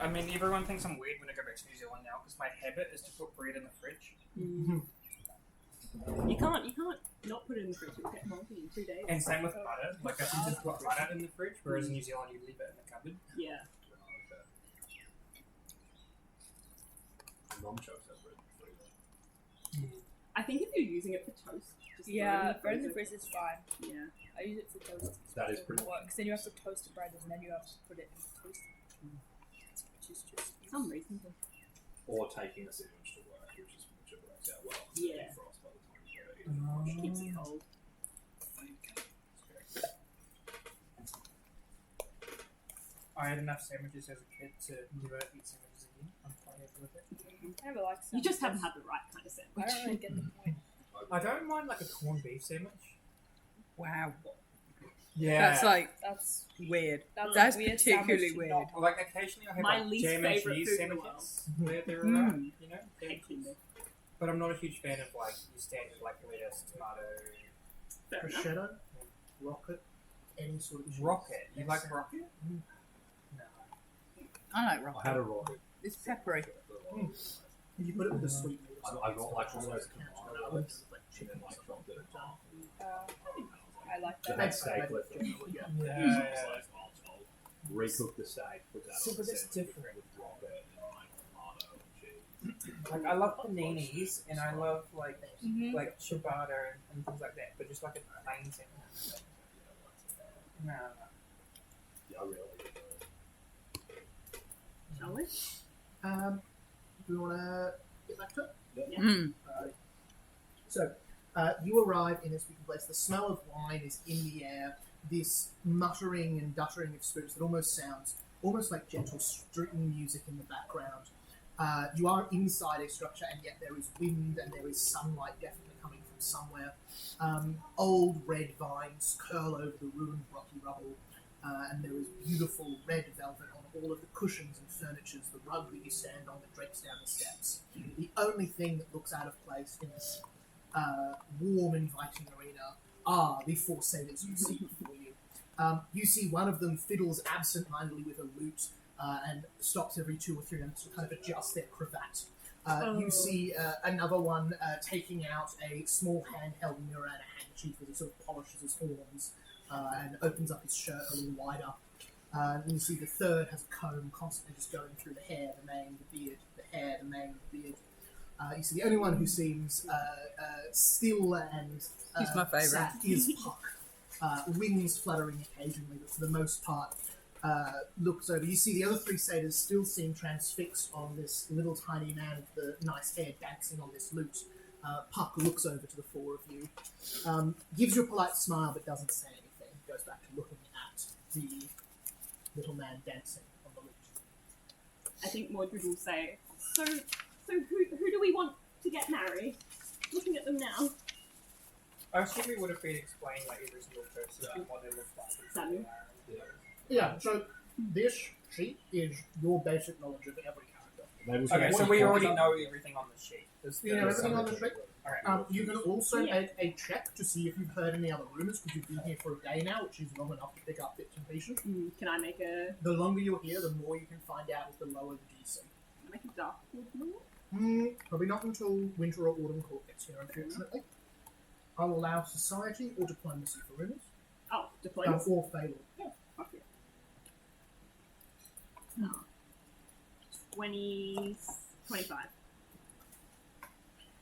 I mean, everyone thinks I'm weird when I go back to New Zealand now because my habit is to put bread in the fridge. You can't not put it in the fridge. It'll get moldy in 2 days. And same with butter. Like, I can just put butter in the fridge, whereas in New Zealand you leave it in the cupboard. Yeah. Mom chucks that bread in the freezer. I think if you're using it for toast, just bread in the freezer is fine. Yeah. I use it for toast. That is pretty. Because then you have to toast the bread and then you have to put it in the toast. Which is just some reasonable. Or taking a sandwich to work, which works out well. Yeah. Frost by the time you get it. Keeps it cold. I had enough sandwiches as a kid to never eat sandwiches again. I'm quite happy with it. I never liked You just haven't had the right kind of sandwich. I don't really get the point. I don't mind like a corned beef sandwich. Wow. Yeah. That's weird. That's That's a weird particularly sandwich to weird. not Or like occasionally I have My like least jam and favourite cheese food in the sandwiches where they're around, you know? They're- But I'm not a huge fan of like your standard like lettuce, tomato, Fair enough. Prosciutto, rocket, any sort of cheese. rocket. You like rocket? No. I like I rocket. had a rocket. It's peppery. If you put it with a sweet meat or I something, got like it's almost like chicken and then like chopped it apart. I like So that. that steak with it. Yeah. Recook the steak, put that See, on but the that's sandwich different. with rocket and like tomato and cheese. Like I love paninis and I love like Mhm. like ciabatta and things like that, but just like a plain sandwich. No. Yeah, I really like it. Shall we? do we want to get back to it? Mm. So, you arrive in this beautiful place. The smell of wine is in the air. This muttering and duttering of spirits that almost sounds almost like gentle string music in the background. You are inside a structure, and yet there is wind and there is sunlight definitely coming from somewhere. Old red vines curl over the ruined rocky rubble, and there is beautiful red velvet on all of the cushions and furnitures, the rug that you stand on that drapes down the steps. The only thing that looks out of place in this warm, inviting arena are the four satyrs you see before you. You see one of them fiddles absent-mindedly with a lute and stops every 2 or 3 minutes to kind of adjust their cravat. You see another one taking out a small handheld mirror and a handkerchief as he sort of polishes his horns and opens up his shirt a little wider. And you see the third has a comb constantly just going through the hair, the mane, the beard, the hair, the mane, the beard. You see the only one who seems still and He's my favourite. sad is Puck. Wings fluttering occasionally, but for the most part looks over. You see the other 3 satyrs still seem transfixed on this little tiny man with the nice hair dancing on this lute. Puck looks over to the 4 of you, gives you a polite smile but doesn't say anything. Goes back to looking at the little man dancing on the lute. I think Mordred will say, So who do we want to get married? Looking at them now. I assume we would have been explaining like every single person and what they look like. Samuel. Yeah, so this sheet is your basic knowledge of every character. Maybe Okay, so we already know everything on the sheet. You know everything on the sheet? Okay. You can also Yeah. make a check to see if you've heard any other rumours, because you've been here for a day now, which is long enough to pick up bits and pieces. Can I make a The longer you're here, the more you can find out, with the lower the DC. dark wood? Probably not until winter or autumn court gets here, unfortunately. I'll allow society or diplomacy for rumours. Oh, diplomacy. Or failure. Fuck yeah. No. 25.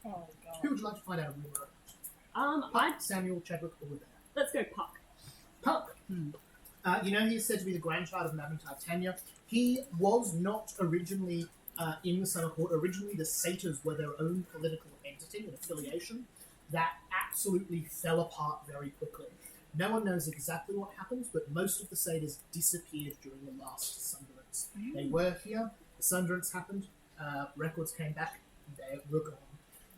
Oh, Who God. would you like to find out a rumour? I'd Samuel, Chadwick, or there? let's go Puck. Puck. You know, he's said to be the grandchild of Madame Titania. He was not originally in the Summer Court. Originally, the satyrs were their own political entity and affiliation that absolutely fell apart very quickly. No one knows exactly what happens, but most of the satyrs disappeared during the last Sunderance. They were here, the Sunderance happened, records came back, they were gone.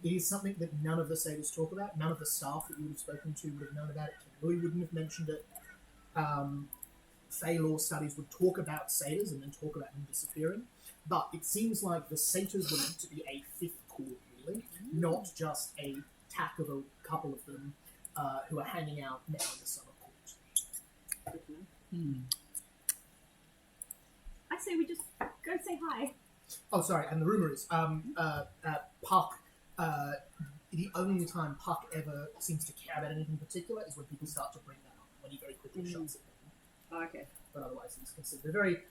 It is something that none of the satyrs talk about. None of the staff that you would have spoken to would have known about it. Kimberly wouldn't have mentioned it. Fey law studies would talk about satyrs and then talk about them disappearing. But it seems like the satyrs were meant to be a 5th court, really, not just a tack of a couple of them who are hanging out now in the Summer Court. I say we just go say hi. Oh, sorry. And the rumor is, Puck. The only time Puck ever seems to care about anything particular is when people start to bring that up. When he very quickly shuts it down. Oh, okay. But otherwise, he's considered a very,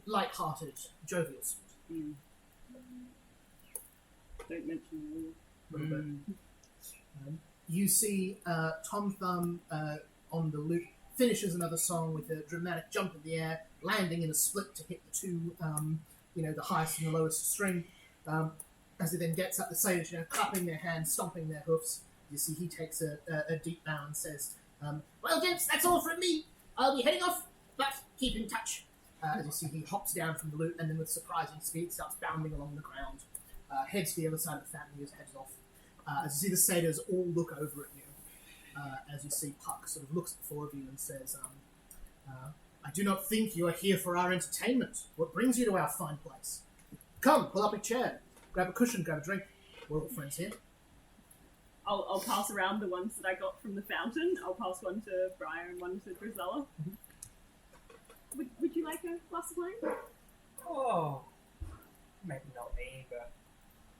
light-hearted, jovial sort. Don't mention You see Tom Thumb on the lute finishes another song with a dramatic jump in the air, landing in a split to hit the two, the highest and the lowest string. As he then gets up the stage, clapping their hands, stomping their hoofs. You see he takes a deep bow and says, well, gents, that's all from me. I'll be heading off, but keep in touch. As you see, he hops down from the lute and then with surprising speed starts bounding along the ground. Heads to the other side of the family as heads off. As you see the satyrs all look over at you. As you see Puck sort of looks at the four of you and says, I do not think you are here for our entertainment. What brings you to our fine place? Come, pull up a chair. Grab a cushion, grab a drink. We're all friends here. I'll pass around the ones that I got from the fountain. I'll pass one to Briar and one to Drizella. Would you like a glass of wine? Oh, maybe not me, but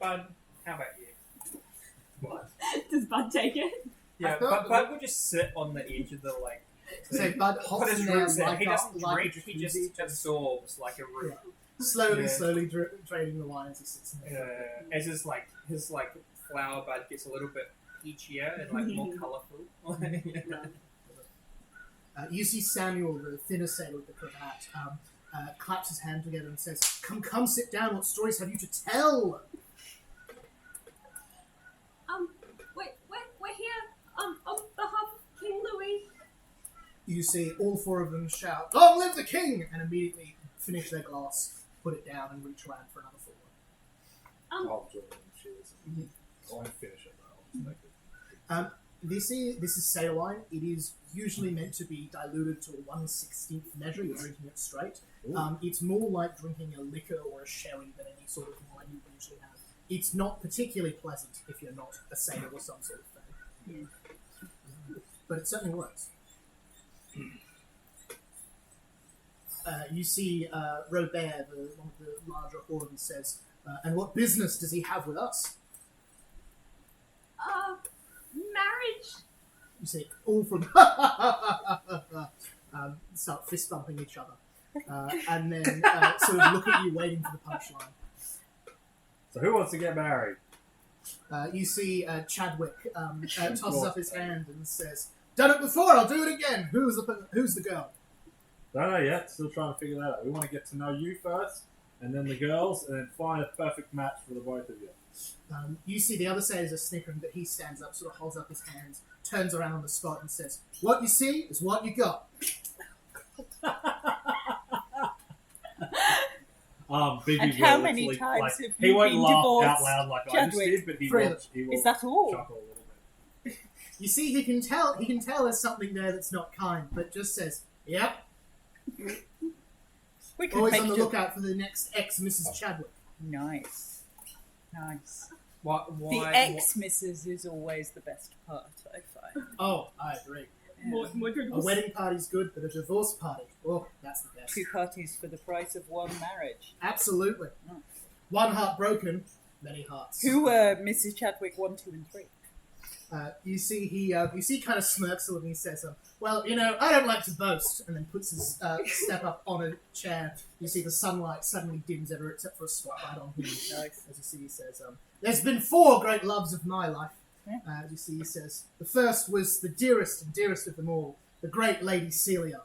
Bud, how about you? What? Does Bud take it? Yeah, Bud would just sit on the edge of the So Bud put hops his in there roots in. like He doesn't like drink. a He just jacuzzi, absorbs like a root. slowly draining the wine as he sits in there. As his flower bud gets a little bit peachier and more colourful. You see Samuel, the thinner sailor with the cravat, claps his hand together and says, Come, sit down. What stories have you to tell? We're here on behalf of King Louis. You see all four of them shout, Long live the king! And immediately finish their glass, put it down, and reach around for another full one. I'll join them. Cheers. I won't finish it though. I'll just make it. This is sail wine. It is usually meant to be diluted to a 1/16th measure. You're drinking it straight. It's more like drinking a liquor or a sherry than any sort of wine you usually have. It's not particularly pleasant if you're not a sailor or some sort of thing. But it certainly works. You see Robert, one of the larger horns, says, and what business does he have with us? Marriage. You see all from start fist bumping each other, and then sort of look at you waiting for the punchline. So who wants to get married? You see Chadwick tosses up his hand and says, "Done it before. I'll do it again. Who's the girl?" Don't know yet. Still trying to figure that out. We want to get to know you first, and then the girls, and then find a perfect match for the both of you. You see the other sailors are snickering, but he stands up, sort of holds up his hands, turns around on the spot and says, "What you see is what you got." Biggie And will how many literally, times like, have he you won't been laugh divorced, out loud like I just Chadwick? did, but he Three. will Is that all? chuckle a little bit. You see, he can tell there's something there that's not kind, but just says, "Yep." We could Always make on the you- lookout for the next ex-Mrs. Chadwick. Nice. Why? The ex-missus is always the best part, I find. Oh, I agree. Mordred A was wedding party's good, but a divorce party, oh, that's the best. 2 parties for the price of 1 marriage. Absolutely. Oh. One heart broken, many hearts. Who were Mrs. Chadwick 1, 2, and 3? You see, he kind of smirks a little and he says, "Well, I don't like to boast," and then puts his step up on a chair. You see the sunlight suddenly dims ever except for a spotlight on him. Nice. As you see, he says, "There's been 4 great loves of my life." Yeah. As you see, he says, "The first was the dearest and dearest of them all, the great Lady Celia."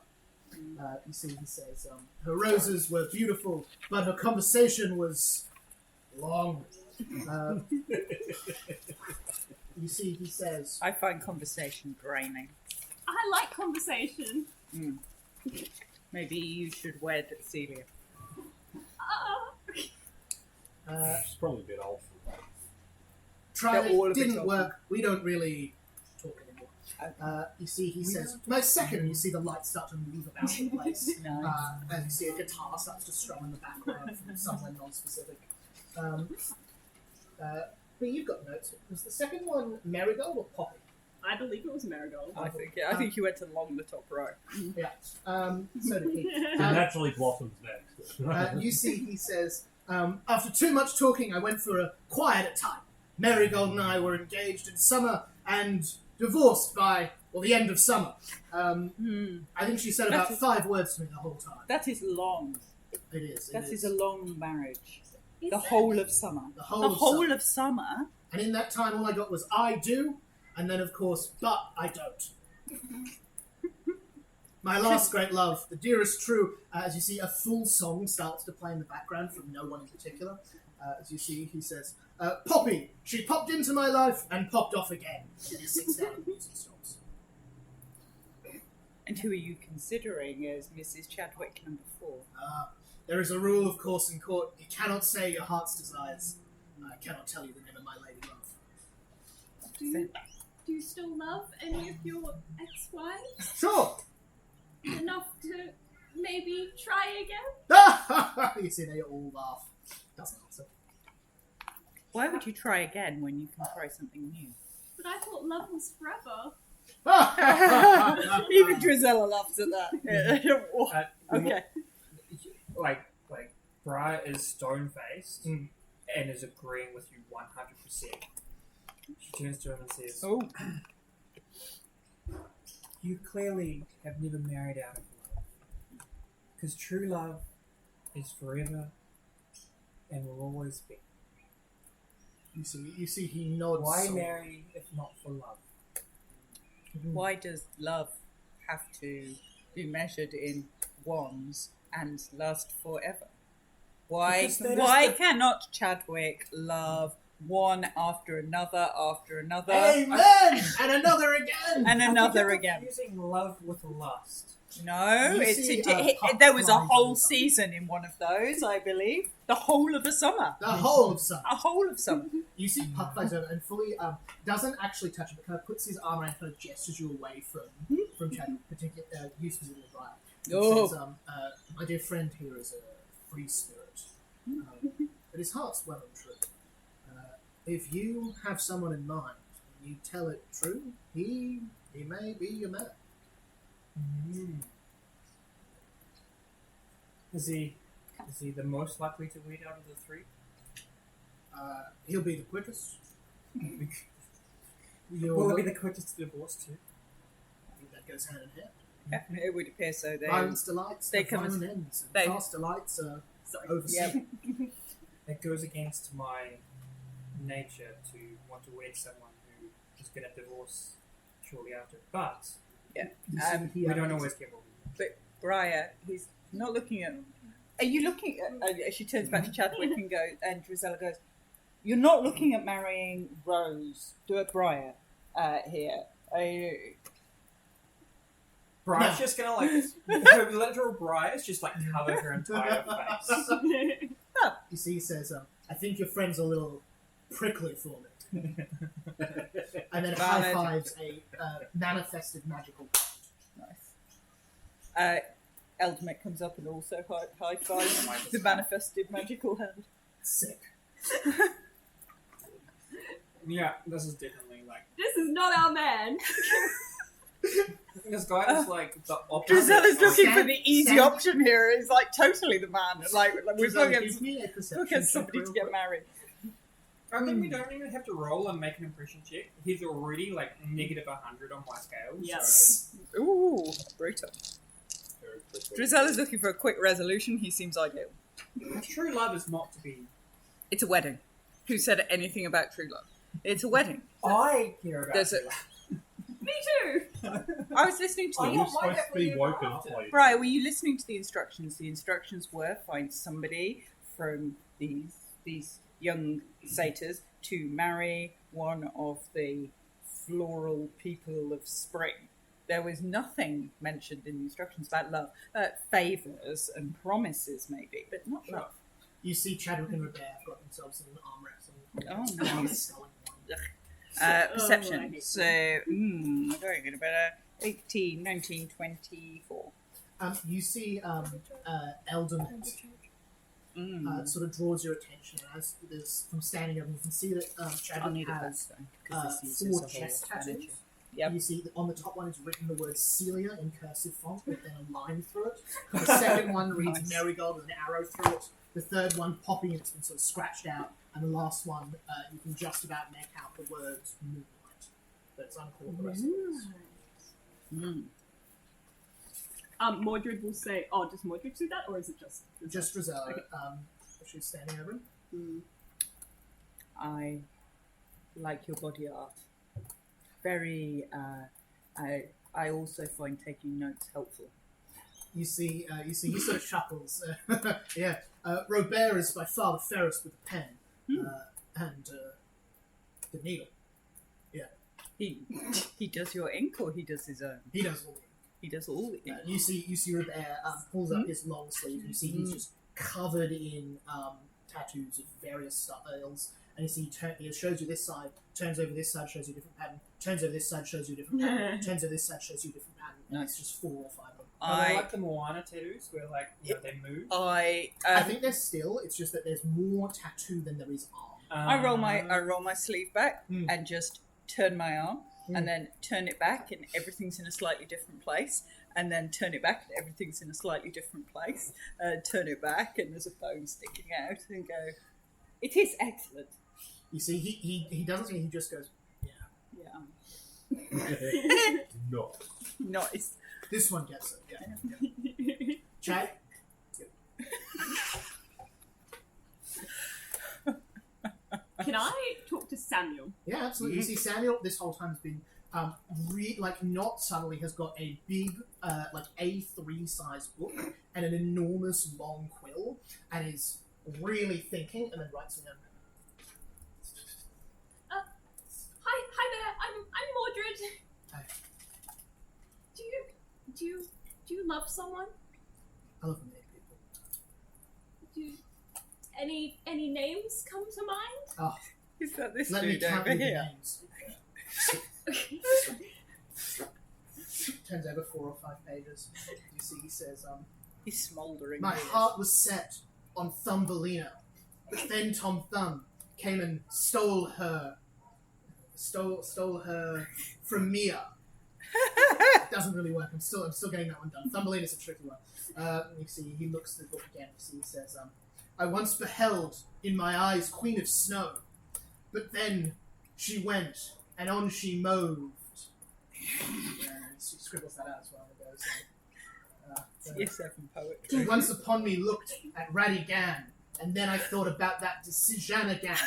You see, he says, "Her roses were beautiful, but her conversation was long." You see, he says, I find conversation draining. I like conversation. Maybe you should wed Celia. She's probably a bit old for that. "Tried They're all a it, bit didn't old. work. We don't really talk anymore." You see, he says, "My second." You see the lights start to move about the place. Nice. And you see a guitar starts to strum in the background from somewhere non-specific. But you've got notes. Was the second one Marigold or Poppy? I believe it was Marigold. I think you went along the top row. Yeah. So did he. It naturally blossoms next. You see, he says, after too much talking, I went for a quieter time. Marigold and I were engaged in summer and divorced by, well, the end of summer. I think she said about 5 words to me the whole time. That is long. It is. That is is a long marriage. Is The it? whole of summer. The whole of summer. And in that time, all I got was I do, and then, of course, but I don't. My last great love, the dearest true, as you see, a full song starts to play in the background from no one in particular. As you see, he says, Poppy, she popped into my life and popped off again. And he sits down and music stops. And who are you considering as Mrs. Chadwick number 4? There is a rule, of course, in court. You cannot say your heart's desires. I cannot tell you the name of my lady love. Do you still love any of your ex-wives Sure! enough to maybe try again? You see, they all laugh. Doesn't answer. Why would you try again when you can try something new? But I thought love was forever. Even Drizella laughs at that. Okay. Like Briar is stone-faced and is agreeing with you 100%. She turns to him and says, Oh. You clearly have never married out of love. Because true love is forever and will always be. You see, he nods. Why so- marry if not for love? Why does love have to be measured in wands and last forever? Because that is Why the- cannot Chadwick love one after another, Amen! And another again! and another You're again? confusing love with lust. No, You it's see, there was a Puck whole flies over. season in one of those, I believe. The whole of a summer. The whole of summer. A whole of summer. You see Puck flies over and fully doesn't actually touch it, but kind of puts his arm around and kind of gestures you away from Chadwick, particularly you specifically Brian. He Oh. says, my dear friend here is a free spirit, but his heart's well and true. If you have someone in mind and you tell it true, he may be your man. Is he the most likely to wed out of the 3? He'll be the quickest. Will it be the quickest to divorce too? I think that goes hand in hand. Yeah, it would appear so. Violence delights, they they come as- violent ends, and they- fast delights are Sorry. overseen. Yep. It goes against my nature to want to wed someone who is going to divorce shortly after. But You see we here- don't always get what we want. But Briar, he's not looking at. Are you looking at? She turns back to Chadwick and and Drizella goes, "You're not looking at marrying Rose, Briar, here. Briar's just going to her literal Briar's just cover her entire face. You see, he says, I think your friend's a little prickly for me. And then high Valid. fives a manifested magical bond. Nice. Eldmick comes up and also high fives the manifested magical hand. Sick. Yeah, this is definitely This is not our man. this guy is the opposite. Drizella's of- looking for the easy Sam- option here. It's totally the man. We're Giselle, looking give me a perception at check somebody real to get quick. married. I think we don't even have to roll and make an impression check. He's already negative 100 on my scale. Yes. So. Ooh, brutal. Drizella's looking for a quick resolution. He seems ideal. True love is not to be. It's a wedding. Who said anything about true love? It's a wedding. I care about. There's true a- love. Me too. I was listening to I Are the... you don't mind supposed it to when be you woken laugh up at it. late? Right, were you listening to the instructions? The instructions were find somebody from these young satyrs to marry one of the floral people of spring. There was nothing mentioned in the instructions about love. Favours and promises, maybe, but not Sure. love. You see Chadwick and Robert have got themselves in an arm wrestle. Oh, nice. Selling wine. Perception. I hate So, we're going at about 18, 19, 24. You see Eldon sort of draws your attention as there's from standing up. You can see that I'll Chadwick need it has back though, because this uses 4 a whole chest energy. tattoos. Yep. You see that on the top one is written the word Celia in cursive font with then a line through it. The second one reads Nice. Marigold with an arrow through it. The third one, Poppy, and it's been sort of scratched out. And the last one, you can just about make out the words Moonlight. But it's uncalled the rest of it. Mordred will say, oh, does Mordred do that, or is it just... Just Rosella. Okay. She's standing over him. I like your body art. Very, I also find taking notes helpful. You see, he sort of chuckles. Yeah, Robert is by far the fairest with the pen and the needle. He does your ink, or he does his own? He does all. He does all the ink. You see Robert pulls up his long sleeve. You see he's just covered in tattoos of various styles. And you see he shows you this side, turns over this side, shows you a different pattern, turns over this side, shows you a different pattern, turns over this side, shows you a different pattern. And it's just 4 or 5 of them. Are they like the Moana tattoos where they move? I think they're still. It's just that there's more tattoo than there is arm. I roll my sleeve back and just turn my arm and then turn it back and everything's in a slightly different place, and then turn it back and everything's in a slightly different place. Turn it back and there's a bone sticking out and go, it is excellent. You see, he doesn't say. He just goes, Yeah. No. Nice. this one gets it. Yeah. Chad. Can I talk to Samuel? Yeah, absolutely. You see, Samuel this whole time has been not subtly has got a big A3 size book and an enormous long quill, and is really thinking, and then writes them down. Hi there. I'm Mordred. Hi. Do you love someone? I love many people. Any names come to mind? Oh, Is that this let me dude count over you the here? names. Turns over 4 or 5 pages. You see, he says, He's smouldering. my heart was set on Thumbelina, but then Tom Thumb came and stole her from Mia. It doesn't really work. I'm still getting that one done. Thumbelina's a tricky one. You see, he looks at the book again. You see, he says, I once beheld in my eyes Queen of Snow, but then she went, and on she moved. And she scribbles that out as well. And goes, Yes, from poetry. once upon me looked at Radigan, and then I thought about that decision again.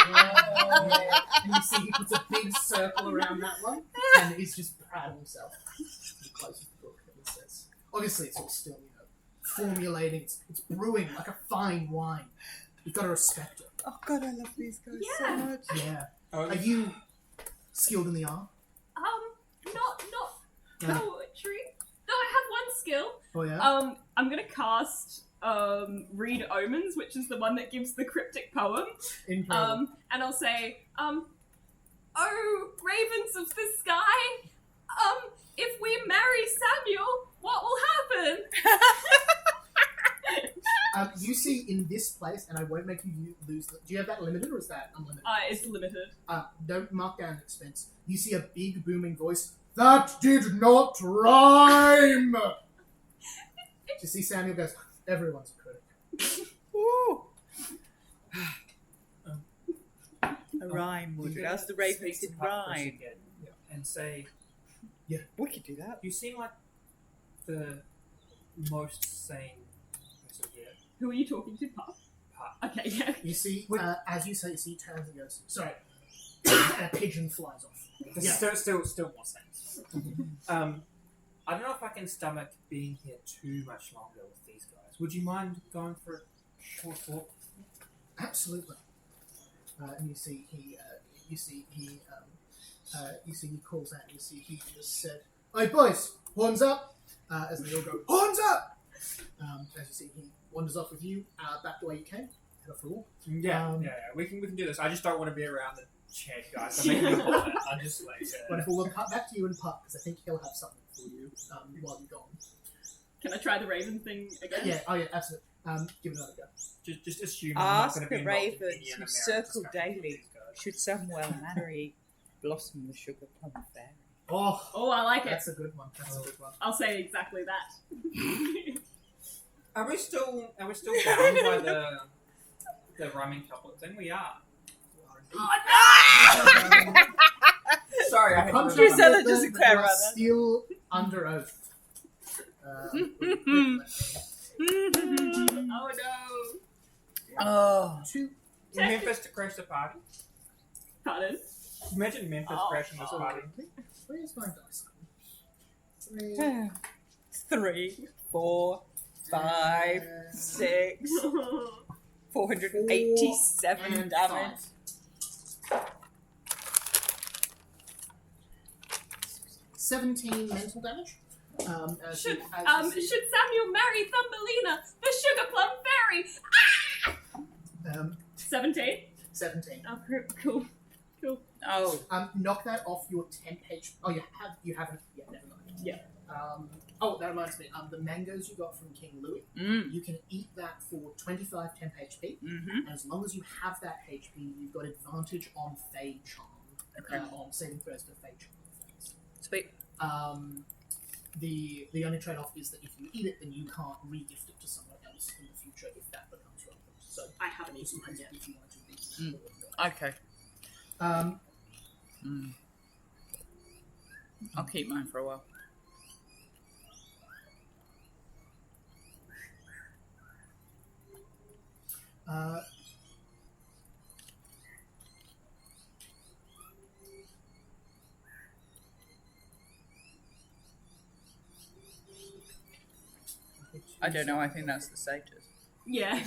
And you see he puts a big circle around that one, and he's just proud of himself. He closes the book and he says, obviously it's all still, formulating, it's brewing like a fine wine. You've got to respect it. Oh God, I love these guys so Yeah. much. Yeah. Oh, Are you skilled in the art? Not Yeah. poetry. No, I have one skill. Oh yeah? I'm gonna cast Read Omens, which is the one that gives the cryptic poem. Incredible. And I'll say, oh, ravens of the sky, if we marry Samuel, what will happen? You see in this place, and I won't make you lose do you have that limited or is that unlimited? It's limited. Don't mark down expense. You see a big booming voice. That did not rhyme! You see Samuel goes, everyone's a critic. Ooh. A rhyme, would it? As the ravens Speak in to Puck rhyme. again and say, We could do that. you seem like the most sane person here. Who are you talking to, Puff? Puck. Okay, yeah. You see, as you say, you see he turns and goes, sorry. And a pigeon flies off. This Yeah. is still more sense. I don't know if I can stomach being here too much longer with these guys. Would you mind going for a short walk? Absolutely. And you see he calls out. You see he just said, "Hey boys, horns up!" As they all go, "Horns up!" As you see, he wanders off with you back the way you came. Head off the wall. Yeah, we can do this. I just don't want to be around the chat guys. I'm making a bullet. I'm just like. Wonderful. We'll cut back to you and Puck because I think he'll have something for you while you're gone. Can I try the raven thing again? Yeah. Oh yeah. Absolutely. Give it another go. Just assume Ask I'm not the going to be involved in ravens Indian who American circle discussion with daily. these guys. Should Samuel Blossom the Sugar Plum Fairy. Oh, Oh, I like it. that's a good one. That's a good one. I'll say exactly that. Are we still bound by the rhyming couplet thing? We are. Um, Sorry, I had to contract Gisela remember. with doesn't them, care you are about that. Still under oath. Oh no. Oh. Two. Memphis to crash the party. Pardon? Imagine Memphis crashing this party. Where's my dice? 3, 4, 5, 6, 487 and damage. 17 mental damage. As Should you- as you see- should Samuel marry Thumbelina, the Sugar Plum Fairy? 17. 17. Oh, cool. Oh. Knock that off your temp HP. Oh, you haven't. Yeah, never mind. Yeah. Oh, that reminds me. The mangoes you got from King Louis, you can eat that for 25 temp HP. Mm-hmm. And as long as you have that HP, you've got advantage on Fade Charm. Okay. On saving throws for Fade Charm effects. Sweet. The only trade-off is that if you eat it, then you can't re-gift it to someone else in the future if that becomes relevant. So I haven't just eaten mine yet. if you want to be. Okay. Um, I'll keep mine for a while. I don't know. I think that's the satyrs. Yeah.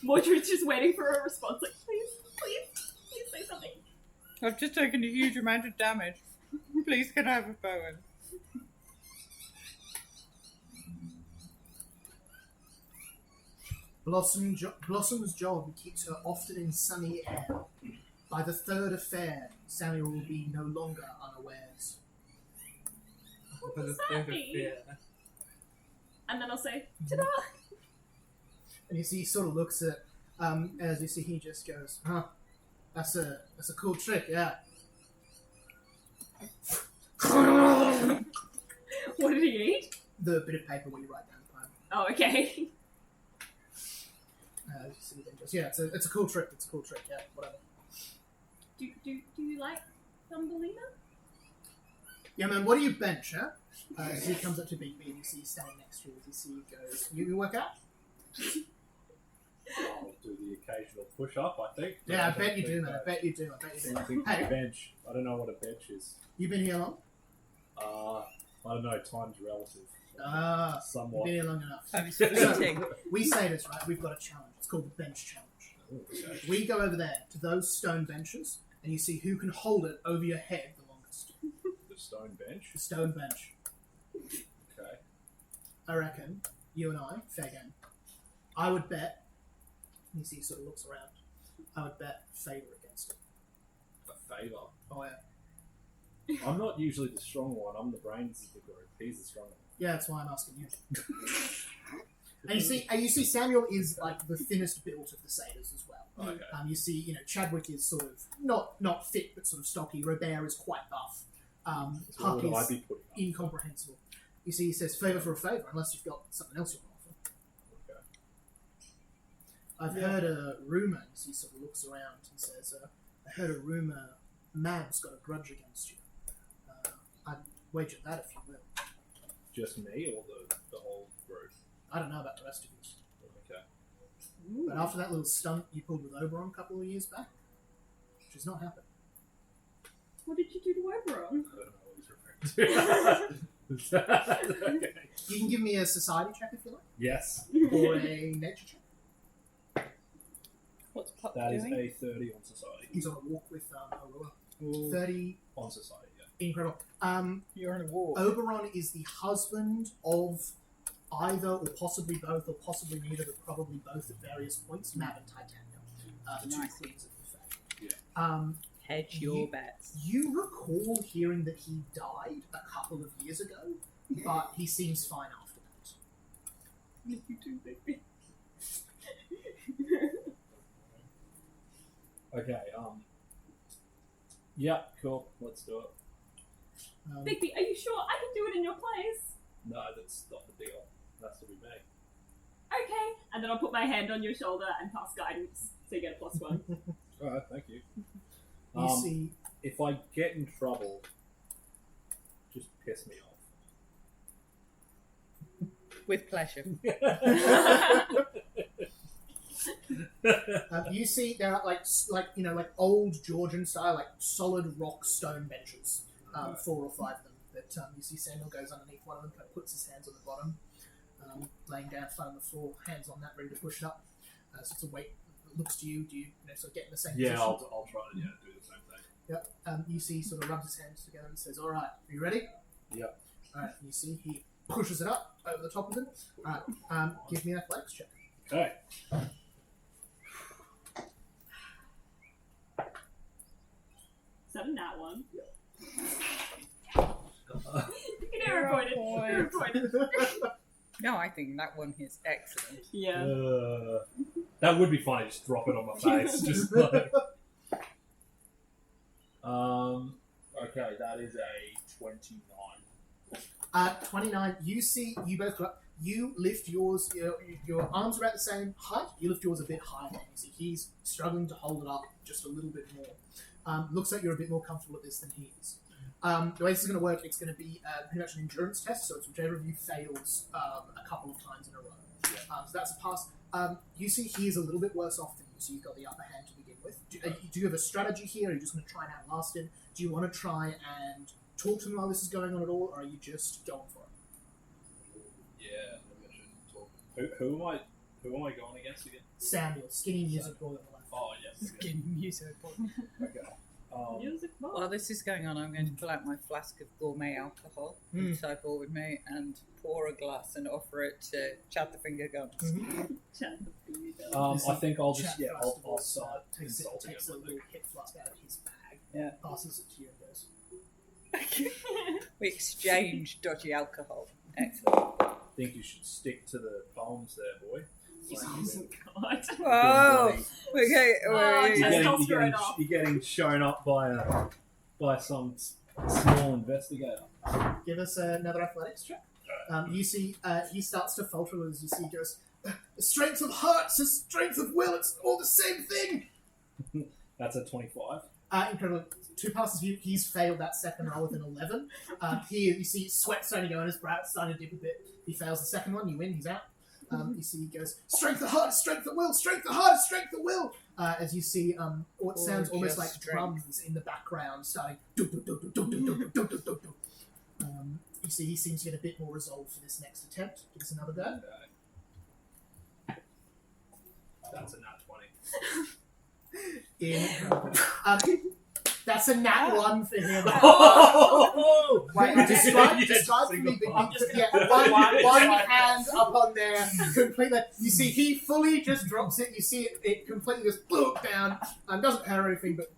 Mordred's just waiting for a response. Like, please say something. I've just taken a huge amount of damage. Please, can I have a poem? Blossom's job keeps her often in sunny air. By the third affair, Samuel will be no longer unawares. What Because does it's that been mean? fair. And then I'll say, ta-da! And you see, he sort of looks at, as you see, he just goes, "Huh, that's a cool trick, yeah." What did he eat? The bit of paper where you write down the poem. Oh, okay. You see, he goes, "Yeah, it's a cool trick. It's a cool trick. Yeah, whatever." Do you like Thumbelina? Yeah, man. What do you bench, huh? As he comes up to Bigby and you see he's standing next to you. As you see he goes, "You work out?" I'll do the occasional push-up, I think. Yeah, I bet you do, man. I bet you do. I think Hey. the bench. I don't know what a bench is. You been here long? I don't know. Time's relative. You've Somewhat. been here long enough. I'm still eating. We say this, right? We've got a challenge. It's called the bench challenge. Okay. We go over there to those stone benches, and you see who can hold it over your head the longest. The stone bench. The stone bench. Okay. I reckon you and I, fair game. I would bet. You see, he sort of looks around. I would bet favor against it. A favour. Oh yeah. I'm not usually the strong one. I'm the brains of the group. He's the strong one. Yeah, that's why I'm asking you. And you see, Samuel is like the thinnest built of the satyrs as well. Okay. You see, Chadwick is sort of not fit but sort of stocky. Robert is quite buff. So what Puck would I is be putting up? incomprehensible. You see, he says favour for a favour, unless you've got something else you want to offer. Okay. I've heard a rumour. He sort of looks around and says, "I heard a rumour. Mab's got a grudge against you. I'd wager that if you will. Just me or the whole group? I don't know about the rest of you, Okay. but after that little stunt you pulled with Oberon a couple of years back, which has not happened. What did you do to Oberon? I don't know what he's referring to. Okay. You can give me a society check if you like, Yes. or a nature check. What's Puck That is doing? a 30 on society. He's on a walk with Aurora. Ooh, 30, On society, yeah. incredible. you're on a walk. Oberon is the husband of either or possibly both or possibly neither, but probably both at various points, Mab and Titania, the two Nice. queens of the fae. Yeah. Hedge your bets. You recall hearing that he died a couple of years ago, but he seems fine after that. You too, baby. Okay, Yeah, cool. Let's do it. Bigby, are you sure I can do it in your place? No, that's not the deal. It has to be me. Okay. And then I'll put my hand on your shoulder and cast guidance, so you get a +1. Alright, thank you. You see, If I get in trouble, just piss me off. With pleasure. you see there are like old Georgian style, like solid rock stone benches, 4 or 5 of them. That you see Samuel goes underneath one of them, kind of puts his hands on the bottom, laying down flat on the floor, hands on that, ready to push it up. So it's a weight. Looks to you. Do you sort of get in the same position? I'll try to do the same thing. Yep. You see, sort of rubs his hands together and says, "All right, are you ready?" Yep. All right. You see, he pushes it up over the top of it. All right. Give me an athletics check. Okay. Seven, that one. You reported. No, I think that one is excellent. Yeah. That would be funny. Just drop it on my face. Just like. Okay, that is a 29. 29. You see, you both go up. You lift yours. Your arms are about the same height. You lift yours a bit higher. You see, he's struggling to hold it up just a little bit more. Looks like you're a bit more comfortable at this than he is. The way this is going to work, it's going to be pretty much an endurance test. So it's whichever of you fails a couple of times in a row. So that's a pass. You see, he is a little bit worse off than you, so you've got the upper hand to begin with. Do you have a strategy here? Are you just going to try and outlast him? Do you want to try and talk to him while this is going on at all, or are you just going for it? Yeah, maybe I should talk. Who am I going against again? Samuel, skinny music boy on the left. Oh yes. Skin music. Okay. Music box. While this is going on, I'm going to pull out my flask of gourmet alcohol, which I brought with me, and pour a glass and offer it to Chad the Finger Guns. I think I'll just Chad first of all, I'll start takes insulting a him. little hit flask out of his bag, Yeah. passes it to you and goes, We exchange dodgy alcohol. Excellent. I think you should stick to the poems there, boy. God. Oh, okay. You're getting shown up by some small investigator. give us another athletics check. You see, he starts to falter as you see he goes, the strength of heart says strength of will, it's all the same thing! That's a 25. Incredible. 2 passes view, he's failed that second roll with an 11. Here, you see sweat starting to go on his brow, it's starting to dip a bit. He fails the second one, you win, he's out. You see he goes, strength of heart, strength of will, strength of heart, strength of will! As you see, what sounds almost like drums in the background starting. You see he seems to get a bit more resolve for this next attempt. Give us another go. That's a nat 20. Incredible. That's a nat 1 for him. Oh! Wait, describe for me, one hand up on there, completely. You see, he fully just drops it. You see it completely just blew down. Doesn't hurt or anything, but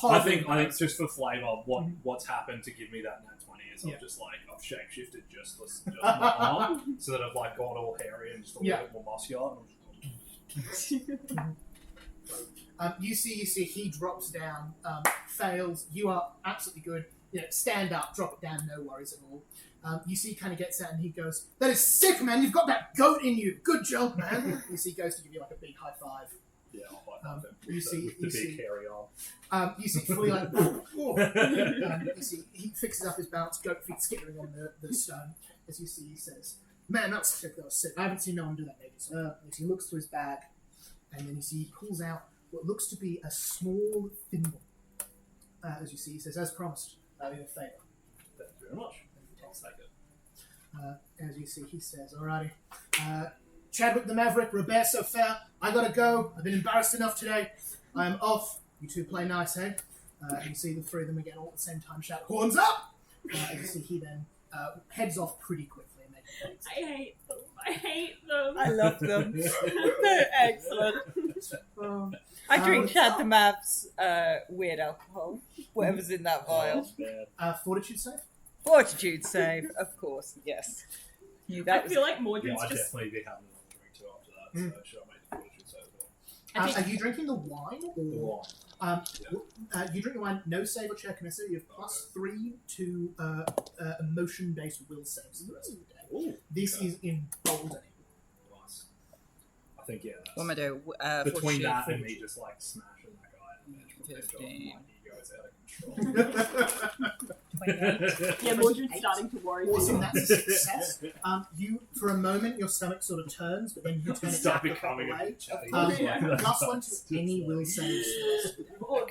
I think just for flavour, what's happened to give me that nat 20 is I've shapeshifted just my arm, so that I've like gone all hairy and just a little bit more muscular. You see, he drops down, fails. You are absolutely good. Stand up, drop it down, no worries at all. You see, he kind of gets out and he goes, "That is sick, man. You've got that goat in you. Good job, man." You see, he goes to give you like a big high five. Yeah, I'll high five him. You see, with the big hairy arm. You see, fully like. You see, he fixes up his balance, goat feet skittering on the stone. As you see, he says, "Man, that was sick. I haven't seen no one do that, maybe." So he looks through his bag, and then you see he pulls out what looks to be a small thimble. As you see, he says, "As promised, I'll be a favour." Thank you very much. I'll take it. As you see, he says, "Alrighty, Chadwick the Maverick, Robert so fair. I gotta go. I've been embarrassed enough today. I am off. You two play nice, eh?" You see the three of them again all at the same time shout, "Horns up!" As you see, he then heads off pretty quickly. I hate them. I love them. They're excellent. I drink Chad the Mav's weird alcohol, whatever's in that vial. Fortitude save? Fortitude save, of course, yes. I feel like Mordred's I'd just... definitely be having another drink too after that, so should I make the fortitude save as well? Are you drinking the wine? Or? The wine. You drink the wine, no save or check necessary. You have +3 to emotion-based will saves for the rest of the day. Ooh, This is emboldening. nice. I think yeah. What am I doing? Between that and 40. me just like smashing that guy in the edge of the 15. my ego's out of control. 28. Yeah, Mordred's starting to worry. Awesome, that's a success. You, for a moment, your stomach sort of turns, but then you turn it Start back the proper becoming a way. bit chatty. +1 to any will saves. On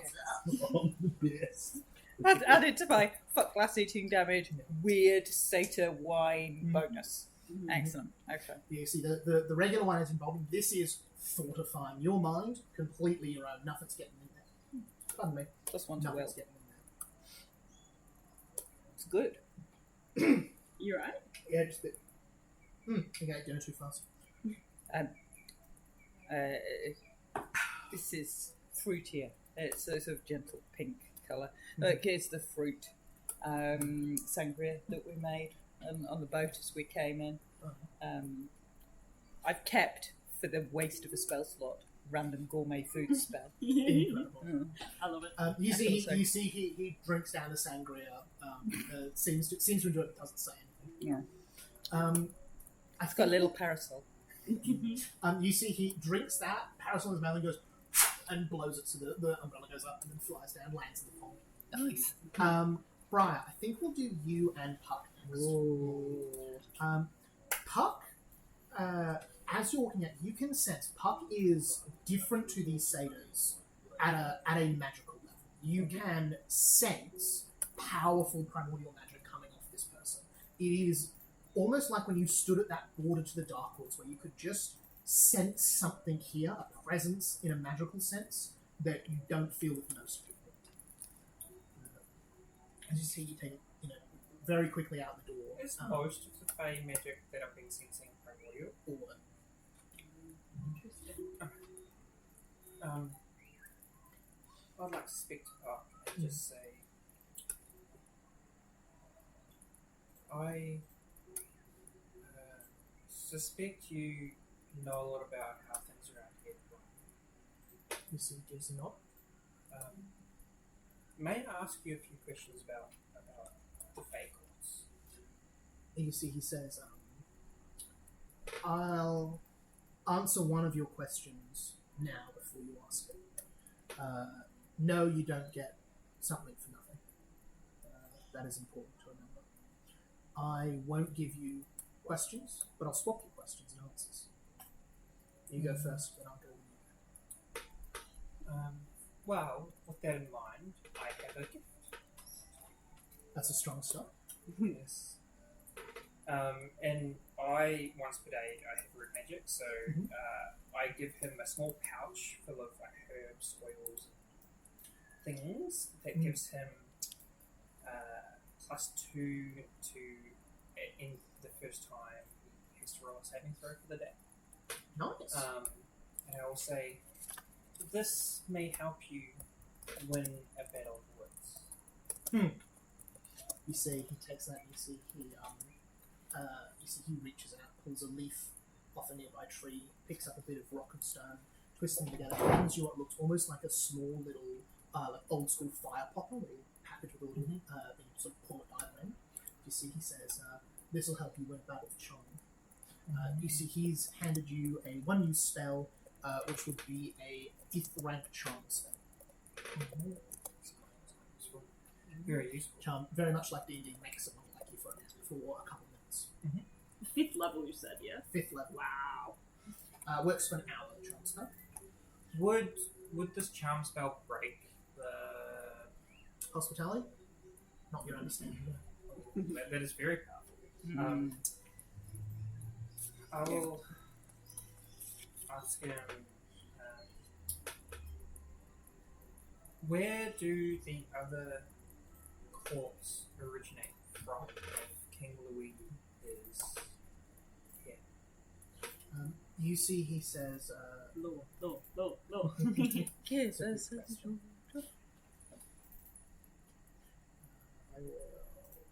the best. Add it to my fuck glass eating damage, weird satyr wine bonus. Excellent. Okay. You see, the regular one is emboldening. This is fortifying your mind, completely your own. Nothing's getting in there. Pardon me. +1 to will. Nothing's getting It's good. in there. You right? Yeah, just a bit. Okay, going too fast. This is fruitier. It's a sort of gentle pink colour. Here's the fruit sangria that we made on the boat as we came in. I've kept, for the waste of a spell slot, random gourmet food spell. Incredible. I love it. You see, he drinks down the sangria. Seems to enjoy it. Doesn't say anything. Yeah. I've got a little parasol. You see, he drinks that. Parasol in his mouth and goes and blows it, so the umbrella goes up and then flies down, lands in the pond. Nice. Briar, I think we'll do you and Puck next. Puck, as you're walking out, you can sense Puck is different to these satyrs at a magical level. You can sense powerful primordial magic coming off this person. It is almost like when you stood at that border to the Dark Woods, where you could just sense something here, a presence in a magical sense that you don't feel with most people. As you see, you take it, very quickly out the door. Is most of the Fey magic that I've been sensing primordial? All of it. I'd like to speak to Puck and just say, I suspect you know a lot about how things are around here. You see, he gives a nod. May I ask you a few questions about the Fey courts? And you see, he says, I'll answer one of your questions now before you ask it. No, you don't get something for nothing. That is important to remember. I won't give you questions, but I'll swap you questions and answers. You go first, then I'll go with you. Well, with that in mind, I have a gift. That's a strong start. Yes. And once per day, I have root magic, so I give him a small pouch full of like herbs, oils, and things that gives him +2 to in the first time he has to roll a saving throw for the day. Nice. And I will say, this may help you win a battle of the woods. You see, he takes that. You see, he reaches out, pulls a leaf off a nearby tree, picks up a bit of rock and stone, twists them together, hands you what looks almost like a small little, like old school fire popper, little package with a little, then you sort of pull it either end. You see, he says, "This will help you win a battle of charm." You see, he's handed you a one-use spell, which would be a 5th rank charm spell. Very useful. Charm, very much like D&D makes someone like you for a couple minutes. 5th level, you said, yeah? 5th level. Wow. Works for an hour, charm spell. Would this charm spell break the? Hospitality? Not your understanding. That is very powerful. I will ask him. Where do the other courts originate from? If King Louis is here. You see, he says, Low. Yes, I will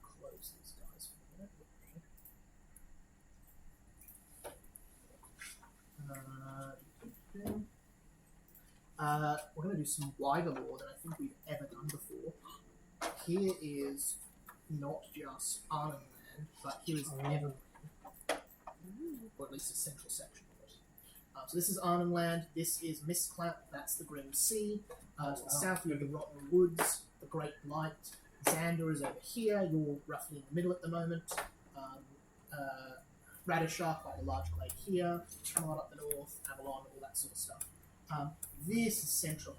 close these guys for a minute. we're going to do some wider lore than I think we've ever done before. Here is not just Arnhem Land, but here is Evergreen, or at least a central section of it. So this is Arnhem Land, this is Mistclap, that's the Grim Sea. To the south you have the Rotten Woods, the Great Light. Xander is over here, you're roughly in the middle at the moment. Radishar, quite a large glade here. Camelot up the north, Avalon, all that sort of stuff. This is central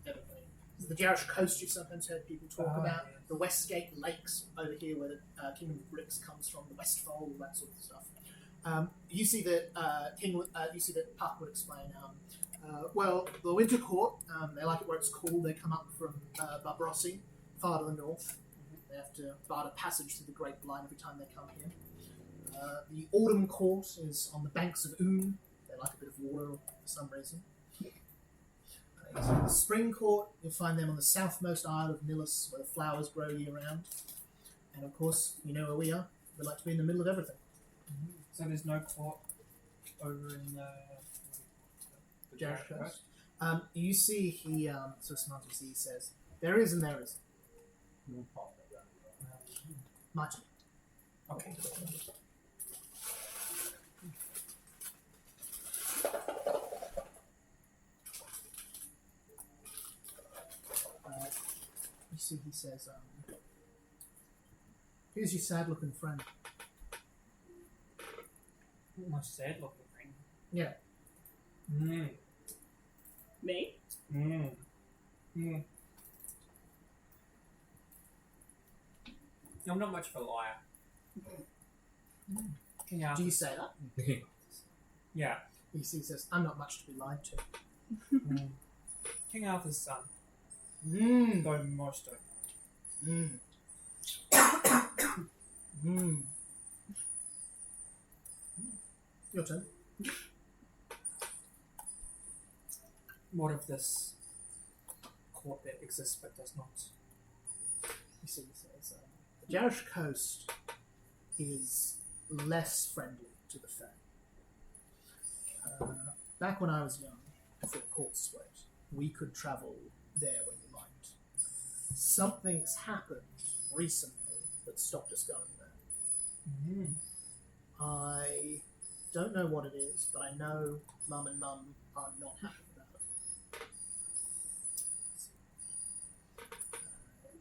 Evergreen. This is the Jarish Coast you've sometimes heard people talk about. Yes. The Westgate Lakes over here where the Kingdom of Bricks comes from, the Westfold, all that sort of stuff. You see that Puck would explain. Well, the Winter Court, they like it where it's cool. They come up from Barbrossi, far to the north. They have to barter passage through the Great Blind every time they come here. The Autumn Court is on the banks of Oon. They like a bit of water for some reason. The Spring Court, you'll find them on the southmost isle of Nillis, where the flowers grow year-round. And of course, you know where we are. We like to be in the middle of everything. So there's no court over in the Jarish Coast. You see, he sort of smiles. You see, he says, "There is and there isn't." Much. Okay. You see, he says, "Here's your sad-looking friend." My sad looking thing. Yeah. Me? I'm not much of a liar. King Do Arthur. you say that? Yeah. He says, "I'm not much to be lied to." King Arthur's son. Mm. Though most don't know. Your turn. What of this court that exists but does not? You see, he says, the Jarish Coast is less friendly to the Fae. Back when I was young, before the court split, we could travel there when we liked. Something's happened recently that stopped us going there. I don't know what it is, but I know Mum and Mum are not happy about it.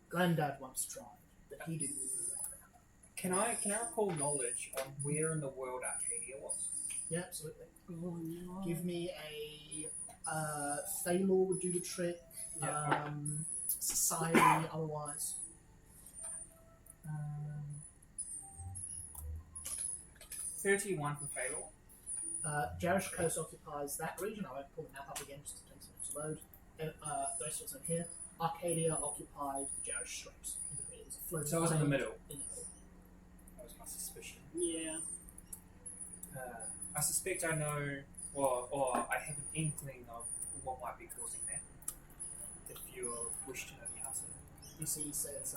Granddad once tried, but he didn't really like that. Can I recall knowledge on where in the world Arcadia was? Yeah, absolutely. Give me a Thalor would do the trick. Yeah. Society, otherwise. 31 for Fador. Jarish Coast occupies that region. I won't pull the map up again just to take some minutes to load. The rest of it's over here. Arcadia occupied the Jarish Straits. It was a floating So it was in the island middle. in the middle. That was my suspicion. Yeah. I suspect I know, or I have an inkling of what might be causing that. If you wish to know the answer. You see, he says,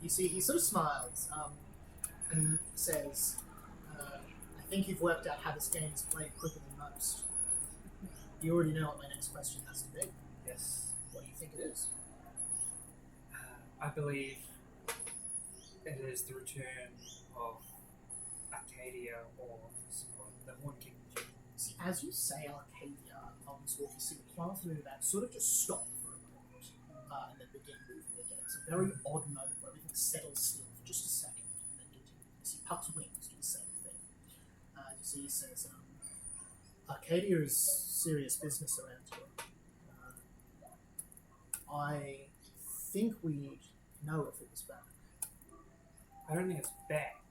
you see, he sort of smiles and says, I think you've worked out how this game is played quicker than most. You already know what my next question has to be. Yes. What do you think it is? I believe it is the return of Arcadia or the Horn Kingdom. See, as you say Arcadia, on this walk, you see the plants moving about sort of just stop for a moment and then begin moving again. It's a very odd moment where everything settles still for just a second and then continue. You see Puck's wings do the same thing. You see he says, Arcadia is serious business around here. I think we'd know if it was back. I don't think it's back.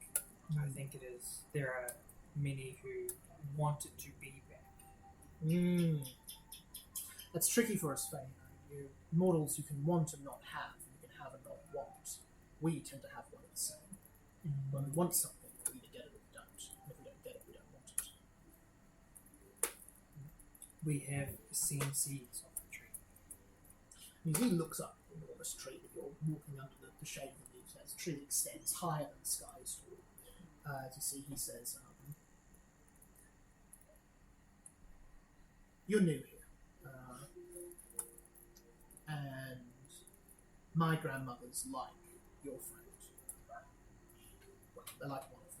I think it is. There are many who want it to be back. That's tricky for us, Faye. You mortals, you can want and not have. You can have and not want. We tend to have one and the same. When we want something, we either get it or we don't. And if we don't get it, we don't want it. We have seen seeds on the tree. And he looks up at the enormous tree that you're walking under the shade of the leaves. It's a tree that extends higher than the sky is tall. As you see, he says, you're new here. my grandmother's like your friend. Well, they're like one of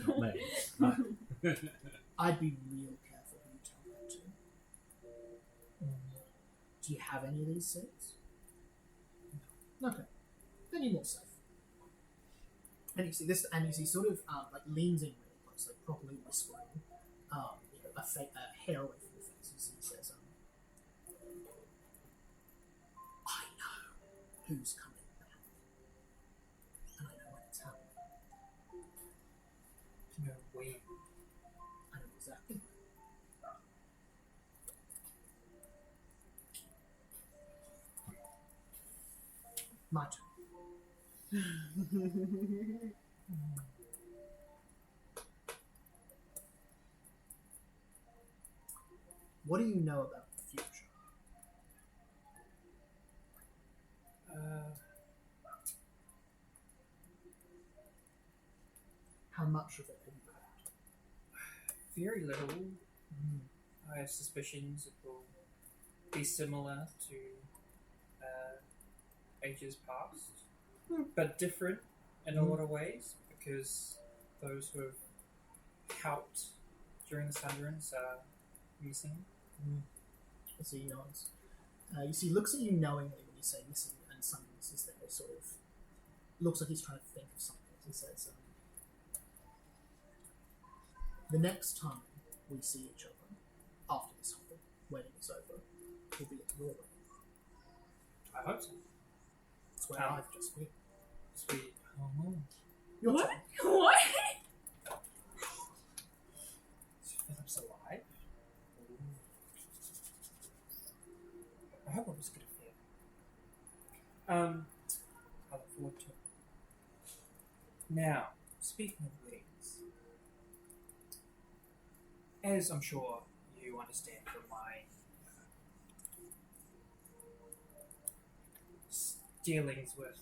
them. Not me. I'd be real careful who you tell that to. Do you have any of these seeds? No. Okay. Then you're more safe. And you see this, and you see sort of like leans in really close, like properly whispering, a hair away from the face. You see, he says, "I know who's coming back, and I know when it's happening. No way. I know exactly when." My turn. What do you know about the future? How much of it have you heard? Very little. I have suspicions it will be similar to ages past, but different in a lot of ways, because those who have helped during the Sunderlands are missing. I see he nods. You see, he looks at you knowingly when you say missing, and something is there. Sort of looks like he's trying to think of something. He says, "The next time we see each other after this whole wedding is over, will be at your wedding. I hope so. That's where I've just been. Sweet. Your What? turn. What? Philip's alive? I hope I was good at that. I look forward to it. Now, speaking of weddings, as I'm sure you understand from my dealings with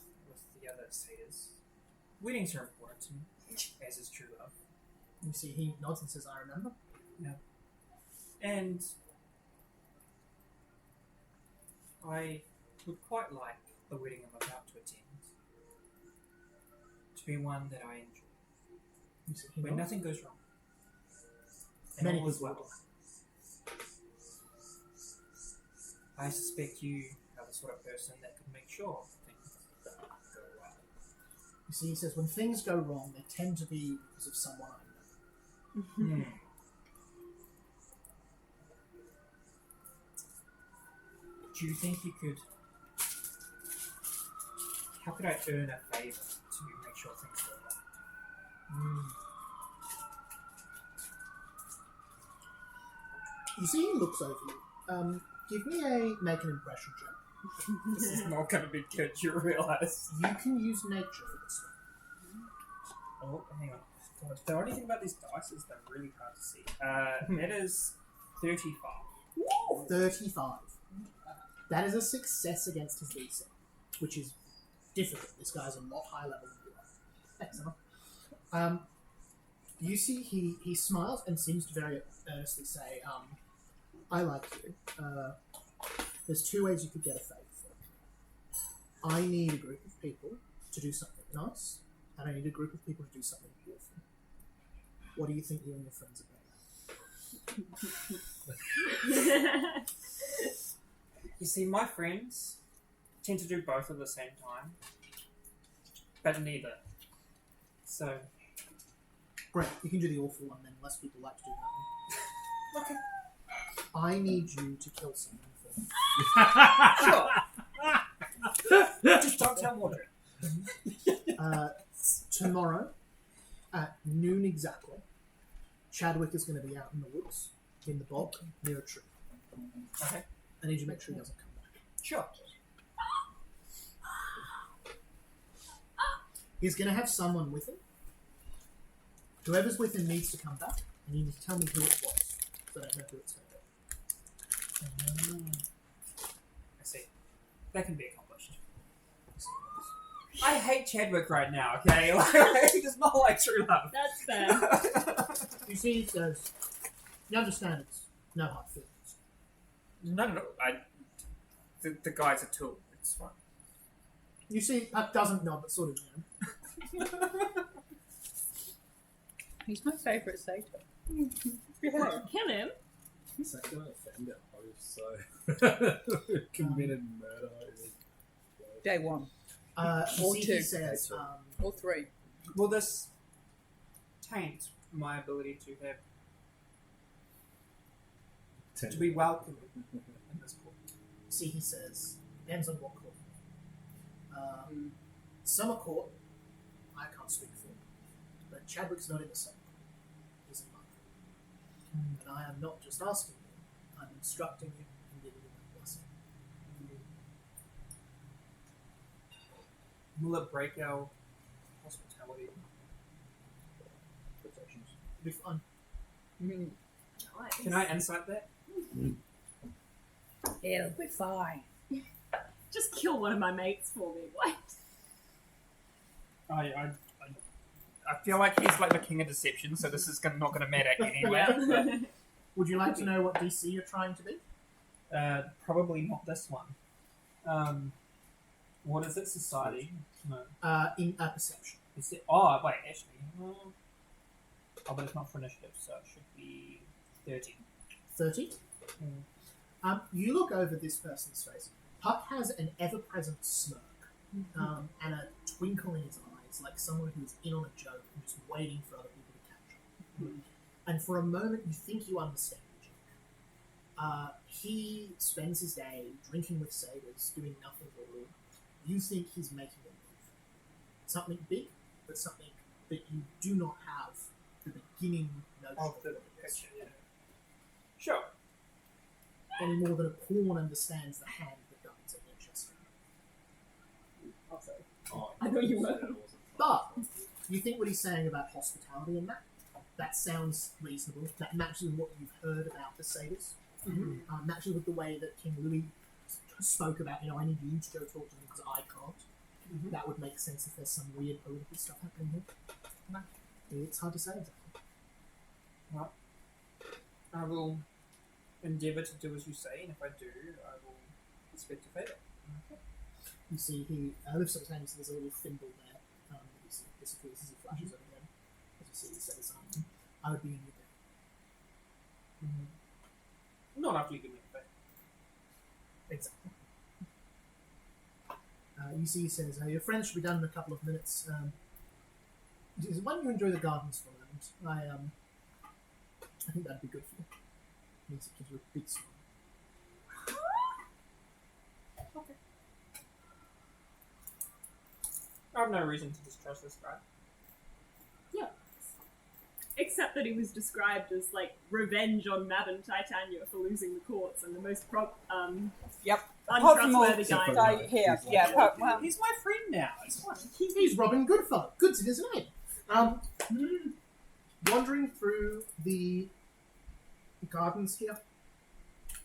the other satyrs, weddings are important to me, as is true love. You see, he nods and says, "I remember." And I would quite like the wedding I'm about to attend to be one that I enjoy, You see, he where nods. nothing goes wrong. And Many all is people well. I suspect you are the sort of person that could make sure things go well. You see, he says, when things go wrong, they tend to be because of someone I know. Do you think you could... How could I earn a favour to make sure things go well? You see, he looks over you. Give me make an impression check. This is not going to be good, you realise. You can use nature for this one. Oh, hang on. God, the only thing about these dice is they're really hard to see. It is 35. 35. That is a success against his DC, which is difficult. This guy's a lot higher level than you are. Excellent. You see, he smiles and seems to very earnestly say, I like you. There's two ways you could get a favour. I need a group of people to do something nice, and I need a group of people to do something beautiful. What do you think you and your friends are better at? You see, my friends tend to do both at the same time, but neither. So, Great, you can do the awful one then, unless people like to do that one. okay. I need you to kill someone for me. Sure. Just don't tell Mordred. Tomorrow, at noon exactly, Chadwick is going to be out in the woods, in the bog, near a tree. Okay. I need you to make sure he doesn't come back. Sure. He's going to have someone with him. Whoever's with him needs to come back, and you need to tell me who it was, so I don't know who it's going to be. I see. That can be accomplished. I hate Chadwick right now, okay? He does not like true love. That's fair. You see, he says, you understand it's no hard feelings. No. the guy's a tool. It's fine. You see, Puck doesn't nod, but sort of. He's my favourite satyr. Kill him. Second offender host, so committed murder. Day one. Or two. He says, Or three. Will this taint my ability to be welcome in this court? see, he says, depends on what court. Summer court, I can't speak for, but Chadwick's not in the summer court. He's in my court. And I am not just asking you, I'm instructing you and giving you my blessing. Will it break our hospitality protections? It'll be fun. Nice. Can I insight that? It'll be fine. Just kill one of my mates for me. What? I feel like he's like the king of deception, so this is not going to matter anyway. Would you like to know what DC you're trying to be? Probably not this one. What is it? Society? No. In perception. Is it? Oh, wait, actually. Oh, but it's not for initiative, so it should be 30. 30. You look over this person's face. Puck has an ever-present smirk and a twinkle in his eyes, like someone who's in on a joke and just waiting for other people to catch him. And for a moment, you think you understand the joke. He spends his day drinking with satyrs, doing nothing really. You think he's making a move. Something big, but something that you do not have the beginning notion Of the picture, yeah. Sure. any more than a pawn understands the hand that guides at Winchester. Oh, I thought you were. But you think what he's saying about hospitality and that sounds reasonable. That matches what you've heard about the satyrs. Matches with the way that King Louis spoke about, I need you to go talk to them because I can't. That would make sense if there's some weird political stuff happening here. It's hard to say exactly. Well, I will endeavour to do as you say, and if I do, I will expect to fail. You see, he lifts up his hand and there's a little thimble there. He disappears as he flashes over him. As you see, he says, I would be in your debt. Not after you give me the fail. Exactly. You see, he says, your friends should be done in a couple of minutes. He says, why don't you enjoy the gardens for a moment? I think that'd be good for you. He gives you a big smile. Okay. I have no reason to distrust this guy. Except that he was described as like revenge on Madame Titania for losing the courts and the most Yep. untrustworthy guy. Guy here. Yeah. Well, He's my friend now. It's fine. He's Robin Goodfellow. Good's in his name. Wandering through the gardens here.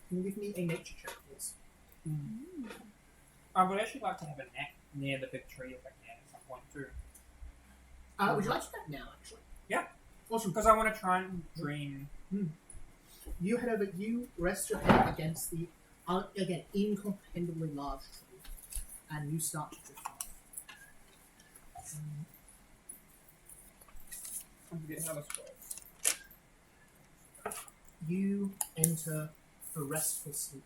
Can you give me a nature check, please? I would actually like to have a nap near the big tree if I can at some point too. Would you like to do that now, actually? Yeah. Awesome. Because I want to try and dream. You head over, you rest your head against the, again, incomprehendibly large tree, and you start to drift off. I forget how this works. You enter a restful sleep.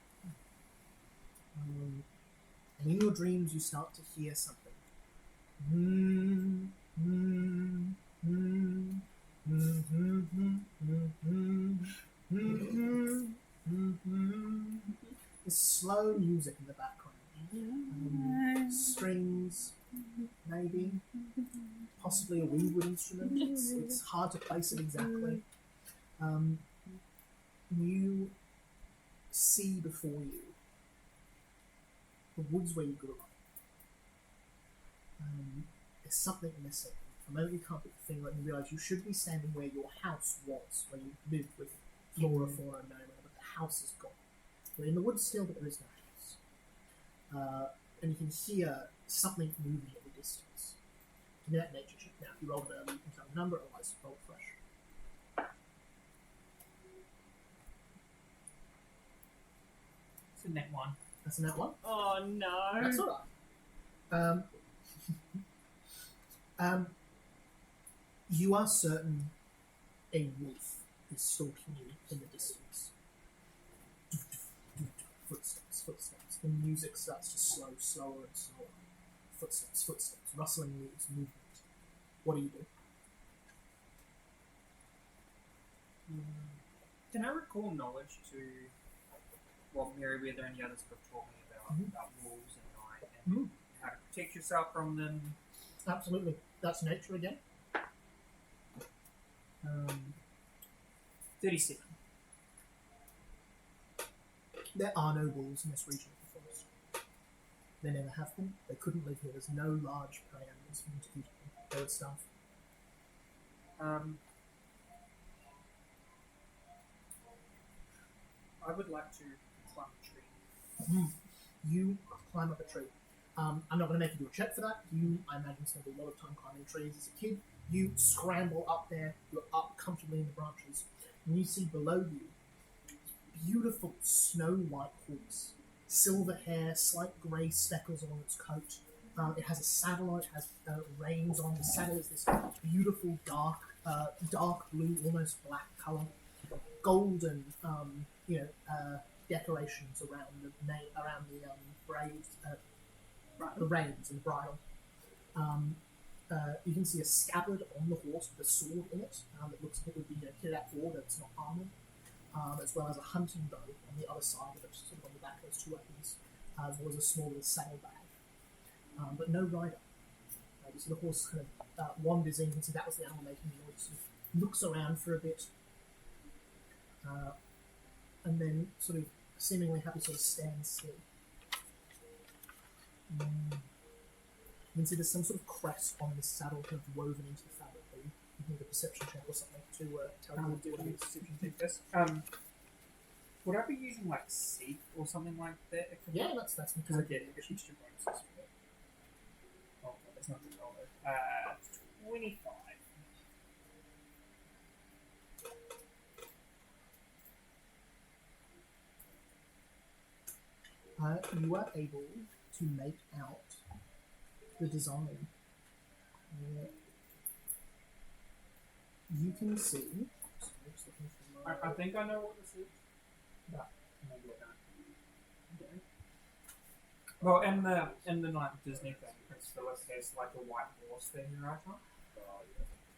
And in your dreams, you start to hear something. There's slow music in the background. Strings, maybe. Possibly a windwood instrument. It's hard to place it exactly. You see before you the woods where you grew up. There's something missing. For a moment you can't put your finger on it and you realise you should be standing where your house was, where you lived with flora, fauna, and nowhere, but the house is gone. You're in the woods still, but there is no house. And you can hear something moving at the distance. Give me that nature check. Now, if you roll it early, you can tell the number, otherwise roll fresh. It's a net one. That's a nat 1. Oh no. That's alright. You are certain a wolf is stalking you in the distance. Footsteps, footsteps. The music starts to slow, slower and slower. Footsteps, footsteps. Rustling leaves, movement. What do you do? Can I recall knowledge to what Meriwether and the others have taught me about wolves and night and how to protect yourself from them? Absolutely. That's nature again. 37. There are no wolves in this region of the forest. There never have been. They couldn't live here. There's no large prey animals for them to eat them. They would starve. I would like to climb a tree. You climb up a tree. I'm not going to make you do a check for that. I imagine, spent a lot of time climbing trees as a kid. You scramble up there. You're up comfortably in the branches. And you see below you beautiful snow white horse. Silver hair, slight grey speckles on its coat. It has a saddle on it, has reins on. The saddle is this beautiful dark blue, almost black colour. Golden, decorations around the braids, the reins and the bridle. You can see a scabbard on the horse with a sword in it that looks like it would be kitted out for war, that's not armoured, as well as a hunting bow on the other side of it, sort of on the back of those two weapons, as well as a small little saddlebag. But no rider. So the horse kind of wanders in. You can see that was the animal making the noise. Sort of looks around for a bit, and then sort of seemingly happy sort of stands still. You can see there's some sort of crest on this saddle kind of woven into the fabric. You can need a perception check or something to tell you Do what a it is. perception check this. Would I be using like seek or something like that? Yeah, that's Because I get extra bonuses for it. Oh, that's not the dollar. 25. You are able to make out the design. You can see. Sorry, just looking for my- I think I know what this is. But Maybe I don't. Okay. Well, in the like Disney thing, Prince Phyllis has like a white horse thing right on.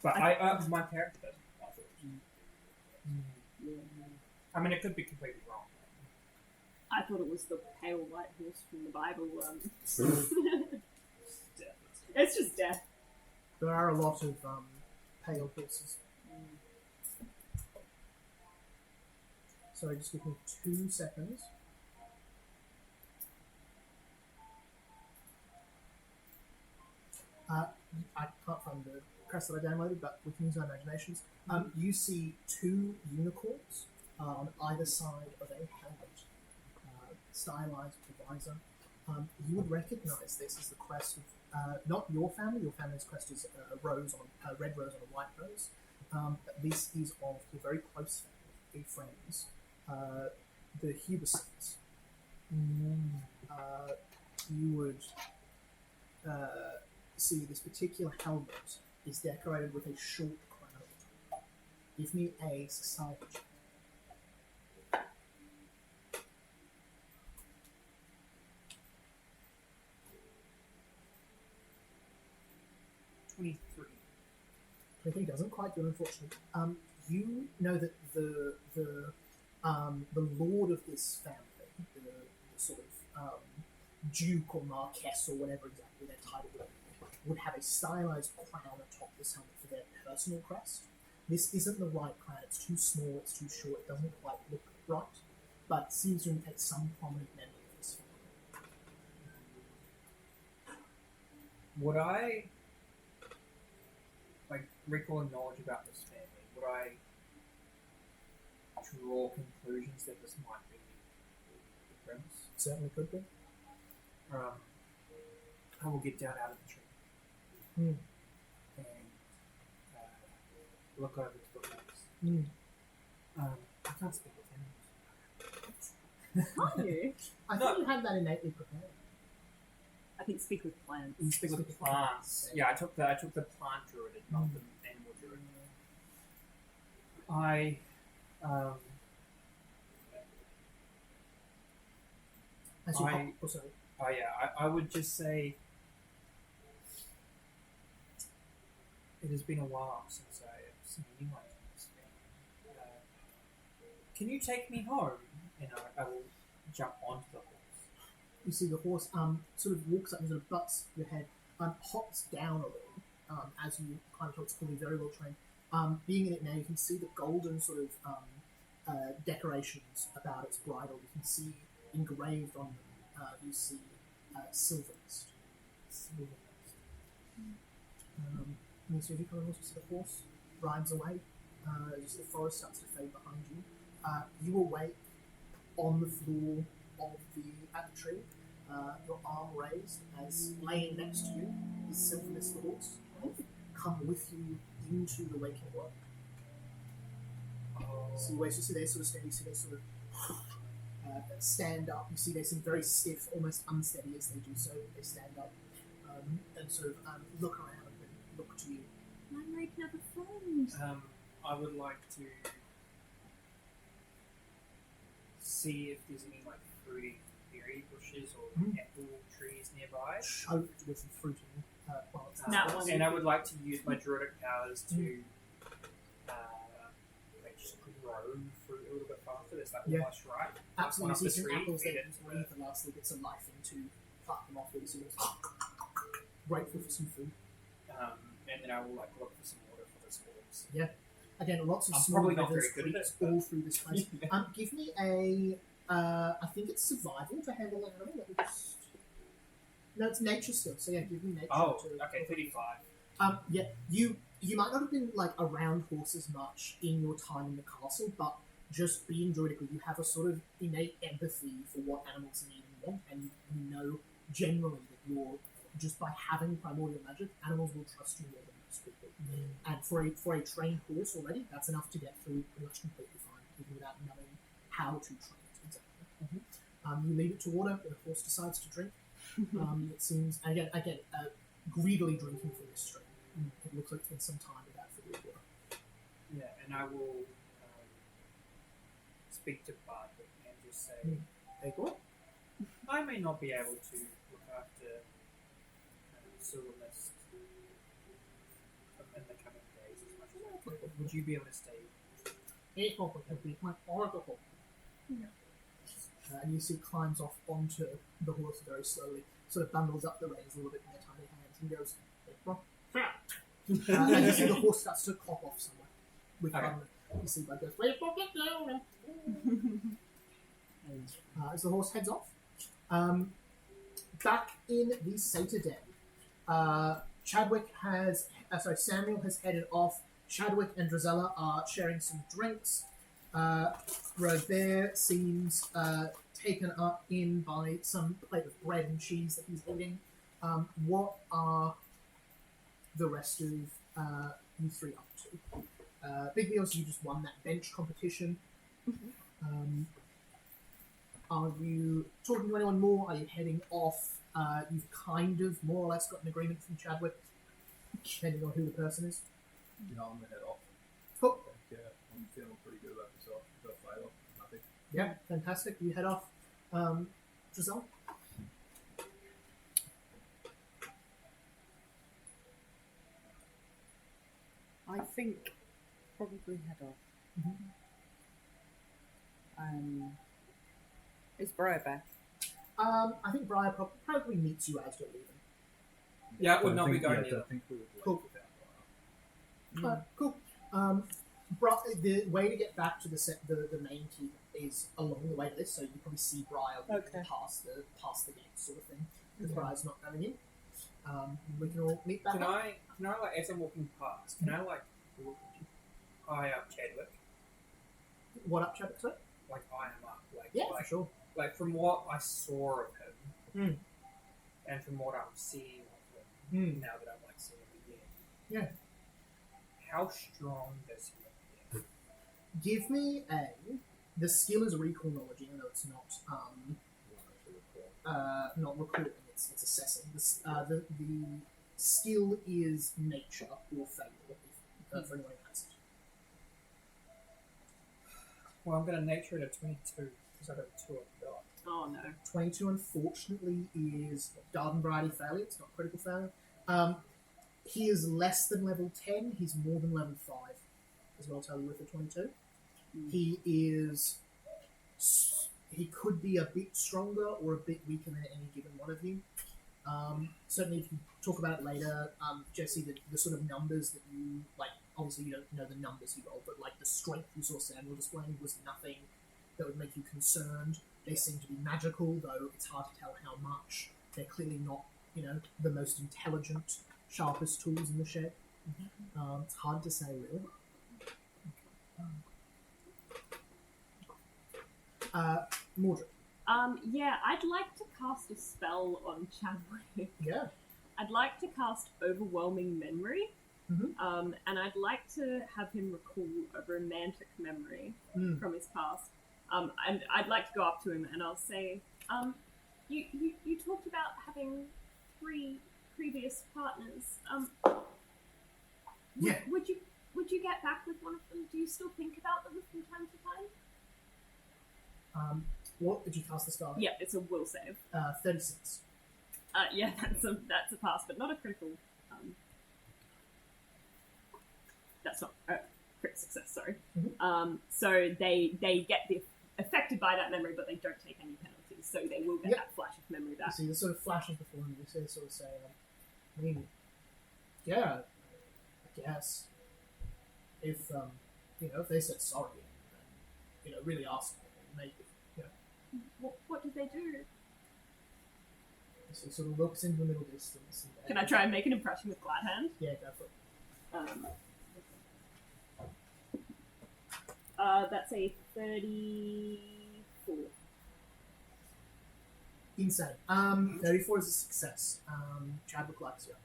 But my character doesn't. I thought it was- I mean, it could be completely wrong. I thought it was the pale white horse from the Bible. It's just death. there are a lot of pale horses. Sorry, just give me 2 seconds. I can't find the crest that I downloaded, but we can use our imaginations. You see 2 unicorns on either side of a helmet, stylized with a visor. You would recognize this as the crest of not your family. Your family's crest is a red rose on a white rose. But this is of your very close family, friends, the Hubersons. You would see this particular helmet is decorated with a short crown. Give me a society check. 23. I think it doesn't quite do, unfortunately. You know that the lord of this family, the sort of duke or marquess or whatever exactly their title would have a stylized crown atop this helmet for their personal crest. This isn't the right crown. It's too small. It's too short. It doesn't quite look right, but seems to indicate some prominent member of this family. Would I recall knowledge about this family? Would I draw conclusions that this might be the prince? Certainly could be. I will get down out of the tree and look over his footprints. I can't speak with Can't you? I thought you had that innately prepared. I can speak with plants. You speak With with plants. Yeah, I took the plant druid and not the animal druid. I As you I- hop, oh, sorry. Oh yeah, I would just say it has been a while since I have seen you on this thing. Can you take me home? And I will jump onto the horse. You see the horse sort of walks up and sort of butts your head, hops down a little as you climb up. It's clearly very well trained. Being in it now, you can see the golden sort of decorations about its bridle. You can see engraved on them. You see silver mist. And so as you come along, you see the horse rides away. You see the forest starts to fade behind you. You awake on the floor of at the tree, your arm raised, as laying next to you is Sylvanus the horse. Come with you into the waking world. So you see they sort of stand, you see they sort of stand up. You see they seem very stiff, almost unsteady as they do so. They stand up and sort of look around and look to you. My great another friend. I would like to see if there's any like fruity berry bushes or apple trees nearby. Choked with the fruiting plants. No. And I would like to use my druidic powers to like just grow fruit a little bit faster. That's like Yeah. almost right. Absolutely. One So you off the see tree, apples feed that it. breathe the last little bits of life into, pluck them off, really sort of grateful for some food. And then I will like look for some water for this horse. Again, lots of I'm small probably not rivers, very good at creeks it, but- all through this place. Give me a, I think it's survival to handle that animal. Let me just... No, it's nature still. So yeah, give me nature. Oh, to, okay, 35. Yeah, you might not have been like around horses much in your time in the castle, but just being druidically, you have a sort of innate empathy for what animals need and want, and you know generally that you're just by having primordial magic, animals will trust you more than most people. And for a trained horse already, that's enough to get through pretty much completely fine, even without knowing how to train it exactly. You lead it to water, the horse decides to drink. It seems, and again, greedily drinking from this stream. It looks like it's been some time without food or water. Yeah, and I will speak to Bartlett and just say, Hey, what? I may not be able to look after Silver Mist in the coming days as much as I could, but would you be able to stay? It would be my oracle. And you see it climbs off onto the horse very slowly, sort of bundles up the reins a little bit in their tiny hands and goes, and you see the horse starts to clop off somewhere. With Okay. you see Bud goes, as the horse heads off. Back in the Satyr Den, Chadwick has, Samuel has headed off. Chadwick and Drizella are sharing some drinks. Robert seems taken up in by some plate of bread and cheese that he's eating. What are the rest of you three up to? Big Wheels, you just won that bench competition. Are you talking to anyone more? Are you heading off? You've kind of more or less got an agreement from Chadwick, depending on who the person is. Yeah, I'm gonna head off. Cool. Yeah, I'm feeling pretty good about myself. Got flavour, nothing. Yeah, fantastic. You head off. Giselle? I think probably head off. Is Briar back? I think Briar probably meets you as you're leaving. Yeah, it would not be going I neither. think we would leave Cool. without Briar. Cool. The way to get back to the main keep is along the way to this, so you can probably see Briar walking Okay. past the gate sort of thing, because Briar's not going in. We can all meet back Can up. I like as I'm walking past, can I like look eye up Chadwick? What up, Chadwick? Sorry? Like eye him up, like Yeah, like, for sure. like from what I saw of him, Mm. and from what I'm seeing of him Mm. now that I'm like seeing him again. Yeah. How strong does he appear? Give me a The skill is recall knowledge, even though it's not recalling. It's assessing. The skill is nature or failure for anyone who has it. Well, I'm going to nature it at 22 because I got a 2 on the die. Oh no. 22, unfortunately, is garden variety failure. It's not critical failure. He is less than level 10. He's more than level 5, is what I'll tell you with the 22. He is... He could be a bit stronger or a bit weaker than any given one of you. Certainly, if you talk about it later, Jesse, the sort of numbers that you... Like, obviously, you don't know the numbers you rolled, but like the strength you saw Samuel displaying was nothing that would make you concerned. They seem to be magical, though it's hard to tell how much. They're clearly not, the most intelligent, sharpest tools in the shed. It's hard to say, really. Mordred. Yeah, I'd like to cast a spell on Chadwick. Yeah. I'd like to cast Overwhelming Memory. And I'd like to have him recall a romantic memory from his past. And I'd like to go up to him and I'll say, you talked about having 3 previous partners. Yeah. Would you get back with one of them? Do you still think about them from time to time? What did you cast the spell? Yeah, it's a will save. 36. Yeah, that's a pass, but not a critical. That's not a crit success. Sorry. So they get affected by that memory, but they don't take any penalties. So they will get that flash of memory back. You see, the sort of flashes before them. They sort of say, I mean, yeah, I guess if if they said sorry, and, really asked for it, maybe. What did they do? So he sort of looks into the middle distance. And Can I try and make an impression with Glad Hand? Yeah, go for it. That's a 34. Insane. 34 is a success. Chadwick likes you.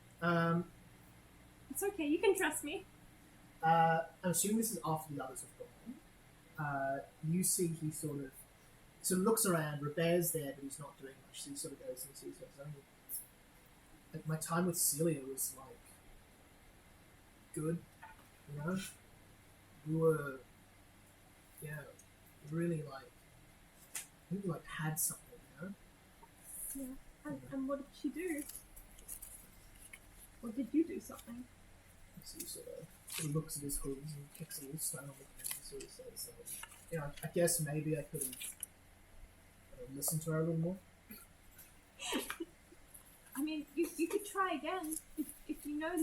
It's okay, you can trust me. I'm assuming this is after the others have gone. You see he sort of looks around. Robert's there, but he's not doing much. So he sort of goes and sees what's going on. Like, my time with Celia was like good, We were, really like, I think we like had something, Yeah. And what did she do? Or did you do something? So he sort of looks at his hooves and kicks a little stone on the ground and sort of says, I guess maybe I could have listened to her a little more. I mean, you could try again. If you know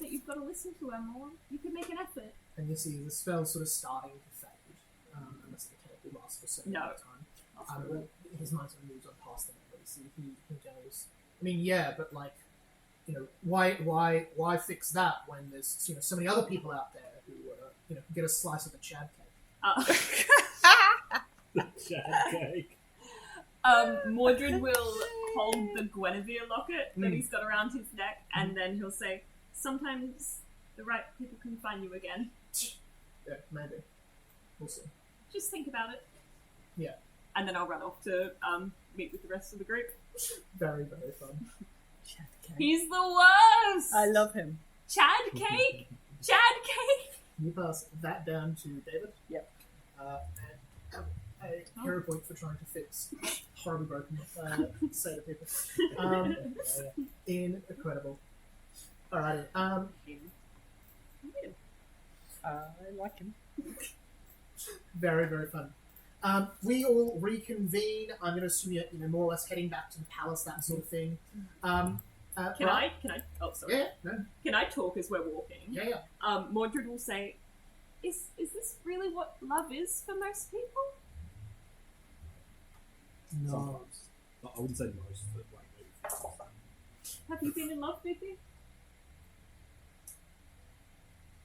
that you've got to listen to her more, you could make an effort. And you see the spell sort of starting to fade, unless the mechanic will last for a certain amount of time. His mind sort of moves on past the memory, so he goes, I mean, yeah, but like, why fix that when there's so many other people out there who get a slice of the Chad cake. Chad cake. Mordred will hold the Guinevere locket that he's got around his neck, and then he'll say, sometimes the right people can find you again. Yeah, maybe. We'll see. Just think about it. Yeah. And then I'll run off to meet with the rest of the group. Very, very fun. Chad cake. He's the worst! I love him. Chad cake! Chad cake! You pass that down to David. Yep. And a hero point for trying to fix horribly broken set of people. Incredible. Alrighty. I like him. Very, very fun. We all reconvene. I'm going to assume you're more or less heading back to the palace, that sort of thing. Can I? Oh, sorry. Yeah, no. Can I talk as we're walking? Yeah. Mordred will say, "Is this really what love is for most people?" No. Sometimes. I wouldn't say most, but like Have you been in love, Vicky?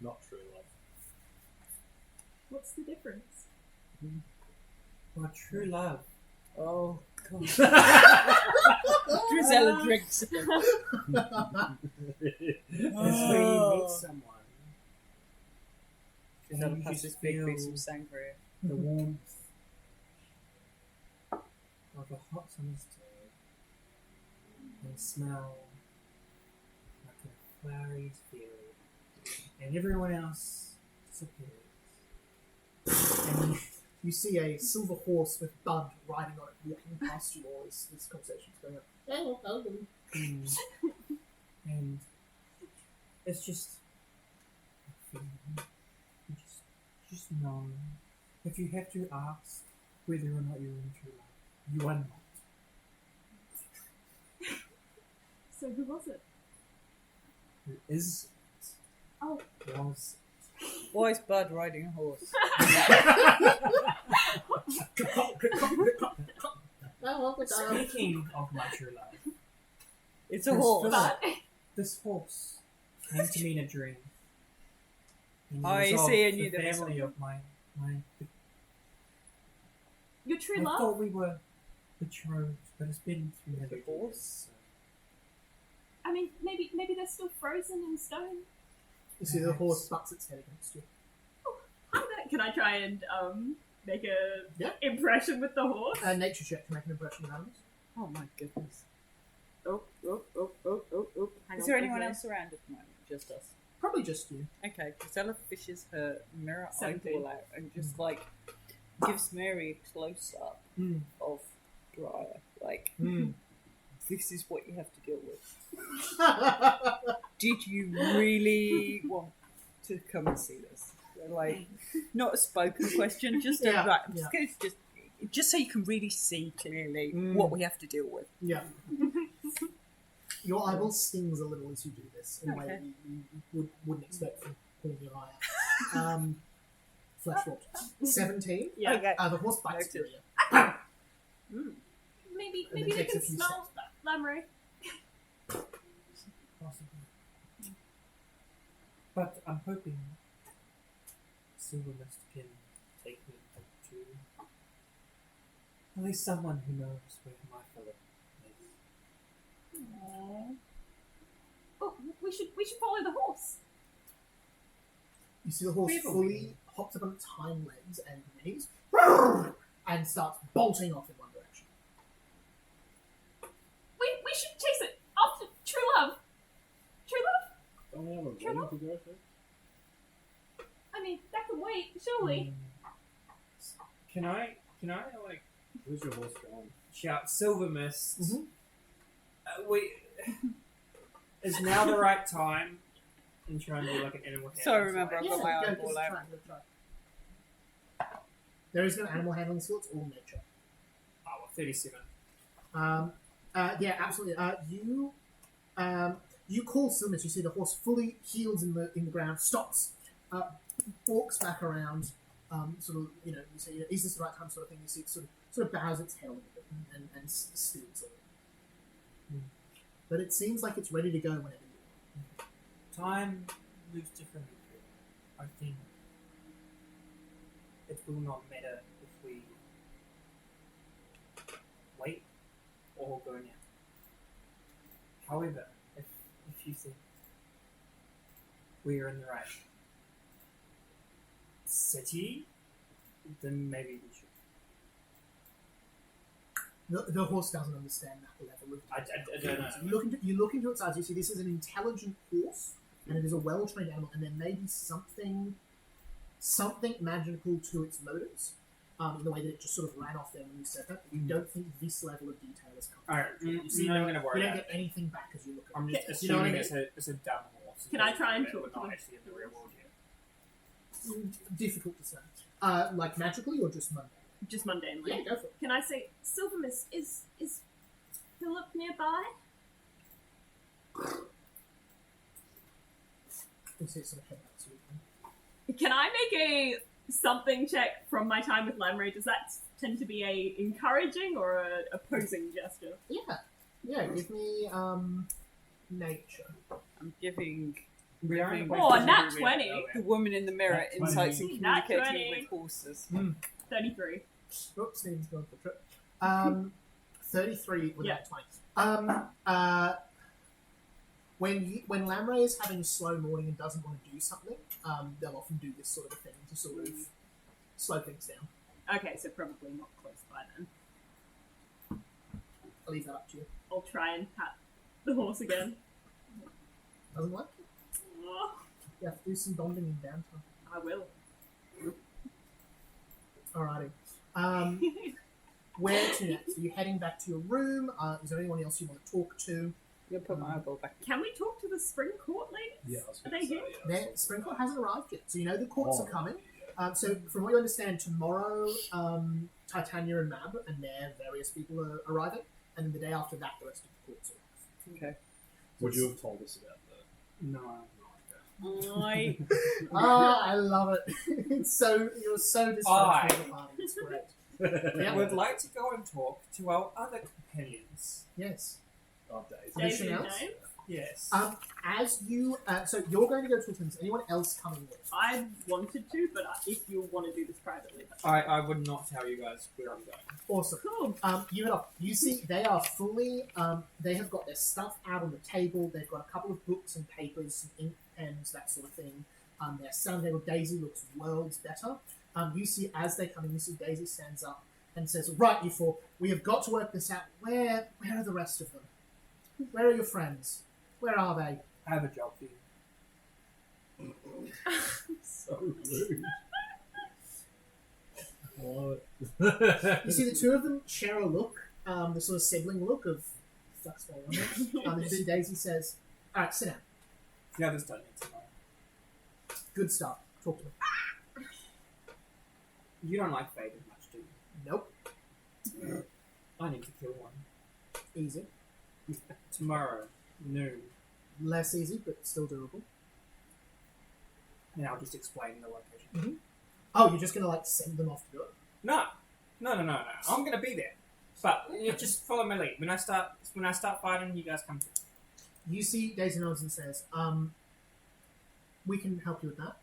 not true love. What's the difference? My true love. Oh, God. Drizella drinks. It's when you meet someone. Drizella you passes just big feel piece of sangria. the warmth a hot summer's day and smell like a flowery field, and everyone else disappears. And you see a silver horse with Bud riding on it, walking past you all as this conversation's going on. And it's just a feeling. You just know. If you have to ask whether or not you're in true love, you are not. So who was it? Who is Oh. was Why is Bud riding a horse? speaking of my true love. It's a This horse. Philip, this horse came to me in a dream. And Oh, he you was see, I of knew the there was family of my Your true I love? thought we were betrothed, but it's been 300 horse? years. I mean, maybe they're still frozen in stone. You see the horse butts its head against you. Can I try and make a Yeah. impression with the horse? Nature check to make an impression of animals. Oh my goodness. Oh. Hang Is on, there anyone okay. else around at the moment? Just us. Probably just you. Okay, Gisela fishes her mirror 17. eyeball out and just like gives Mary a close up Mm. of Briar. Like, this is what you have to deal with. Did you really want to come and see this? Like, not a spoken question, just Yeah, a right. yeah. Just so you can really see clearly Mm. what we have to deal with. Yeah. Your eyeball stings a little as you do this in a way Okay. that you wouldn't expect from pulling your eye out. Flesh wound. 17. Yeah. Okay. The horse bites Noted. you. Maybe And then they takes a can few smell steps back. Lamray. Possibly. But I'm hoping Silver Mist can take me to at least someone who knows where my Philip is. Oh, we should follow the horse. You see the horse People. fully hops up on its hind legs and knees and starts bolting off in one direction. We should chase it after true love. True love. Don't we have a Sure. wedding to go to? I mean, that can wait, surely. Can I like Where's your horse going? shout Silver Mist? Mhm. Is now the right time? And try and do like an animal. So handling remember, I've skill? got my go, eyeball just out. try. There is no animal handling skill, it's all nature. Oh, well, 37. Yeah, absolutely. You call Silmus. You see the horse fully heels in the ground, stops, walks back around, sort of, you say, is this the right time, sort of thing. You see it sort of bows its head a little bit and stills a little. But it seems like it's ready to go whenever you want. Time moves differently. I think it will not matter if we wait or go now. However, if you think we are in the right city, then maybe we should. The horse doesn't understand that level of I don't know. You look into its eyes. You see this is an intelligent horse, and it is a well-trained animal. And there may be something magical to its motives, in the way that it just sort of ran off there when you said that. But you don't think this level of detail has come. Alright, You see, I'm not going to you worry don't about get it. anything back as you look at I'm it. just You know what I assuming mean? it's a dumb horse. Can I try and We're talk to not him? actually in the real world yet. Difficult to say. Like magically or just mundane? Just mundanely. Yeah, go for it. Can I say, Silver Mist, is Philip nearby? You see it sort of head out to you. Can I make a something check from my time with Lamray? Does that tend to be a encouraging or a opposing gesture? Yeah. Give me nature. I'm giving Oh, a nat 20. the woman in the mirror Nat 20. insights in Nat communicating 20. with horses. 33. Oops, Stephen's going for a trip. 33 without Yeah. 20. When Lamray is having a slow morning and doesn't want to do something, they'll often do this sort of a thing to sort of slow things down. Okay, so probably not close by then. I'll leave that up to you. I'll try and pat the horse again. Doesn't work? Oh, You have to do some bonding in downtime. I will. Alrighty. Where to next? Are you heading back to your room? Is there anyone else you want to talk to? You'll put my eyeball back. Can we talk to the spring court ladies? Yeah, I was Are gonna they say, here? yeah. Sprinkle hasn't arrived yet, so you know the courts Oh, are coming. yeah. So from what you understand, tomorrow Titania and Mab and their various people are arriving, and then the day after that, the rest of the courts arrive. Okay. Would you have told us about that? No. I I love it. It's so you're so dysfunctional at the party. It's great. I would like to go and talk to our other companions. Yes. Oh, days. Anything Daisy and else? James? Yes. As you, so you're going to go to attend. Is anyone else coming with? I wanted to, but if you want to do this privately, that's I would not tell you guys where I'm going. Awesome. cool. You head off. You see, they are fully. They have got their stuff out on the table. They've got a couple of books and papers, some ink pens, that sort of thing. Their sound table. Daisy looks worlds better. You see, as they come in, you see Daisy stands up and says, "Right, you four, we have got to work this out. Where are the rest of them? Where are your friends? Where are they?" I have a job for you. So rude. What? You see, the two of them share a look, the sort of sibling look of "fuck's going on here?" And then Daisy says, "All right, sit down. The others don't need to know. Good start. Talk to me." You don't like Vader much, do you? Nope. I need to kill one. Easy. Tomorrow, noon. Less easy, but still doable. And I'll just explain the location. Oh, you're just gonna like send them off to do it? No. I'm gonna be there. But you just follow my lead. When I start fighting, you guys come to. You see, Daisy nods and says, "We can help you with that.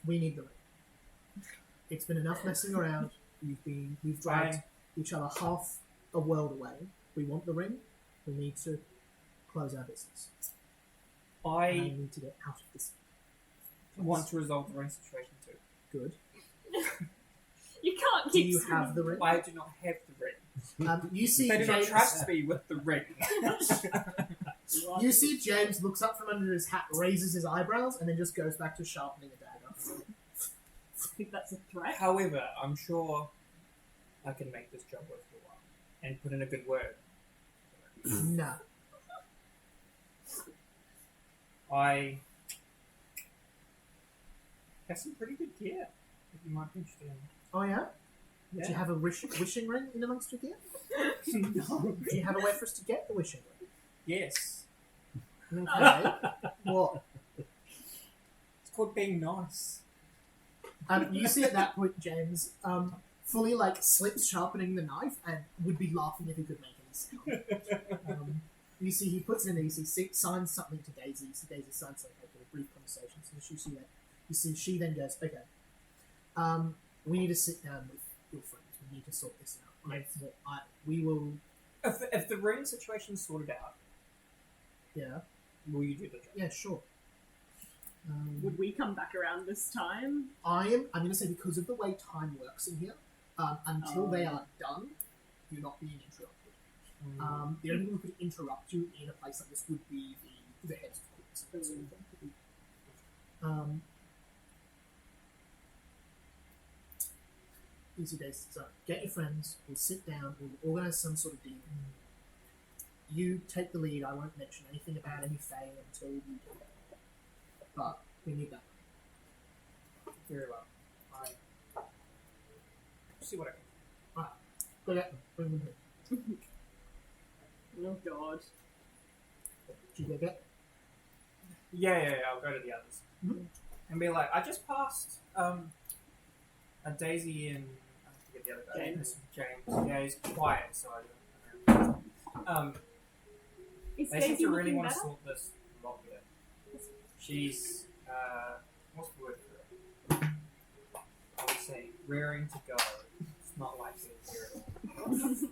We need the ring. It's been enough messing around. We've dragged each other half a world away. We want the ring. We need to close our business. I need to get out of this. Want to resolve the ring situation too. Good. You can't Do keep you screaming. have the ring? I do not have the ring. You see, They do not James. trust me with the ring. You see, James looks up from under his hat, raises his eyebrows, and then just goes back to sharpening a dagger. I think that's a threat. However, I'm sure I can make this job worth your while and put in a good word. No. I have some pretty good gear if you might be interested in. Oh yeah? Yeah. Do you have a wishing ring in amongst your gear? No. Do you have a way for us to get the wishing Yes. ring? Okay. What? It's called being nice. You see at that point, James, fully like slips sharpening the knife and would be laughing if he could make any sound. You see, he puts it in there. You see, signs something to Daisy. You see, Daisy signs something after a brief conversation. So you see that. You see, she then goes, "Okay, we need to sit down with your friends. We need to sort this out. We will." If the ring situation's sorted out, Yeah. will you do the job? Yeah. Sure. Would we come back around this time? I'm going to say because of the way time works in here, until they are done, you're not being interrupted. The only people who could interrupt you in a place like this would be the heads of courts. That sort of thing. Easy days. So get your friends. We'll sit down. We'll organise some sort of deal. You take the lead. I won't mention anything about any Fae until you do. But we need that. Very well. I see what I can. Go get them. Bring them here. Oh god. Did you go get? Yeah. I'll go to the others and be like, I just passed a Daisy and I forget the other guy. James. Yeah, he's quiet, so I don't. Is They seem Daisy to really looking want to better? sort this lot here. She's what's the word for it? I would say rearing to go. It's not likely to hear it.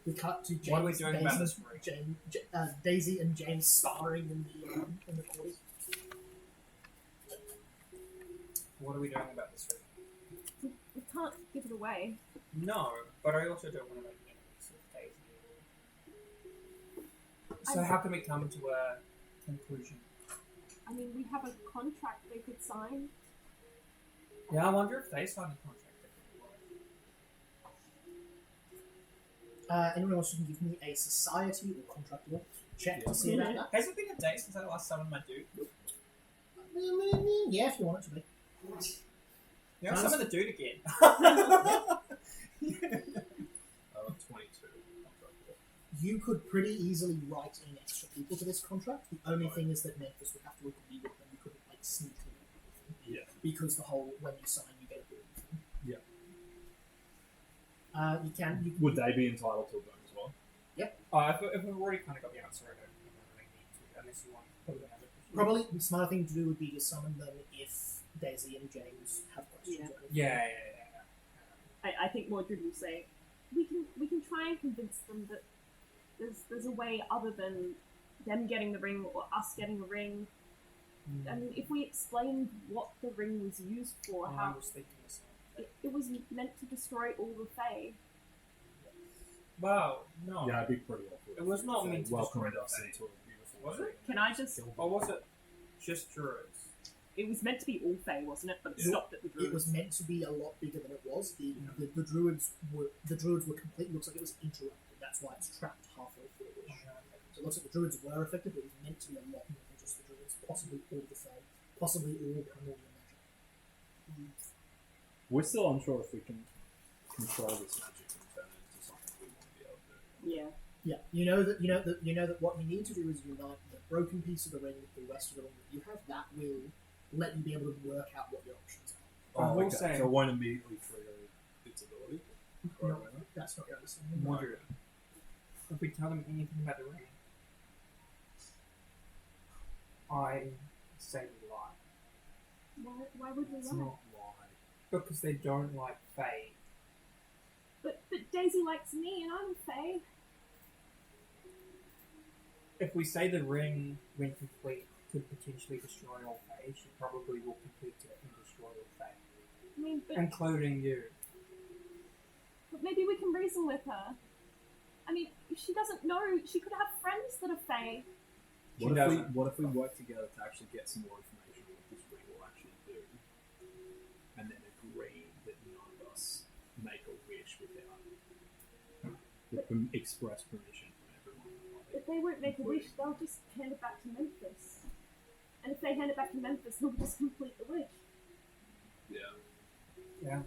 We cut to James. What are we doing about this ring? Daisy and James sparring in the quarters. What are we doing about this ring? We can't give it away. No, but I also don't want to make So how can we come to a conclusion? I mean, we have a contract they could sign. Yeah, I wonder if they signed a contract. Anyone else who can give me a society or contract law check to see about that? Has it been a day since I last summoned my dude? Yeah, if you want it to be. Yeah, I'll summon the dude again. 22. You could pretty easily write in extra people to this contract. The only thing is that Memphis would have to agree with them. You couldn't sneak them. Yeah. Because the whole when you sign, you get a bill. Yeah. You can. Would they be entitled to a bonus as well? If we've already kind of got the answer, I don't really need to, unless you want to put it out. Probably the smarter thing to do would be to summon them if Daisy and James have questions. Yeah. I think Mordred will say, we can try and convince them that there's a way other than them getting the ring or us getting a ring. I mean, if we explained what the ring was used for, I how was thinking the same. it was meant to destroy all the Fae. Wow, no. Yeah, it'd be pretty awkward. It was not meant to welcomed destroy us the into a beautiful Was thing. Can I just... Or was it just druids? It was meant to be all Fae, wasn't it? But it stopped at the druids. It was meant to be a lot bigger than it was. The druids were complete. Looks like it was interrupted. That's why it's trapped halfway through. So it looks like the druids were affected, but it was meant to be a lot more than just the druids. Possibly all the Fae. Possibly all primordial magic. We're still unsure if we can control this magic and turn it into something we want to be able to do. Yeah. Yeah, you know that what you need to do is unite the broken piece of the ring with the rest of the ring that you have. That will let you be able to work out what your options are. I will okay. say- So it won't immediately trigger its ability? No, that's not really something. Moderate. If we tell them anything about the ring, I say we lie. Why would we It's lie? not why. Because they don't like Fae. But Daisy likes me and I'm a Fae. If we say the ring, when complete, could potentially destroy all Fae, she probably will complete it and destroy all Fae. I mean, but Including you. maybe we can reason with her. I mean, if she doesn't know, she could have friends that are Fae. What if we work together to actually get some more information on what this ring will actually do, and then agree that none of us make a wish without express permission from everyone? If they won't make a wish, they'll just hand it back to Memphis. And if they hand it back to Memphis, he'll just complete the wish. Yeah. Yeah.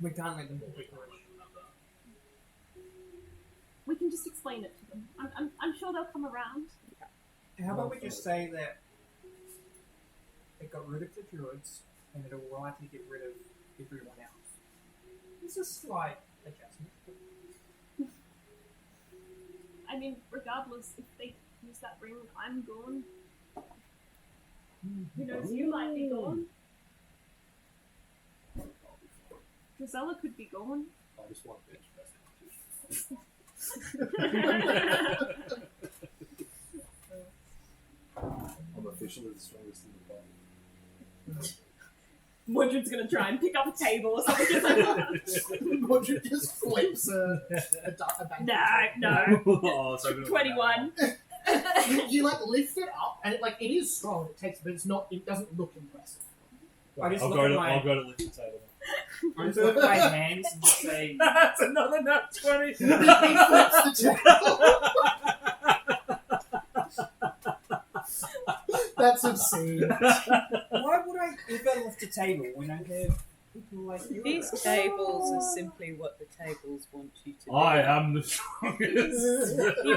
We can't let them complete the wish. We can just explain it to them. I'm sure they'll come around. How about we just say that it got rid of the druids and it'll likely get rid of everyone else? It's a slight adjustment. I mean, regardless, if they use that ring, I'm gone. Who knows, you might be gone. Gisela could be gone. I just want bench press. I'm officially the strongest in the body. Mordred's gonna try and pick up a table or something. Mordred just flips a bank. No. Oh, so 21. You lift it up and it is strong. It doesn't look impressive. I just I'll look go at to my- I'll go to lift the table. I just look at my hands and just say, That's another nut 20. He flips the table. That's obscene. why would I ever lift a table when I have people like you? These tables are simply what the tables want you to do. I am the strongest. He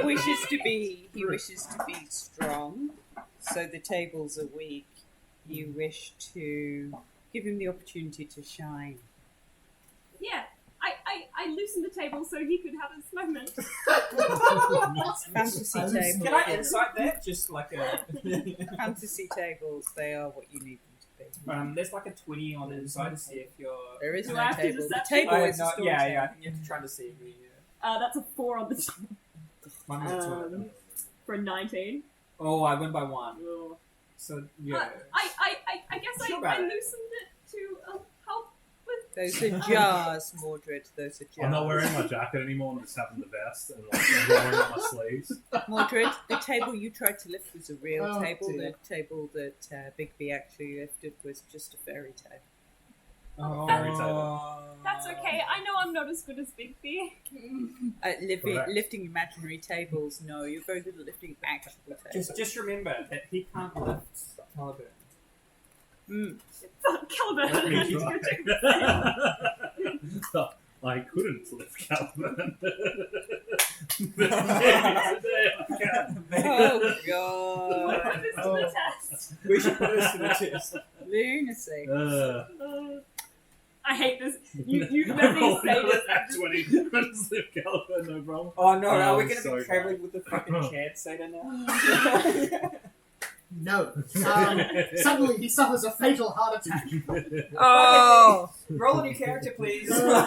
wishes to be strong, so the tables are weak. You wish to give him the opportunity to shine. Yeah, I loosened the table so he could have his moment. Fantasy I tables. Can I insight that? Just like a... Fantasy tables, they are what you need them to be. there's like a 20 on the inside to see if you're... There is Do no I have to table. The deception? table Oh, is a no, story yeah, table. I think you're trying to see me. That's a 4 on the table Mine was a 20. for a 19. Oh, I win by 1. Ugh. So, yeah. I guess Sure I about it. loosened it to help with Those are jars, Mordred. Those are jars. I'm not wearing my jacket anymore. I'm just having the vest and like I'm rolling up my sleeves. Mordred, the table you tried to lift was a real Oh, table. dear. The table that Bigby actually lifted was just a fairy tale. Fairy tale. That's okay. I know I'm not as good as Bigby. Correct. Lifting imaginary tables, no, you're very good at lifting actual tables. Just remember that he can't lift Caliburn. Caliburn. Let me try. I couldn't lift Caliburn. But today I can. Oh god. Put this to the test. We should put this to the test. Lunacy. I hate this. You let me Roll say this. at 20. Let's lift Caliburn, no problem. Oh no, are we I'm going to so be travelling with the fucking Chad Satyr now? No. Suddenly he suffers a fatal heart attack. Oh! Roll a new character, please. Well,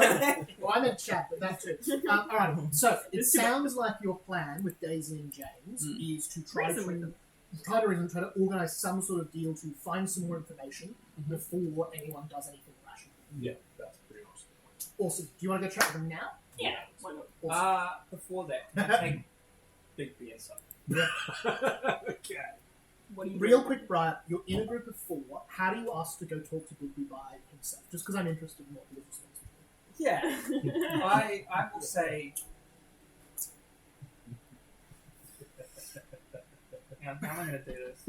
I meant Chad, but that too. Alright, so it It's too sounds like your plan with Daisy and James is to try to organise some sort of deal to find some more information before anyone does anything rational. Yeah, that's pretty much the point. Awesome. Do you want to go chat with them now? Yeah. Why not? Awesome. Before that, can I take Big BS up? Okay. What do you Real do? quick, Brian, you're in a group of 4. How do you ask to go talk to Bigby by himself? Just because I'm interested in what he was responsible for. Yeah. I will say. How am I going to do this?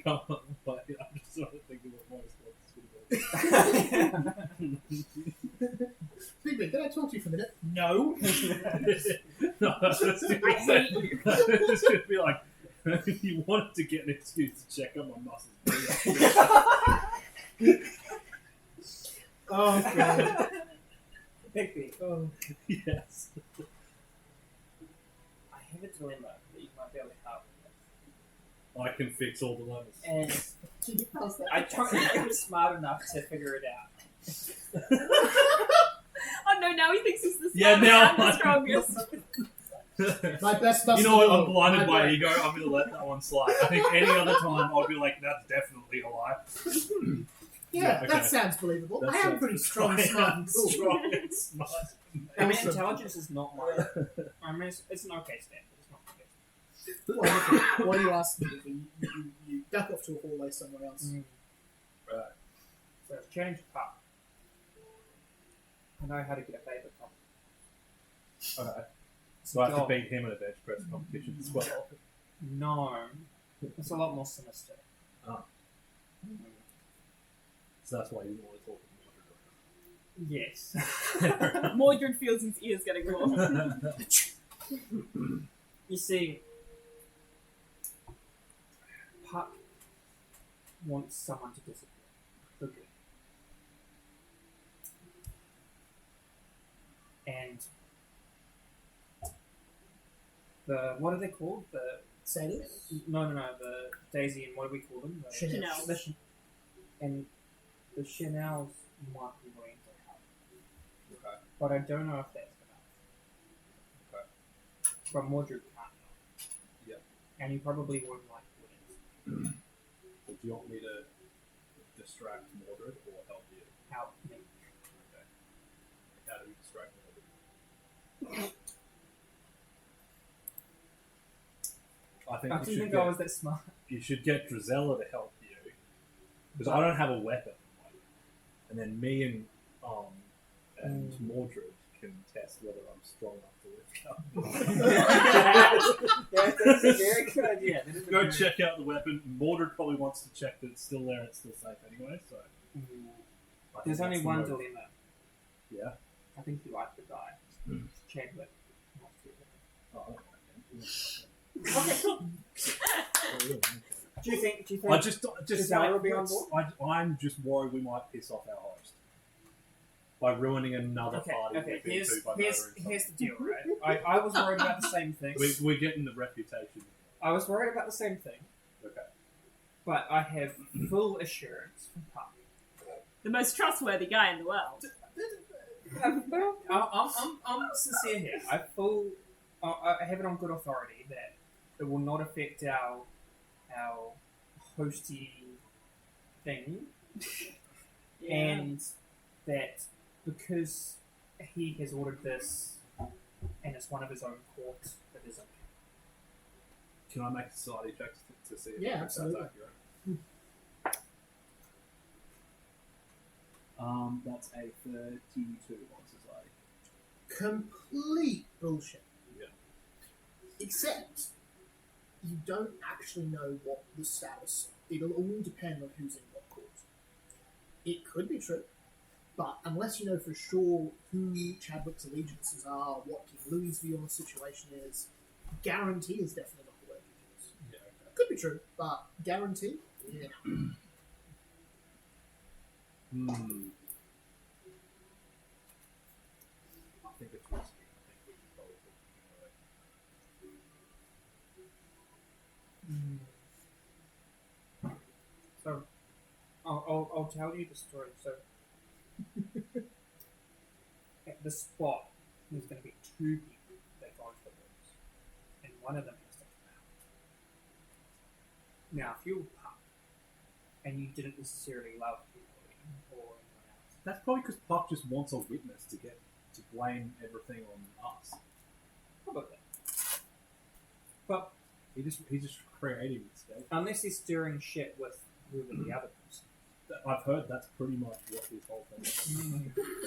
Come on, wait, I'm just sort of thinking what my response is going to be. Bigby, can I talk to you for a minute? No. No, it's just going to be like, you wanted to get an excuse to check out my muscles. Oh, God. Bigby, Oh. Yes. I have a dilemma that you might be able to help with. I can fix all dilemmas. And How's that? I don't think I'm smart enough to figure it out. Oh no! Now he thinks he's the Yeah, smartest now and the strongest. My best You know what? I'm muscle- blinded my by best- ego. I'm going to let that one slide. I think any other time I'd be like, that's definitely a lie. Yeah, Yeah, okay. that sounds believable. That I am sounds- pretty strong, smart, and cool. Strong and smart. I mean, Awesome. intelligence is not my. I mean, it's an okay standard. It's not okay. Wonderful. What do you ask me? You duck off to a hallway somewhere else. Right. So change path. I know how to get a favour from. Okay. So I have to beat him in a bench press competition as well. No, it's a lot more sinister. Oh. So that's why you didn't want to talk to Yes. Mordred feels his ears getting warm. me. You see, Puck wants someone to disappear. For good. And what are they called? The Satyrs? no, the Daisy and what do we call them? The Chanel. And the Chanels might be willing to help, Okay. but I don't know if that's enough. Okay. But Mordred can't. Yep. And he probably wouldn't like it. So do you want me to distract Mordred or help you? Help me. Okay. How do we distract Mordred? I think I you didn't should think get, I was that smart. you should get Drizella to help you because I don't have a weapon, and then me and Mordred can test whether I'm strong enough to lift up. That's a very good idea. That is a Go very- check out the weapon. Mordred probably wants to check that it's still there and it's still safe anyway. So I think There's only that's the one move. dilemma. Yeah. I think you like the guy. Chadwick. Not Chadwick. Oh, I don't like him. Okay, cool. Oh, really? Okay. Do you think? I just Drizella will be on board? I'm just worried we might piss off our host by ruining another party. Okay. we've been to by Here's murdering the deal, right? I was worried about the same thing. We're getting the reputation. I was worried about the same thing, Okay. but I have full assurance from Puck. The most trustworthy guy in the world. I'm sincere here. I have it on good authority that it will not affect our hosty thing. Yeah. that because he has ordered this and it's one of his own court, that is okay. Can I make a society check to see if Yeah, that's absolutely. accurate? That's a 32 on society. Complete bullshit. Yeah. Except you don't actually know what the status. It'll all depend on who's in what court. It could be true, but unless you know for sure who Chadwick's allegiances are, what King Louis' view on the situation is, guarantee is definitely not the word you use. Yeah, okay. Could be true, but guarantee, yeah. I think it's risky. I think we should probably talk about So, I'll tell you the story. So, at the spot, there's going to be 2 people that go into the rooms, and one of them has to come out. Now, if you were Puck, and you didn't necessarily love people or anyone else, That's probably because Puck just wants a witness to get to blame everything on us. probably. But He's just creating this. unless he's stirring shit with whoever the other person. I've heard that's pretty much what his whole thing is.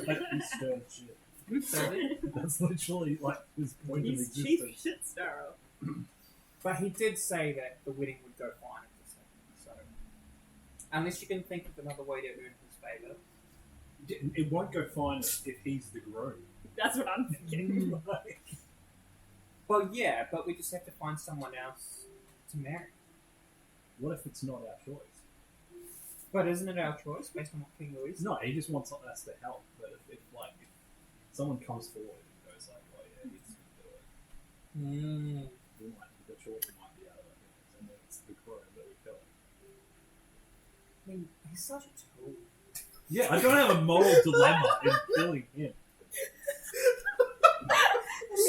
Like, he stirred shit. So, That's literally like his point of He's chief existence. shit stirrer. but he did say that the wedding would go fine at this time. So, unless you can think of another way to earn his favour. It won't go fine if he's the groom. That's what I'm thinking. Like, Well, yeah, but we just have to find someone else to marry. what if it's not our choice? But isn't it our choice based on what King Louis said? No, he just wants us to help. But if someone comes forward and goes like, "Oh yeah, he's gonna do it," the choice might be out of our hands, and then it's the groom that we kill. I mean, he's such a tool. Yeah, I don't have a moral dilemma in killing him.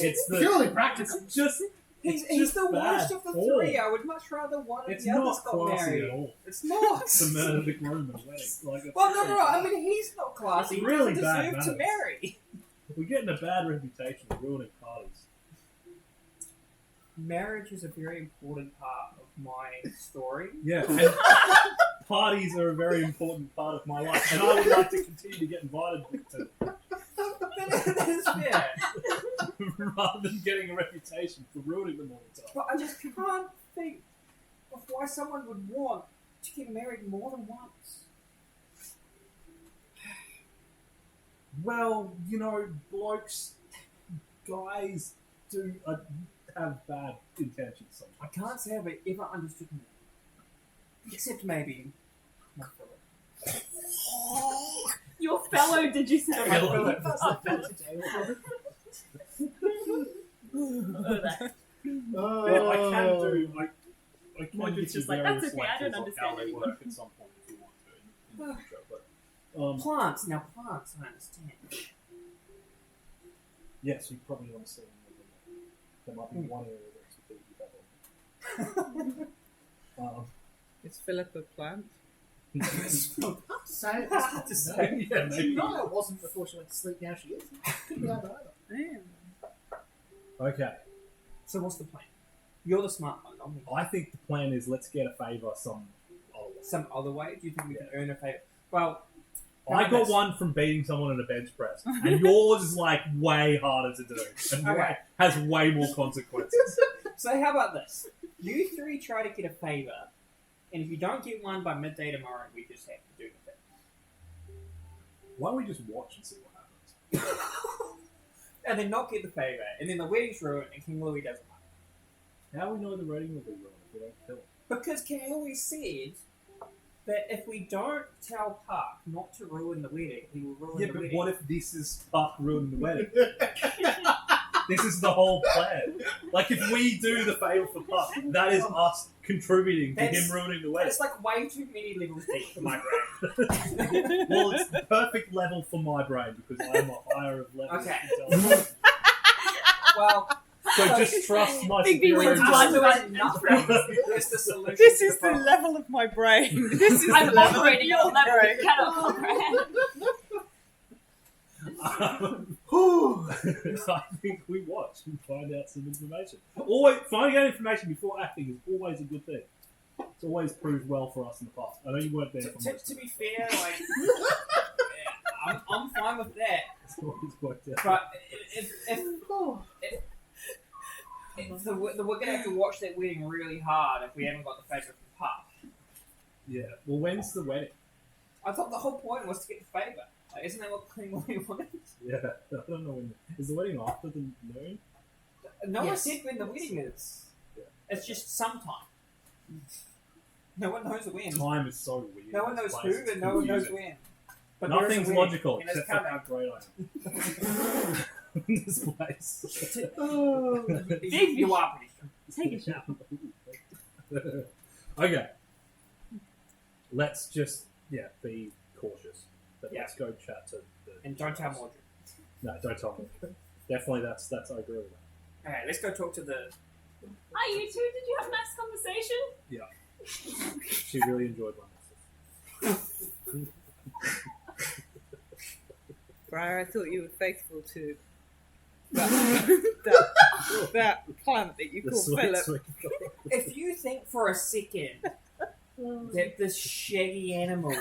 It's Purely practical. It's just. He's It's just the worst bad of the form. 3. I would much rather one of It's the others not got classy married. at all. It's not. To murder the groom and wedding. Like, Well, no. I mean, he's not classy. It's He really doesn't bad deserve to manners. marry. We're getting a bad reputation for ruining parties. Marriage is a very important part of my story. Yeah, and parties are a very important part of my life, and I would like to continue to get invited to That is fair. rather than getting a reputation for ruining them all the time. But I just can't think of why someone would want to get married more than once. Well, blokes, guys do have bad intentions sometimes. I can't say I've ever understood men. Except maybe my Philip. Your fellow, did you say? My Philip. That's the fancy tale. Yeah, I can do. I can Like, give it's you just like, various that's okay, I don't lectures on how understand they anymore. work at some point if you want to in the future. But Plants. Now, plants, I understand. yes, you probably understand. There might be one area of expertise you have. Is Philip a plant? So, Hard to say. Yeah, maybe. no, it wasn't before she went to sleep. Now she is. Could be either. Okay, So what's the plan? You're the smart one, not me. I think the plan is let's get a favour some other way. Some other way? Do you think we can earn a favour? Well, I got one from beating someone in a bench press, and yours is like way harder to do and Okay. has way more consequences. So how about this? You 3 try to get a favour, and if you don't get one by midday tomorrow, we just have to do the thing. Why don't we just watch and see what happens? And then not get the favour, and then the wedding's ruined, and King Louis doesn't like How do we know the rating will be ruined if we don't kill him? it. Because King Louis said that if we don't tell Puck not to ruin the wedding, he will ruin Yeah, the but wedding. what if this is Puck ruining the wedding? This is the whole plan. Like, if we do the favour for Puck, that is us contributing to That's- him ruining the wedding. It's like way too many levels deep for my brain. Well, it's the perfect level for my brain because I'm a higher of level. Okay. intelligence. Well, So just trust my Big B superior wins intelligence. blood. enough That's the solution. This to is the problem. level of my brain. This is I'm the level of operating at a your level brain. you cannot comprehend. I think we watch and find out some information. Always finding out information before acting is always a good thing. It's always proved well for us in the past. I know you weren't there for most To of be it. fair, like, I'm fine with that. It's always worked out. But if we're going to have to watch that wedding really hard if we haven't got the favour from Puff. Yeah. Well, when's the wedding? I thought the whole point was to get the favour. Like, isn't that what Queen Louie wanted? Yeah. I don't know when. Is the wedding after the moon? No one Yes. said when the wedding is. Yeah. It's just sometime. No one knows when. Time is so weird. No one in this knows place. who It's and no one knows confusing. when. But there is a Nothing's wedding, logical and it's except for coming. how great I am in this place. You are pretty sure. Take a shot. Okay. Let's just be cautious. But Yeah. let's go chat to the And don't tell Mordred. No, don't tell me. Definitely that's I agree with that. Okay, let's go talk to the. Hi, you two. Did you have a nice conversation? She really enjoyed my message. Briar, I thought you were faithful to that plant that you The call sweet, Philip. sweet If you think for a second that this shaggy animal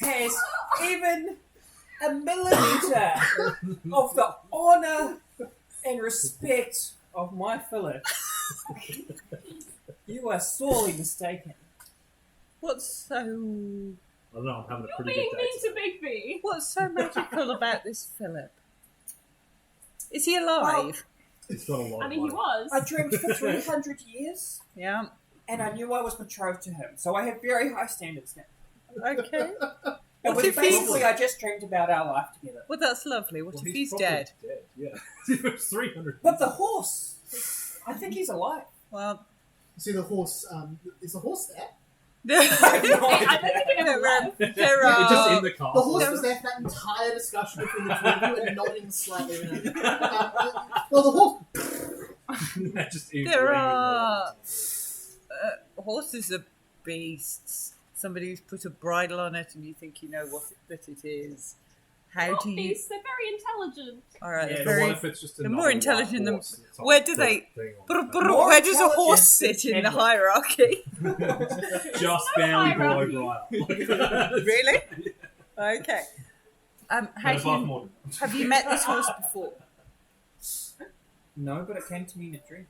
has even a millimetre of the honour and respect of my Philip, you are sorely mistaken. What's so I don't know, I'm having a You're pretty being good day. mean to today. Bigby. what's so magical about this Philip? Is he alive? It's got a lot I of mean, he money. was. I dreamed for 300 years Yeah. and I knew I was betrothed to him, so I have very high standards now. Okay. It What was if he's- basically I just dreamed about our life together. Well, that's lovely. What Well, if he's probably dead? Yeah. It's 300. But the horse, I think he's alive. Well, See the horse. Is the horse there? there I don't think it ever are, left. there It's just in are the The castle. horse was there for that entire discussion between the two of you and nodding slightly. Well, the horse. Just in There ringing are- words. horses are beasts. Somebody who's put a bridle on it, and you think you know that it is. How Not do you? beasts, they're very intelligent. All right, Yeah, they're But what very. if it's just they're another more intelligent white than- horse and it's on where a do they- thing on the More Where does a intelligent horse sit in the than hierarchy? back? Just barely hierarchy. below Briar. Really? Okay. How And do above you, Mordred. have you met this horse before? No, but it came to me in a dream.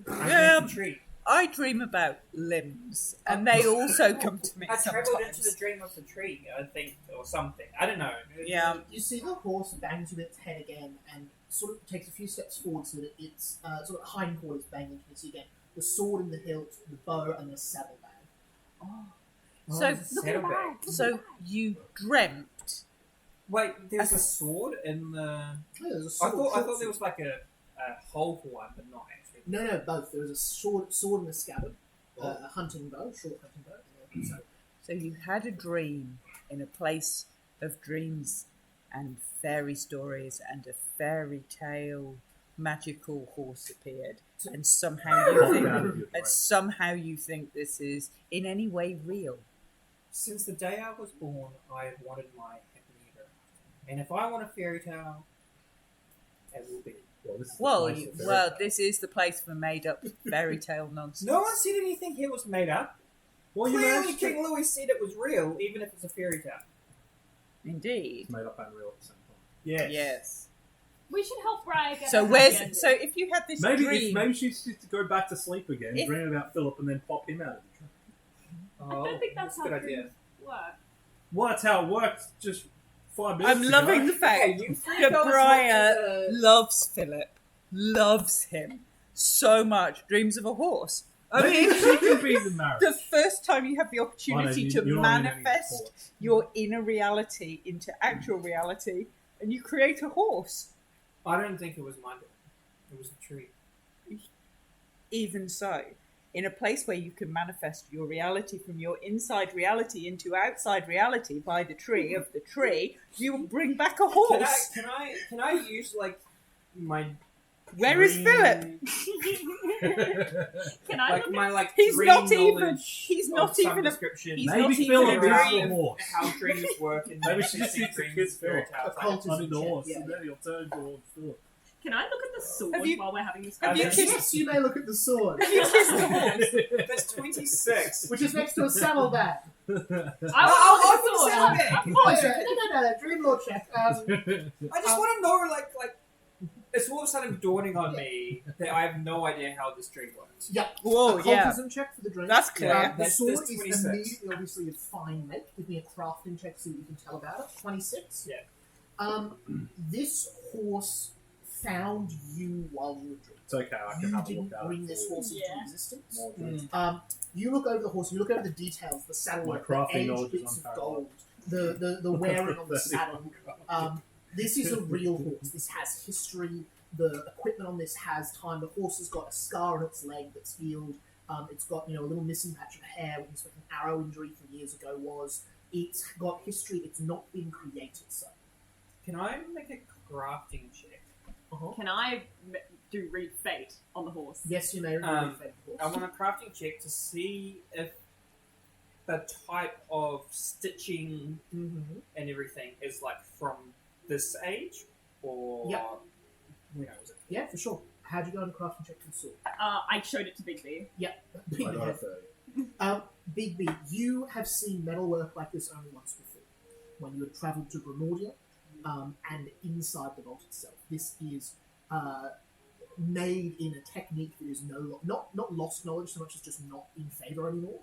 Yeah. I tree. I dream about limbs, and they also come to me I travelled into the sometimes. dream of the tree, I think, or something. I don't know. Yeah. You see the horse bangs with its head again and sort of takes a few steps forward so that its sort of hindquarters bang into you see again. The sword in the hilt, the bow, and the saddlebag. So- it's a Look at the saddlebag. bag. So you dreamt. Wait, there's a sword in the. Yeah, there's a I sword. thought short there sword. was like a hole for one, but not actually. No, both. There was a sword in a scabbard, a hunting bow, short hunting bow. And so So you had a dream in a place of dreams and fairy stories, and a fairy tale magical horse appeared, and somehow you Popped think, out of your brain. and somehow you think this is in any way real. Since the day I was born, I have wanted my happily ever after. And if I want a fairy tale, it will be. Well, this is the Well, place of fairy well, tale. this is the place for made-up fairy tale nonsense. No one said anything here was made up. Well, you Clearly, managed to- King Louis said it was real, even if it's a fairy tale. Indeed. It's made up and real at the same time. Yes. Yes. We should help Briar get So a where's happy ending. so if you had this dream, Maybe she just needs to go back to sleep again, If- dream about Philip, and then pop him out of the dream. I don't think that's a how good dreams idea. work. Well, that's how it worked just 5 minutes I'm ago. loving the fact Okay, you three that go and Briar talk to loves Philip, loves him so much. Dreams of a horse. I Maybe mean, she can be the marriage. the first time you have the I know, opportunity you- to you're not in any manifest reports. your inner reality into actual reality, and you create a horse. I don't think it was my dream. It was a tree. Even so, in a place where you can manifest your reality from your inside reality into outside reality by the tree of the tree, you will bring back a horse. Can I use like my Where is Philip? Can I Like look my like He's dream not even- knowledge he's of not some even a- description. he's Maybe not even Philip a is dream. the horse. How dreams work and Maybe she just manifesting needs to dreams kiss and fairy Philip. tales. Occultism Funny the check, horse, yeah, and then he'll turn towards Philip. Can I look at the sword Have you- while we're having this have you conversation? kissed- Yes, you may look at the sword, You kissed the horse. That's 26. which is next to a saddlebag. I want Oh, the sword. saddlebag. Oh, sorry. No. Dream lord check. I just want to know, like, it's all of a sudden dawning on me that I have no idea how this dream works. Yeah. Whoa, yeah. Occultism check for the dream. That's clear. The That's sword 26. is immediately, obviously, of fine make. Give me a crafting check, see what you can tell about it. 26. Yeah. This horse found you while you were dreaming. It's okay, I can You have a didn't look at bring it. this horse into Yeah. existence. More dreams. You look over the horse. You look over the details, the saddle, My work, crafting the knowledge aged is bits of unparalleled. gold, the wearing on the saddle. This is a real horse. This has history. The equipment on this has time. The horse has got a scar on its leg that's healed. It's got a little missing patch of hair, which an arrow injury from years ago was. It's got history. It's not been created so. Can I make a crafting check? Can I do read fate on the horse? Yes, you may really favour the I horse. want a crafting check to see if the type of stitching Mm-hmm. and everything is like from this age or Yeah. who knows? Yeah, for sure. How'd you go on a crafting check for the sword? I showed it to Big B. Yeah, Big I B. got a has- 30. Big B, you have seen metalwork like this only once before, when you had travelled to Grimordia, and inside the vault itself. This is made in a technique that is not lost knowledge so much as just not in favour anymore.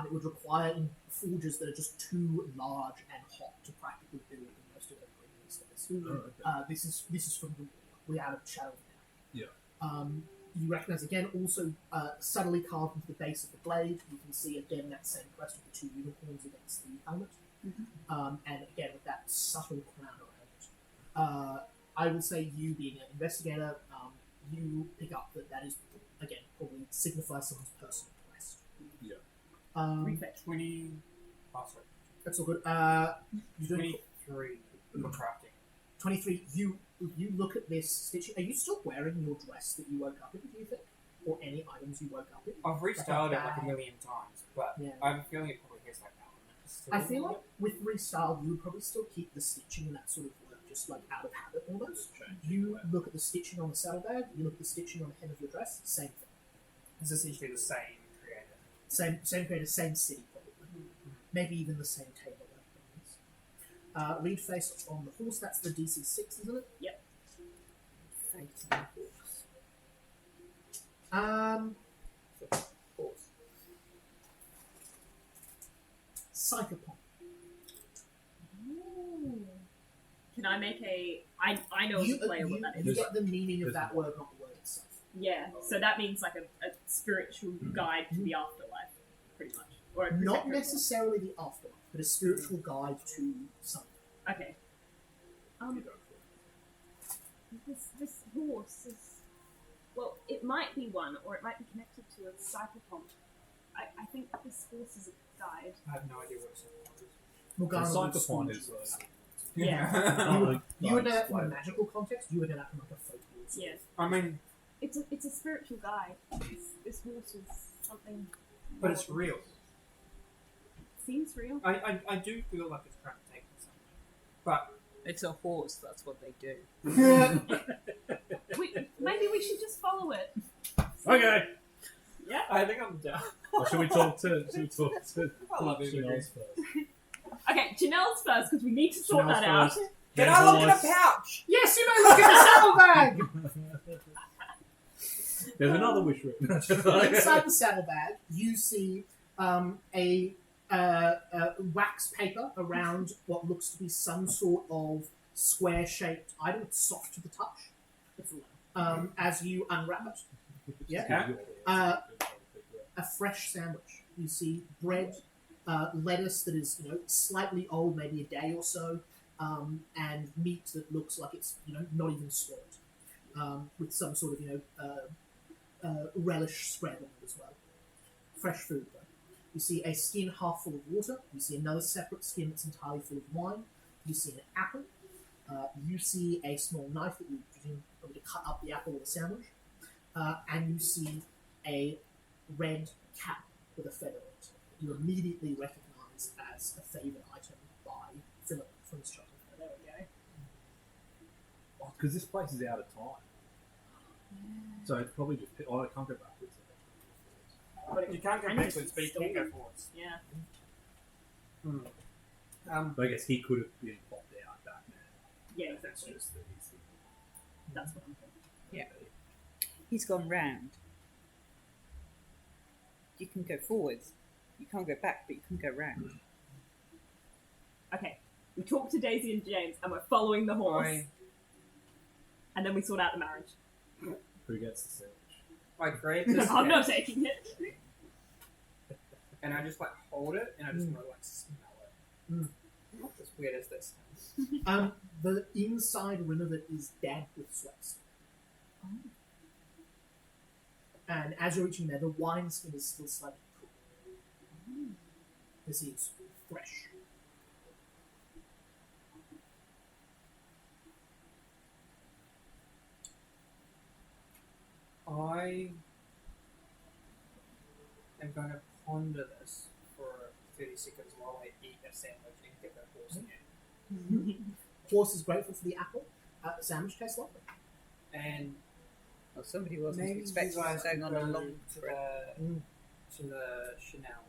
It would require in forges that are just too large and hot to practically build in most of Evergreen these days. This is from Grimordia, without a shadow of a doubt. You recognise again, also subtly carved into the base of the blade, you can see again that same crest with the two unicorns against the helmet. And again with that subtle crown around it. I would say you being an investigator, you pick up that is, again, probably signifies someone's personal quest. Yeah. Read fate. 20. Oh, sorry. That's all good. You're doing 23 for crafting. 23. You look at this stitching. Are you still wearing your dress that you woke up in, do you think? Or any items you woke up in? I've restyled it like a bag. million times, but Yeah. I have a feeling it probably has like elements. to I it. feel like with restyle, you would probably still keep the stitching and that sort of work just like out of habit almost. You look at the stitching on the saddlebag, you look at the stitching on the hem of your dress, same thing. It's essentially the same creator. Same creator, same city probably. Maybe even the same table. Lead face on the horse, that's the DC 6, isn't it? Yep. Fate on the horse. Horse. Psychopomp. Ooh. Can I make a... I know as a player what that You is. get the meaning of that word, not the word itself. Yeah, so that means like a spiritual guide to the afterlife, pretty much. Or a Not protector. necessarily the afterlife, but a spiritual guide to something. Okay. This horse is... Well, it might be one, or it might be connected to a psychopomp. I think this horse is a guide. I have no idea what it's called. Morgana The would psychophone school is you. Yeah. You would know that from a magical context, you would know that from like a folklore. Yeah. I mean, It's a spiritual guide. This horse is something... but it's real. Seems real. I do feel like it's trying to take me somewhere. But It's a horse, that's what they do. Maybe we should just follow it. Okay. Yeah. I think I'm down. Or should we talk to I love it. Chanel's first? Okay, Janelle's first because we need to sort Janelle's that out. first. Can Then I look in a horse. pouch? Yes, you may look at the saddlebag! There's another wish written. Inside the saddlebag, you see a wax paper around what looks to be some sort of square-shaped item. It's soft to the touch. As you unwrap it, yeah, a fresh sandwich. You see bread, lettuce that is slightly old, maybe a day or so, and meat that looks like it's not even spoiled, with some sort of relish spread on it as well. Fresh food though. You see a skin half full of water. You see another separate skin that's entirely full of wine. You see an apple. You see a small knife that you presume to cut up the apple with a sandwich, and you see a red cap with a feather on it. You immediately recognise as a favoured item by Philip from his childhood. There we go. Because this place is out of time. So it's probably just... Oh, I can't go backwards. You can't go backwards, but you can go forwards. Yeah. But I guess he could have been popped out back now. Yeah, That's exactly. just that he's the... That's what I'm thinking. Yeah. He's gone round. You can go forwards. You can't go back, but you can go round. Okay. We talk to Daisy and James, and we're following the horse. And then we sort out the marriage. Who gets the sandwich? I grab this I'm not cat, taking it. and I just like hold it, and I just want to like smell it. As weird as this sounds. The inside rim of it is damp with sweat. And as you're reaching there, the wineskin is still slightly cool. This is fresh. I am going to ponder this for 30 seconds while I eat a sandwich and get that horse again. Horse is grateful for the apple. The sandwich tastes lovely. And Well, somebody wasn't maybe you expecting guys us going on could a go long to trip. the Chanel's.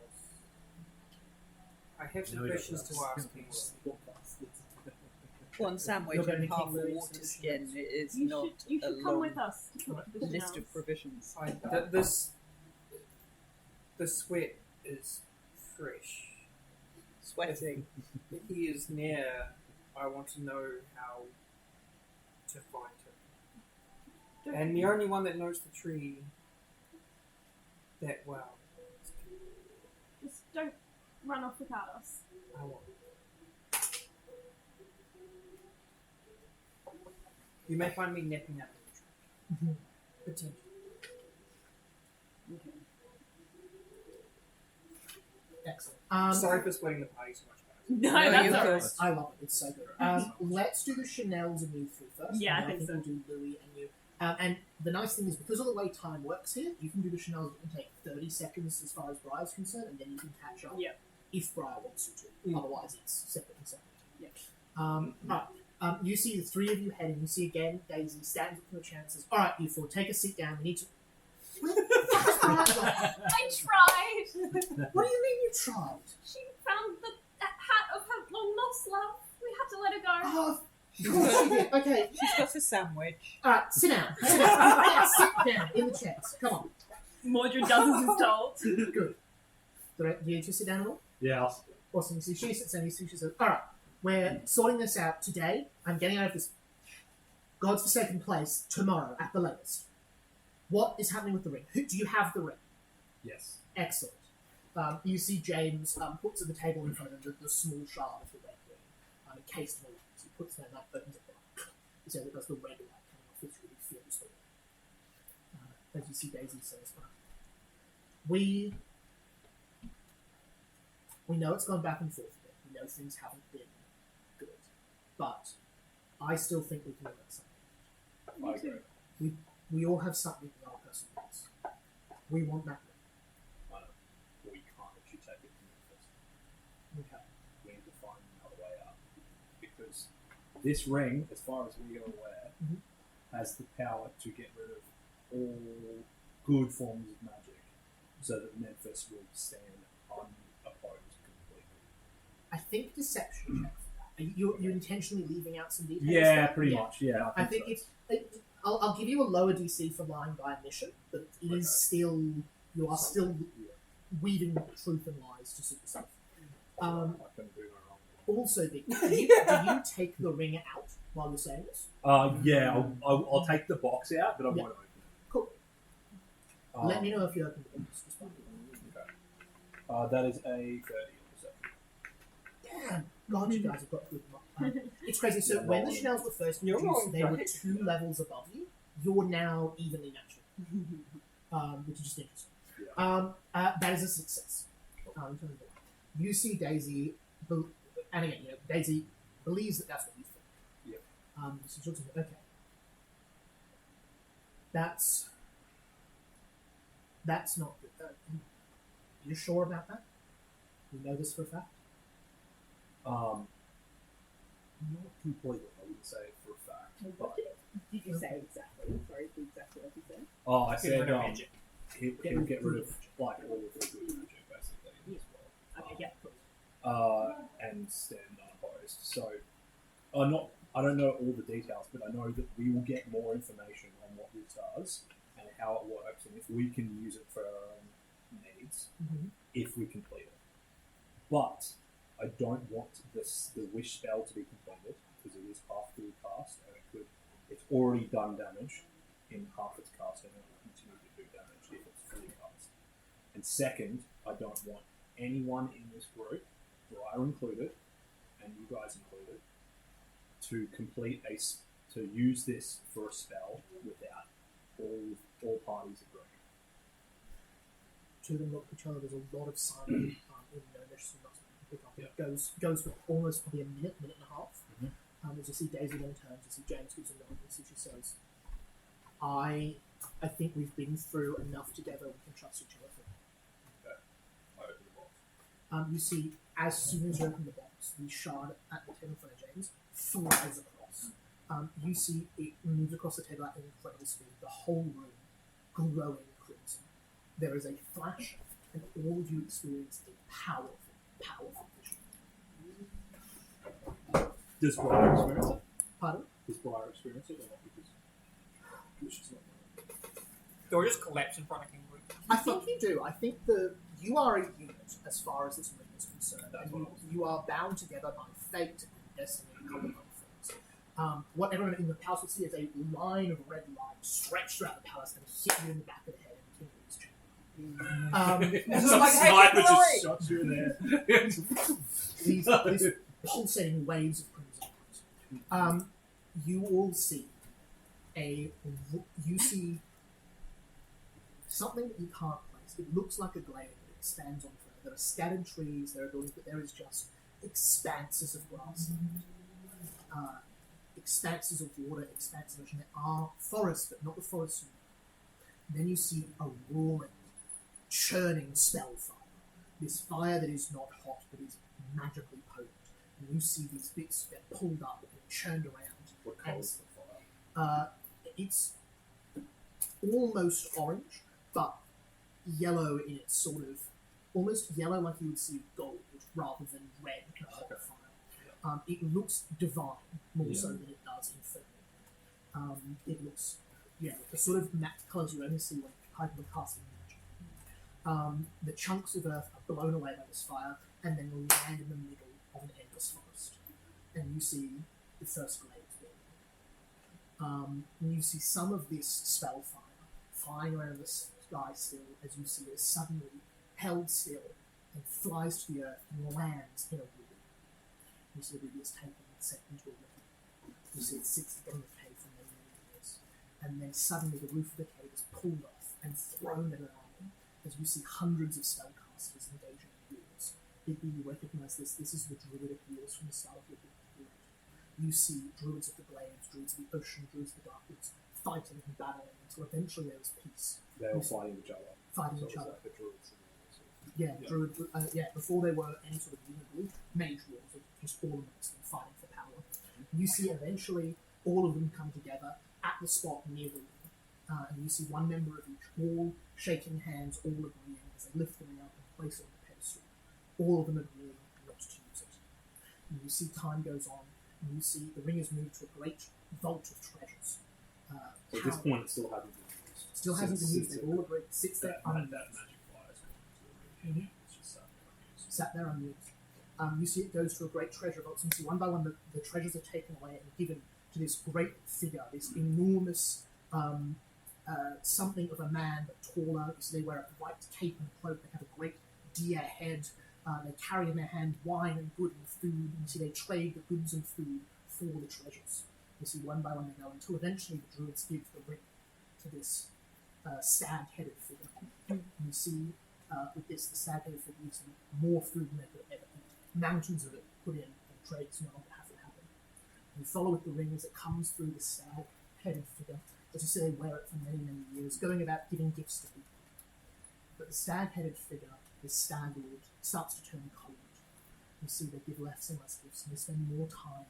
I have some No, he questions to doesn't. ask people. One sandwich You're going and to half keep a Louis water to skin is You not should a come long with us to talk to the list Chanels. of provisions. The sweat is fresh. Sweating. If he is near, I want to know how to find him. And the only one that knows the tree that well is Peter. Just don't run off without us. I won't. You may find me napping out of the tree. Potentially. Okay. Excellent. Sorry for splitting the party so much, guys. No, No, that's you're all good. right. I love it. It's so good. Let's do the Chanels and you three first. Yeah, and I think so. We'll do Louis and you. And the nice thing is, because of the way time works here, you can do the Chanels. It can take 30 seconds as far as Briar's concerned, and then you can catch up Yep. if Briar wants you to. Otherwise, it's separate and separate. Yep. Right. You see the three of you heading. You see again Daisy stands up from the chair and says, "All right, you four, take a seat down. We need to." Where the fuck is Briar gone? I tried! What do you mean you tried? She found the hat of her long lost love. We had to let her go. Oh, of course she did. Okay, She's got a sandwich. all right, sit down. Sit down. Yeah, sit down in the chairs. Come on. Mordred does as is told. Good. Do you two sit down at all? Yeah, Awesome. You see, she sits down. You see, she says, "All right, we're sorting this out today. I'm getting out of this godforsaken place tomorrow at the latest. What is happening with the ring? Do you have the ring? yes. Excellent. You see James puts at the table in front of him the small shard of the red ring, encased in the light. So he puts it down, that opens it. So it does the red light coming off, which really fills the ring. As you see, Daisy says, We know it's gone back and forth a bit. We know things haven't been good. But I still think we can learn something. I agree. We all have something in our personal lives. We want that ring. I know. We can't actually take it from Memphis. Okay. We need to find another way out. Because this ring, as far as we are aware, has the power to get rid of all good forms of magic so that Memphis will stand unopposed completely. I think deception check for that. You're intentionally leaving out some details. Yeah, there? pretty much. Yeah, I think so. I'll give you a lower DC for lying by omission, but it is still, you are still weaving truth and lies to suit yourself. I couldn't do no wrong. Also, Vic, do you take the ring out while you're saying this? Yeah, I'll take the box out, but I Yeah. won't open it. Cool. Um, Let me know if you open the box. Just okay. That is a 30 on Damn, God, you guys have got good luck. It's crazy. So when the Chanels were first You're introduced, wrong, they were right? 2 levels above you. You're now evenly natural, which is just interesting. That is a success. In terms of that. You see Daisy, and again, Daisy believes that that's what you think. So she looks at it, okay. That's not good. You sure about that? You know this for a fact? Not completely, I wouldn't say for a fact. What did you say exactly? Sorry, exactly what you said. Oh, I Get said rid of magic. he'll get rid of like all of the good magic basically as well. Okay, yeah, cool. And stand unopposed. So, I don't know all the details, but I know that we will get more information on what this does and how it works, and if we can use it for our own needs, if we complete it. But I don't want the wish spell to be completed because it is half fully cast, and it's already done damage in half its cast, and it will continue to do damage if it's fully cast. And second, I don't want anyone in this group, Briar included, and you guys included, to use this for a spell without all parties agreeing. Two of them look at each other. There's a lot of silence in there's not to pick up. It goes for almost probably a minute and a half. As you see Daisy then turns, you see James gives a nod, and she says, I think we've been through enough together, we can trust each other for Okay. I open the box. you see, as soon as you open the box, the shard at the table in front of James flies across. You see it moves across the table at incredible speed, the whole room glowing crimson. There is a flash, and all of you experience a powerful vision. Does Briar experience it? Pardon? Does Briar experience it or not? Because she's not. They'll just collapse in front of King Louis. I think you do. I think you are a unit as far as this ring is concerned. That's And what I was you are bound together by fate and destiny and a couple of other things. What everyone in the palace will see is a line of red light stretched throughout the palace and hit you in the back of the head and King Louis' chamber. Some like, hey, sniper King just Louis! shot you in there. these pulsating waves of crimson. You all see something that you can't place. It looks like a glade, but it stands on forever. There are scattered trees, there are buildings, but there is just expanses of grassland, expanses of water, expanses of ocean. There are forests, but not the forests. Then you see a roaring, churning spell fire. This fire that is not hot, but is magically potent. And you see these bits get pulled up and churned around. What colour is the fire? It's almost orange, but yellow in its sort of almost yellow like you would see gold rather than red and hot fire. It looks divine more so than it does infernal. It looks the sort of matte colours you only see when people are casting magic. The chunks of earth are blown away by this fire and then land in the middle of an endless forest. And you see the first glades building. And you see some of this spell fire flying around the sky still as you see it suddenly held still and flies to the earth and lands in a ruby. You see the ruby is taken and set into a river. You see it sits in the cave for many, many years. And then suddenly the roof of the cave is pulled off and thrown at an army as you see hundreds of spellcasters engaging in wars. Bigby, you recognise this. This is the druidic wars from the start of your book. You see druids of the glades, druids of the ocean, druids of the darkwoods fighting and battling until eventually there was peace. They were fighting each other. Fighting So each it was other. like the druids and Yeah, druid. Before they were any sort of unit mage wars, of just all amongst them fighting for power. You see eventually all of them come together at the spot near the ring, and you see one member of each, all shaking hands, all agreeing as they lift the ring up and place it on the pedestal. All of them agreeing not to use it. And you see time goes on, and you see the ring has moved to a great vault of treasures. So at this point, it still hasn't been used. Still hasn't been used. They've all agreed. Sits there That unused. magic fire is going to the ring. It's just Sat there unused. You see it goes to a great treasure vault. So you see one by one the treasures are taken away and given to this great figure, this enormous something of a man but taller. You see they wear a white cape and cloak. They have a great deer head. They carry in their hand wine and good and food. You see they trade the goods and food for the treasures. You see one by one they go until eventually the druids give the ring to this stag-headed figure. And you see with this, the stag-headed figure gives them more food than they could ever eat. Mountains of it put in and trades no longer have to happen. You follow with the ring as it comes through the stag-headed figure. As you see, they wear it for many, many years, going about giving gifts to people. But the stag-headed figure, this stag lord, starts to turn cold. You see they give less and less gifts, and they spend more time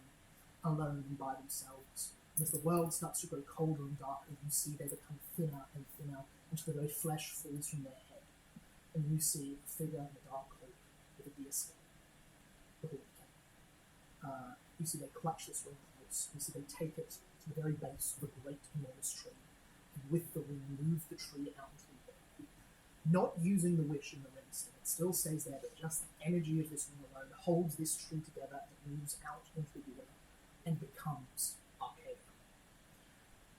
alone and by themselves. And as the world starts to grow colder and darker, you see they become thinner and thinner until the very flesh falls from their head. And you see a figure in a dark cloak with a deer skin. The Horde King. You see they clutch this ring close. You see they take it to the very base of a great enormous tree, and with the ring move the tree out into the air. Not using the wish in the ring still. It still stays there, but just the energy of this ring alone holds this tree together and it moves out into the water and becomes Arcadia.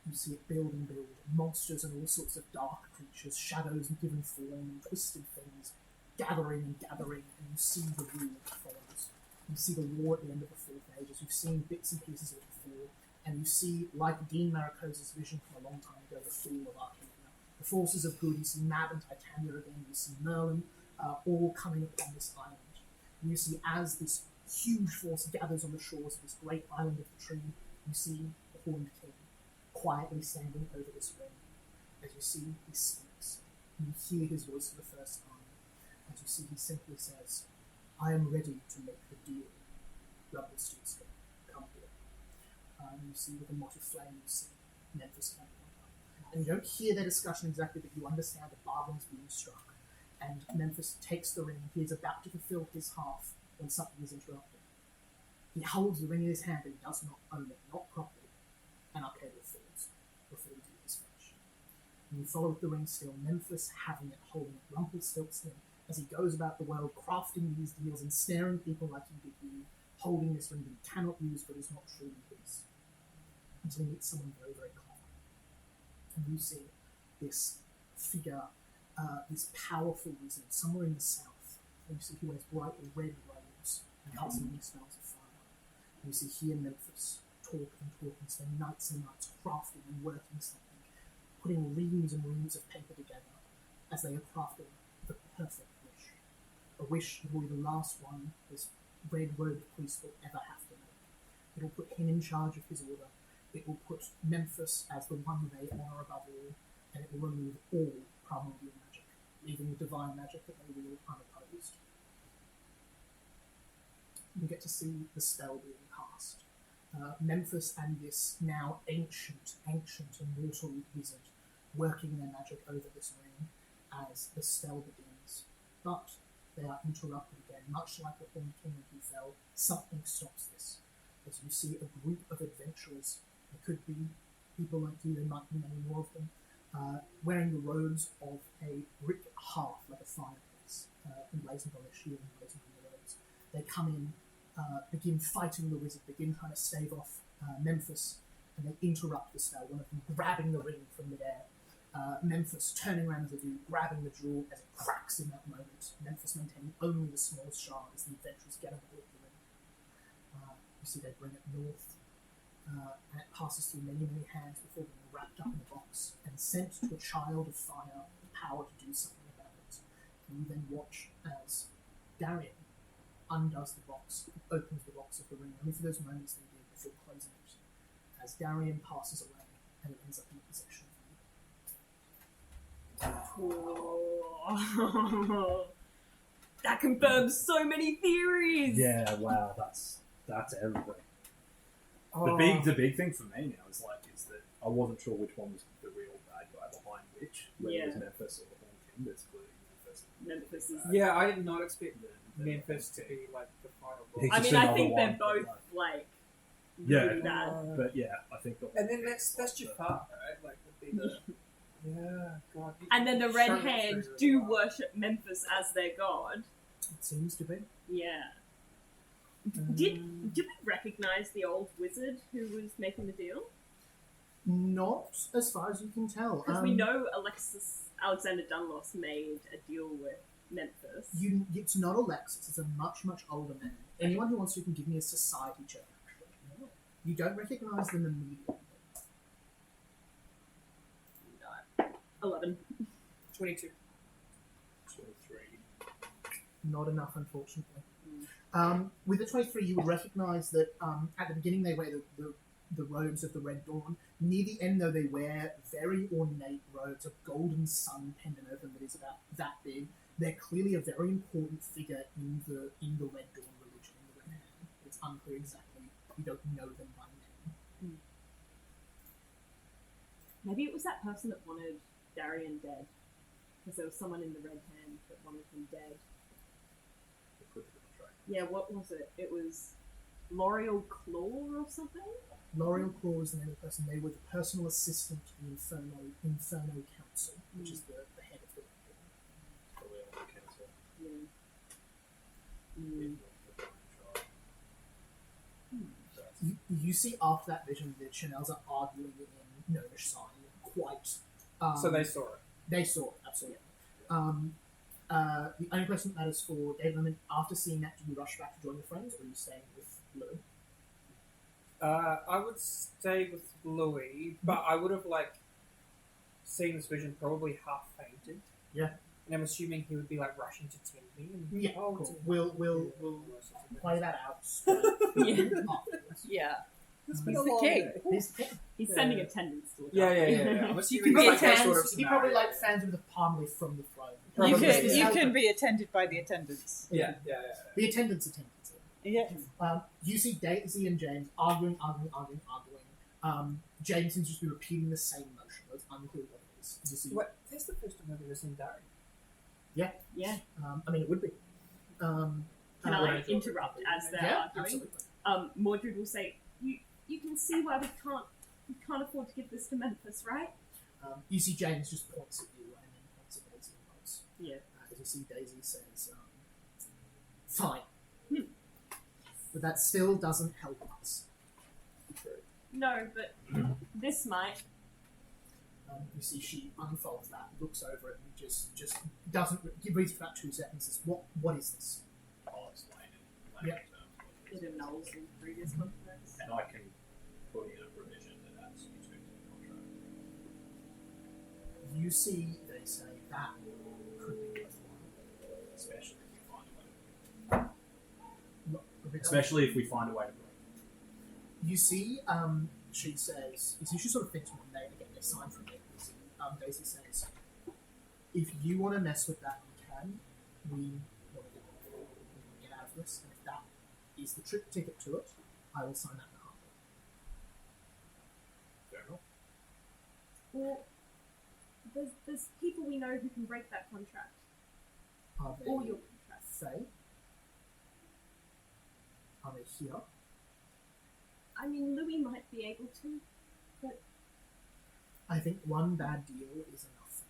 You see it build and build, monsters and all sorts of dark creatures, shadows given form, and twisted things, gathering and gathering, and you see the war that follows. You see the war at the end of the Fourth Age, as you've seen bits and pieces of it before, and you see, like Dean Maricosa's vision from a long time ago, the fall of Arcadia. The forces of good, you see Mab and Titania again, you see Merlin, all coming upon this island. And you see as this huge force gathers on the shores of this great island of the tree, you see the Horned King quietly standing over this ring. As you see, he speaks. You hear his voice for the first time. As you see, he simply says, I am ready to make the deal. Rumpelstiltskin, come here. You see with a mote of flame, you see Memphis coming up. And you don't hear their discussion exactly, but you understand the bargain's being struck. And Memphis takes the ring. He is about to fulfill his half when something is interrupted. He holds the ring in his hand, but he does not own it, not properly. And Arcadia falls before he his flesh. And you follow with the ring still, Memphis having it, holding it, Rumpelstiltskin, as he goes about the world crafting these deals and snaring people like he did you, holding this ring that he cannot use but is not truly his. Until he meets someone very, very clever. And you see this figure, this powerful wizard, somewhere in the south. And you see he wears bright red robes and casts many spells of fire. And you see he and Memphis talk and spend nights and nights crafting and working something, putting reams and reams of paper together as they are crafting the perfect wish. A wish that will be the last one this red-robed priest will ever have to make. It will put him in charge of his order. It will put Memphis as the one they honour above all, and it will remove all primordial magic, leaving the divine magic that they wield unopposed. You get to see the spell being cast. Memphis and this now ancient immortal wizard working their magic over this ring as the spell begins. But they are interrupted again, much like the Horned King who fell. Something stops this. As you see a group of adventurers, it could be people like you, there might be many more of them, wearing the robes of a brick hearth, like a fireplace, emblazoned on their shield, emblazoned on the robes. They come in, begin fighting the wizard, begin trying to stave off Memphis, and they interrupt the spell, one of them grabbing the ring from midair. Memphis turning around as they do, grabbing the jewel as it cracks in that moment. Memphis maintaining only the smallest shard as the adventurers get on board the ring. You see they bring it north, and it passes through many, many hands before being wrapped up in a box and sent to a child of fire with the power to do something about it. And you then watch as Darian undoes the box, opens the box of the ring, only for those moments they did before closing it, as Darian passes away and it ends up in possession. Cool. That confirms so many theories. Yeah, wow, that's everything. Oh. The big thing for me now is that I wasn't sure which one was the real bad guy behind which, whether it was Memphis or the Horned King, but it's clearly Memphis. Memphis is. Yeah, I did not expect Memphis to be like the final boss. He's I just mean, I another think they're one, both like- like Yeah. really bad. But yeah, I think the And then that's Jafar, right? Like would be the yeah, God. And then the Show Red it Hand through do well. worship Memphis as their god. It seems to be. Yeah. Did we recognize the old wizard who was making the deal? Not as far as you can tell. Because we know Alexander Dunlos made a deal with Memphis. It's not Alexis, it's a much, much older man. Anyone who wants to can give me a society check, actually. You don't recognize them immediately. No. 11. 22. 23. Not enough, unfortunately. With the 23, you would recognise that at the beginning they wear the robes of the Red Dawn. Near the end, though, they wear very ornate robes, a golden sun pendant over them that is about that big. They're clearly a very important figure in the Red Dawn religion, in the Red Hand. It's unclear exactly. You don't know them by name. Maybe it was that person that wanted Darian dead. Because there was someone in the Red Hand that wanted him dead. Yeah, what was it? It was L'Oreal Claw or something? L'Oreal Claw is the name of the person. They were the personal assistant to the Inferno Council, which is the head of the Red Dawn. You see after that vision that Chanel's are arguing in Gnomish sign quite. So they saw it. They saw it, absolutely. The only question that matters for David Lemon, after seeing that, do you rush back to join your friends, or are you staying with Louis? I would stay with Louis, but I would have seen this vision, probably half fainted. Yeah. And I'm assuming he would be rushing to tend me. And, Yeah, cool. We'll play that out. Yeah. It's He's the king. He's sending attendants to look Yeah. after I'm You assuming can be it's that sort of he probably scenario. fans with a palm leaf from the throne. You Probably. can be attended by the attendants. Yeah. The attendants attended. Yeah. You see Daisy and James arguing. James seems to just be repeating the same motion. It's unclear what it is. You see, That's the first time I've ever seen Darian. Yeah. I mean, it would be. Can I interrupt as they're Yeah, arguing? absolutely. Mordred will say, you can see why we can't afford to give this to Memphis, right? You see James just points at you and then points at Daisy and nods. Yeah. As you see Daisy says, fine. But that still doesn't help us. No, but this might. You see she unfolds that, looks over it, and just doesn't reads for about 2 seconds. Says, "What is this?" I'll explain in layman terms. It annuls in previous contracts. And I can put in a provision that adds you to the contract. You see, they say that could be worthwhile, Especially if we find a way to Look, a bit- Especially if we find a way to bring it. You see, she says, she sort of thinks one day, again, they sign from it. Daisy says, if you want to mess with that, you can. We want to get out of this, and if that is the trip ticket to it, I will sign that in a heartbeat. Fair enough. Well, there's people we know who can break that contract. Are they Or your contract. Faye? Are they here? I mean, Louis might be able to, but I think one bad deal is enough.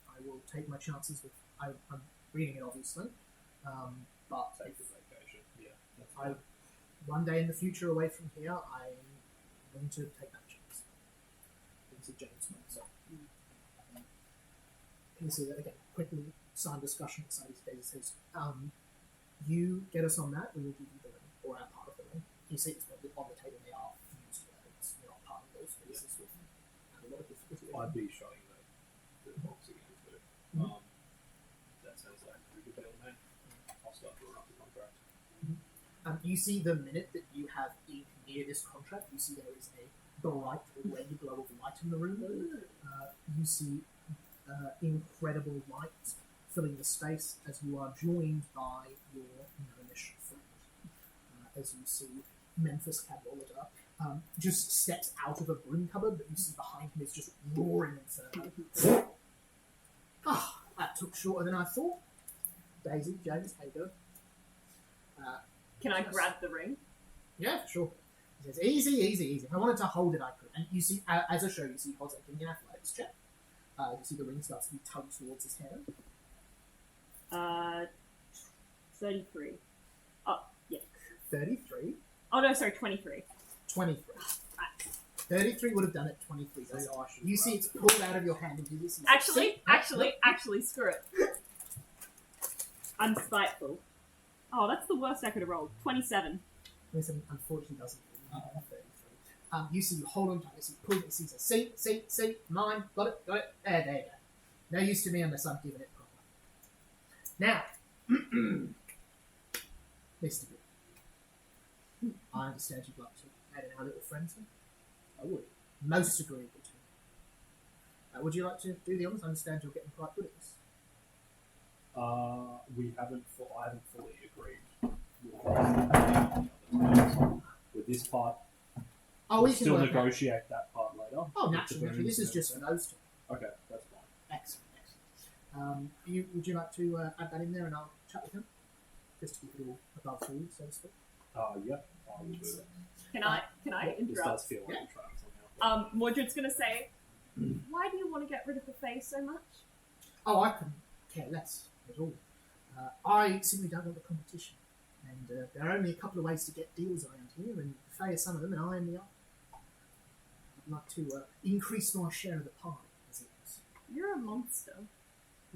I will take my chances with. I'm reading it, obviously, but Take the vacation. Yeah. That's I, one day in the future, away from here, I'm willing to take that chance. You see James nods. You see that again. Quickly, sign discussion. Daisy says, "You get us on that, we will give you the ring, or our part of the ring." You see, it's on the table. They are fused together. You're not part of those pieces with a lot of difficulty. I'd be showing the box again too. That sounds like a good deal, man. I'll start drawing up the contract. You see the minute that you have ink near this contract, you see there is a bright red glow of light in the room. You see incredible light filling the space as you are joined by your gnomish friend. As you see Memphis Cadwallader just steps out of a broom cupboard, but you see behind him is just roaring inferno. That took shorter than I thought. Daisy, James, how you doing? can I grab the ring? Yeah, sure. He says, easy. If I wanted to hold it, I could. And you see, as a show, you see he holds it. Give me an athletics check. You see the ring starts to be tugged towards his hand. 33. Oh, yeah. 33. Oh, no, sorry, 23. 23. 33 would have done it. 23 does. You see it's pulled out of your hand. And you see Actually, screw it. I'm spiteful. Oh, that's the worst I could have rolled. 27. 27 unfortunately doesn't. 33. You see you hold on tight. You see pull it. You see see mine. Got it. There you go. No use to me unless I'm giving it proper. Now, Mr. Good. I understand you'd like to add in our little friends here. I would. Most agreeable to me. Would you like to do the honours? I understand you're getting quite good at this. I haven't fully agreed with this part. Oh, We'll we can still work out. negotiate that part later. Oh, with the naturally. rooms This is and just for everything. those two. Okay, that's fine. Excellent. Would you like to add that in there and I'll chat with him? Just to keep it all above board, so to speak. Yeah, I will do that. Can I This does interrupt? feel like a trap somehow. Mordred's gonna say, why do you want to get rid of the Fae so much? Oh, I couldn't care less at all. I simply don't want the competition. And there are only a couple of ways to get deals around here, and the Fae are some of them, and I am the other. I'd like to increase my share of the pie, as it was. You're a monster.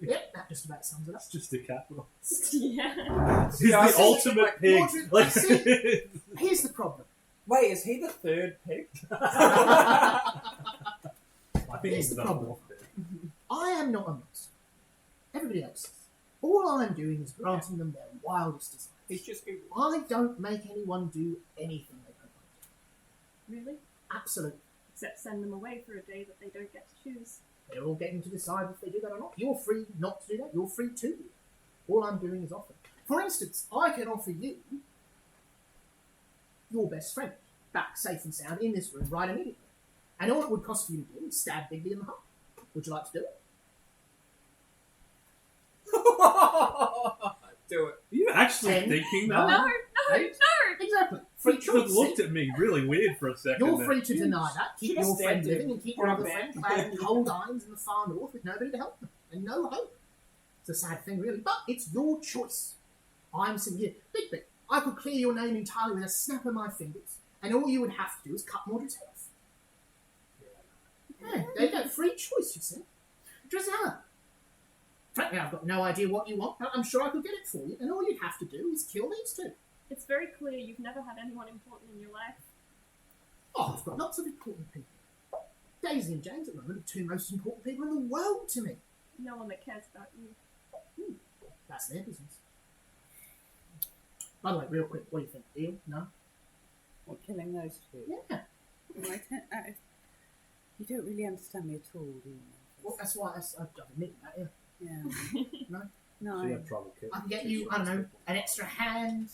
Yep, that just about sums it up. It's just a capital. Yeah. He's the ultimate pig. Mordred, Like, see- Here's the problem. Wait, is he the third pig? I think Here's he's the the problem. fourth pig. I am not a monster. Everybody else is. All I'm doing is granting them their wildest desires. He's just Google. I don't make anyone do anything they don't want Really? to. Absolutely. Except send them away for a day that they don't get to choose. They're all getting to decide if they do that or not. You're free not to do that. You're free to do that. All I'm doing is offering. For instance, I can offer you your best friend back safe and sound in this room right immediately. And all it would cost for you to do is stab Bigby in the heart. Would you like to do it? Do it. Are you actually Ten. thinking No. that? No, Eight. Exactly. Free You choice. looked at me really weird for a second. You're there. free to deny that. Keep should've your friend stabbed him living and keep your for a other bit. friend clad in cold irons in the far north with nobody to help them. And no hope. It's a sad thing, really. But it's your choice. I'm sitting here. Bigby, I could clear your name entirely with a snap of my fingers. And all you would have to do is cut Mordred's head off. Yeah, there you go. Free choice, you see. Drizella. Frankly, I've got no idea what you want, but I'm sure I could get it for you. And all you'd have to do is kill these two. It's very clear you've never had anyone important in your life. Oh, I've got lots of important people. Daisy and James at the moment are the two most important people in the world to me. No one that cares about you. That's their business. By the way, real quick, what do you think? Deal? No? What, killing those two? Yeah. You don't really understand me at all, do you? Well, that's why I've admitted that, yeah. Yeah. No? No. Should have trouble killing. I can get you, I don't know, an extra hand,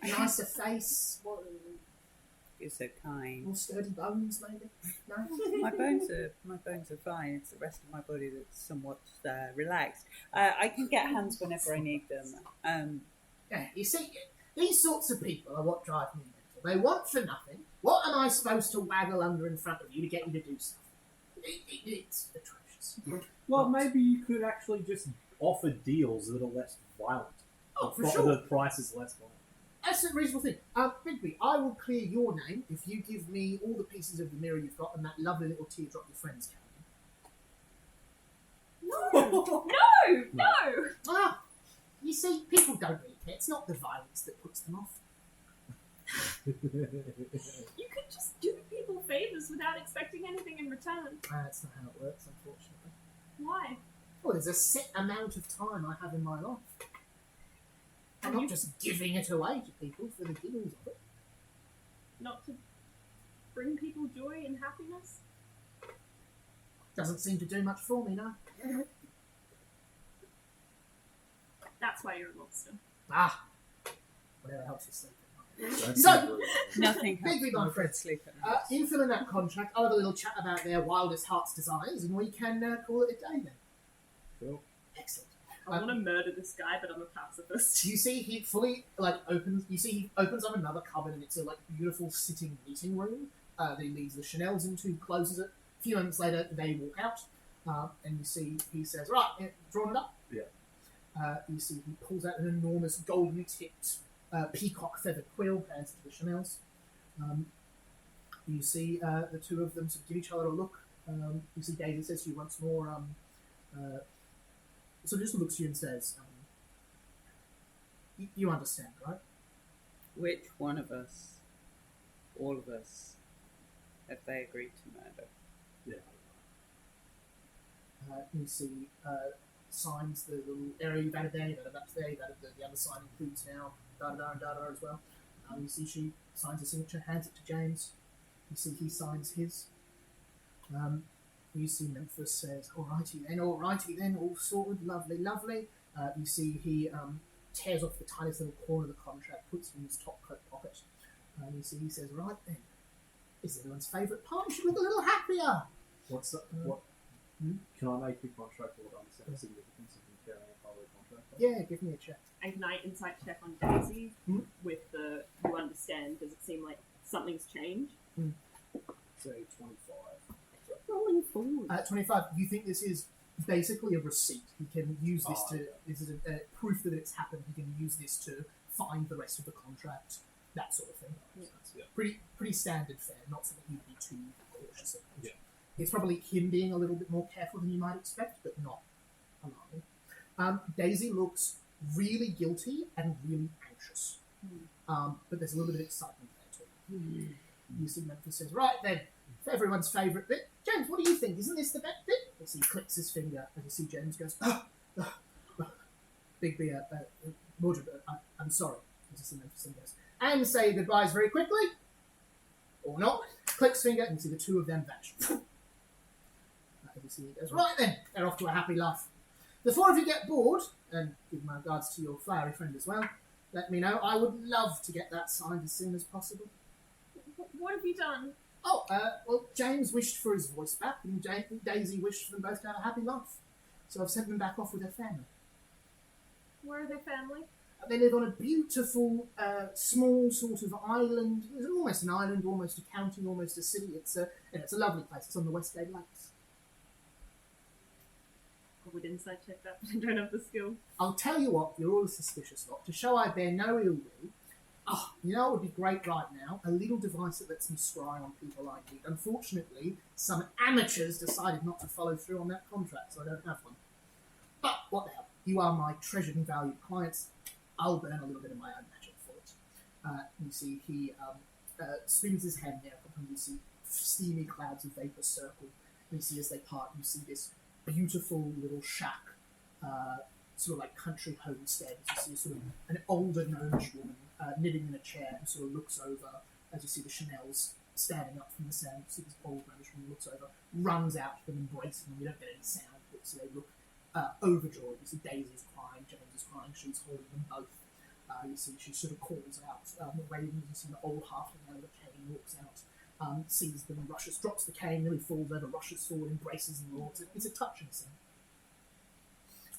a nicer face, You're so kind. more sturdy bones, maybe? No? My bones are fine. It's the rest of my body that's somewhat relaxed. I can get hands whenever I need them. Yeah, you see, these sorts of people are what drive me mental. They want for nothing. What am I supposed to waggle under in front of you to get you to do stuff? It's atrocious. Well, maybe you could actually just offer deals that are less violent. Oh, for The sure. price is less violent. That's a reasonable thing. Bigby, I will clear your name if you give me all the pieces of the mirror you've got and that lovely little teardrop your friends carry. No! No! Ah, you see, people don't really care. It's not the violence that puts them off. You could just do people favors without expecting anything in return. That's not how it works, unfortunately. Why? Well, there's a set amount of time I have in my life. I'm not just giving it away to people for the giggles of it. Not to bring people joy and happiness? Doesn't seem to do much for me, no. That's why you're a monster. Ah, whatever helps you sleep at night. Don't So- be rude. Nothing Big helps my my friend. sleep at night. In filling that contract, I'll have a little chat about their wildest heart's desires, and we can call it a day then. Cool. Excellent. I want to murder this guy, but I'm a pacifist. You see, he fully opens. You see, he opens up another cupboard, and it's a beautiful sitting meeting room. That he leaves the Chanel's into, closes it. A few moments later, they walk out, and you see he says, "Right, drawn it up." Yeah. You see, he pulls out an enormous golden-tipped peacock feather quill, hands it to the Chanel's. You see the two of them sort of give each other a look. You see Daisy says to you once more, so just looks at you and says, you understand, right? Which one of us, all of us, have they agreed to murder? Yeah. You see signs, the little area you've added there, you've added that there, you've added the other sign includes now, da-da-da and da-da as well. You see she signs a signature, hands it to James. You see he signs his. You see Memphis says, all righty then, all sorted, lovely, lovely. You see he tears off the tiniest little corner of the contract, puts it in his top coat pocket. You see he says, right then, is everyone's favourite part? You should look a little happier. What's that? What? Can I make the contract or understand the significance of him carrying a part of the contract? Yeah, give me a check. And can I insight check on Daisy with the you understand? Does it seem like something's changed? Say 25. Rolling forward. 25. You think this is basically a receipt? He can use this to. This is a proof that it's happened. He can use this to find the rest of the contract, that sort of thing. Yeah. Pretty standard fare. Not something you'd be too cautious of. Yeah. It's probably him being a little bit more careful than you might expect, but not alarming. Daisy looks really guilty and really anxious, but there's a little bit of excitement there too. You see Memphis says, right then, for everyone's favourite bit, James, what do you think? Isn't this the best bit? As he clicks his finger, as you see James goes, Big B, Mordred, I'm sorry, as you see Memphis goes, and say goodbyes very quickly, or not, clicks finger, and you see the two of them vanish. As you see he goes, right then, they're off to a happy life. The four of you get bored, and give my regards to your flowery friend as well, let me know. I would love to get that signed as soon as possible. What have you done? Oh, well, James wished for his voice back, and Daisy wished for them both to have a happy life. So I've sent them back off with their family. Where are their family? They live on a beautiful, small sort of island. It's almost an island, almost a county, almost a city. It's a lovely place. It's on the West Gate Lakes. I would insight check that, but I don't have the skill. I'll tell you what, you're all a suspicious lot. To show I bear no ill will, you know what would be great right now? A little device that lets me scry on people I need. Unfortunately, some amateurs decided not to follow through on that contract, so I don't have one. But what the hell? You are my treasured and valued clients. I'll burn a little bit of my own magic for it. You see he swings his hand there, and you see steamy clouds of vapour circle. And you see as they part, you see this beautiful little shack, sort of like country homestead. As you see sort of an older gnomish woman knitting in a chair who sort of looks over, as you see the Chanels standing up from the sand. You see this old gnomish woman looks over, runs out to them, embracing them. You don't get any sound, but so they look overjoyed. You see Daisy's crying, James is crying, she's holding them both. You see she sort of calls out, waving. You see the old halfling out of the cane walks out, sees them, rushes, drops the cane, nearly falls over, rushes forward, embraces them all. It's a touching scene.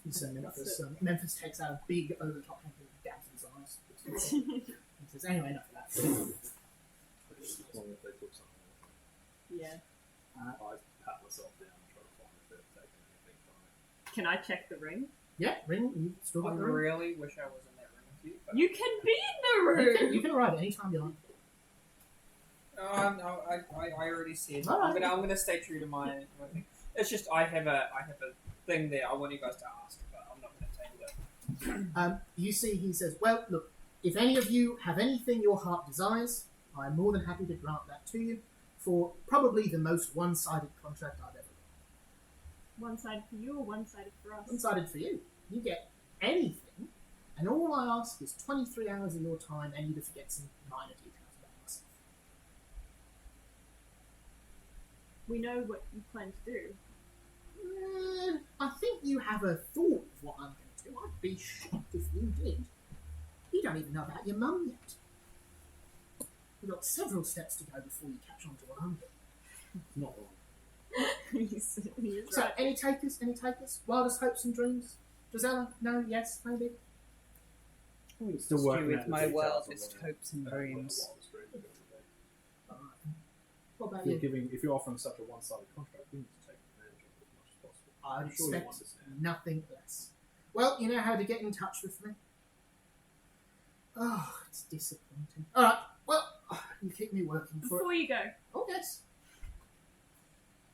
You see Memphis takes out a big over-the-top hand and dabs his eyes. He says, anyway, enough of that. I just wonder if they took something off. Yeah. I pat myself down and try to find if they've taken anything from it. Can I check the ring? Yeah, ring. You still I got the ring. really wish I was in that room with you. But You can be in the room! You can arrive anytime you like. no, I already said. All right. I'm gonna stay true to my thing. It's just I have a thing there I want you guys to ask, but I'm not gonna tell you. You see, he says, well, look, if any of you have anything your heart desires, I'm more than happy to grant that to you for probably the most one-sided contract I've ever read. One-sided for you or one-sided for us? One-sided for you. You get anything, and all I ask is 23 hours of your time and you to forget some minor details about myself. We know what you plan to do. I think you have a thought of what I'm going to do. I'd be shocked if you did. You don't even know about your mum yet. You've got several steps to go before you catch on to what I'm doing. Not wrong. He's So, right. any takers? Any takers? Wildest hopes and dreams? Gisela? No? Yes? Maybe? Still working with out the my details of wildest what hopes and what the dreams. wildest dreams are gonna be. Alright. What about If you? if you're offering such a one-sided contract, you need to take advantage of it as much as possible. I'd I'm sure you expect understand. nothing less. Well, you know how to get in touch with me. Oh, it's disappointing. Alright, well, you keep me working for it. Before you go, Oh, yes.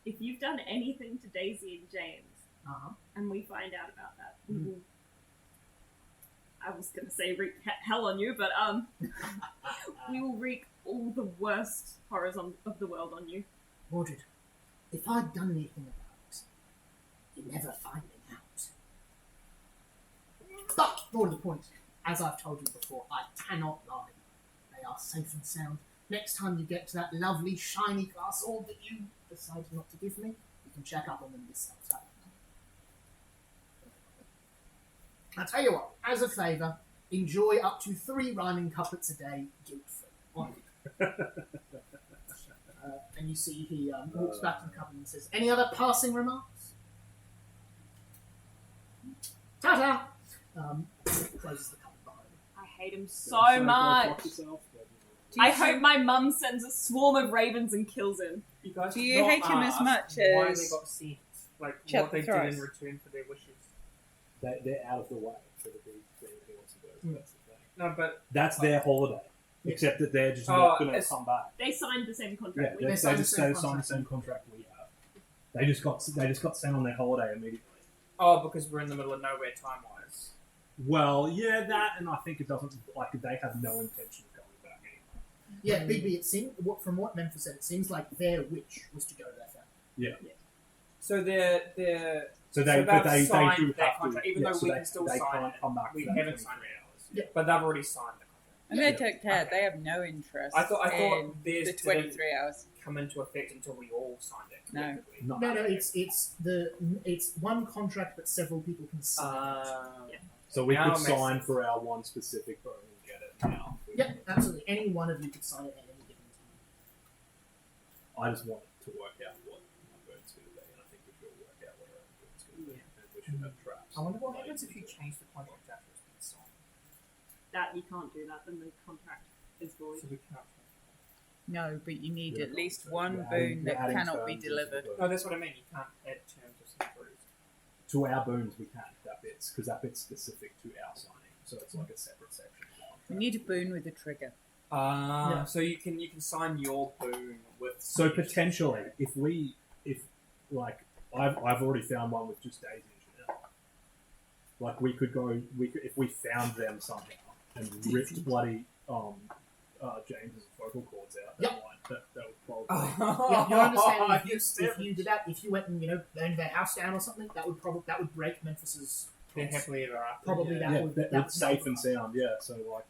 if you've done anything to Daisy and James, Uh-huh. and we find out about that, we will. I was going to say wreak hell on you, but we will wreak all the worst horrors of the world on you. Mordred, if I'd done anything about it, you'd never find me out. But, more to the point, as I've told you before, I cannot lie. they are safe and sound. Next time you get to that lovely shiny glass orb that you decided not to give me, you can check up on them this time. I'll tell you what, as a favour, enjoy up to 3 rhyming couplets a day, guilt-free. And you see he walks back to the couple and says, "Any other passing remarks?" Ta-ta! Closes the couple behind him. I hate him so much. I hope my mum sends a swarm of ravens and kills him. You guys Do you not hate him as ask much why as they got sent? Like Chuck what they Thrice? did in return for their wishes. They're out of the way for the big thing he wants to do. That's the thing. No, but That's their holiday. Yeah. Except that they're just Oh, not going to it's- come back. They signed the same Yeah, contract. they signed the just same signed the contract. same contract we have. They just got sent on their holiday immediately. because we're in the middle of nowhere time wise. Well, yeah, that, and I think it doesn't like they have no intention of going back anyway. Yeah, BB, it seemed, from what Memphis said, it seems like their wish was to go to their family. So they're So they've they signed do that have contract, to, even though so we they, can still they sign can't it. come back. We for that haven't 23 signed it. hours. Yeah. But they've already signed the contract. And they don't care. They have no interest. I thought in theirs the didn't 23 hours. come into effect until we all signed it. No. collectively. No. It's one contract, but several people can sign. So we Now could it makes sign sense. for our one specific bone and get it now. Yeah, absolutely. Any one of you could sign it at any given time. I just want to work out what my bone's going to be, and I think we should work out what our own bone's going to be. And we should have traps. I wonder what Like, happens if you change the contract after it's been signed. That you can't do that, then the contract is void. So we can't. No, but you need Yeah, at least so one you're boon that adding cannot be terms into delivered. the No, that's what I mean. You can't add terms of centuries. To our boons, we can that bit's because that bit's specific to our signing, so it's like a separate section. Of the contract. You need a boon with a trigger. Yeah. So you can sign your boon with. So potentially, if I've already found one with just days engineer. Like we could if we found them somehow and ripped bloody James's vocal cords out. That would probably. Yeah, you understand? you If you did that, if you went and burned their house down or something, that would break Memphis's. They're happily ever after. Probably yeah. that would. It's That's safe and sound. Yeah, so like.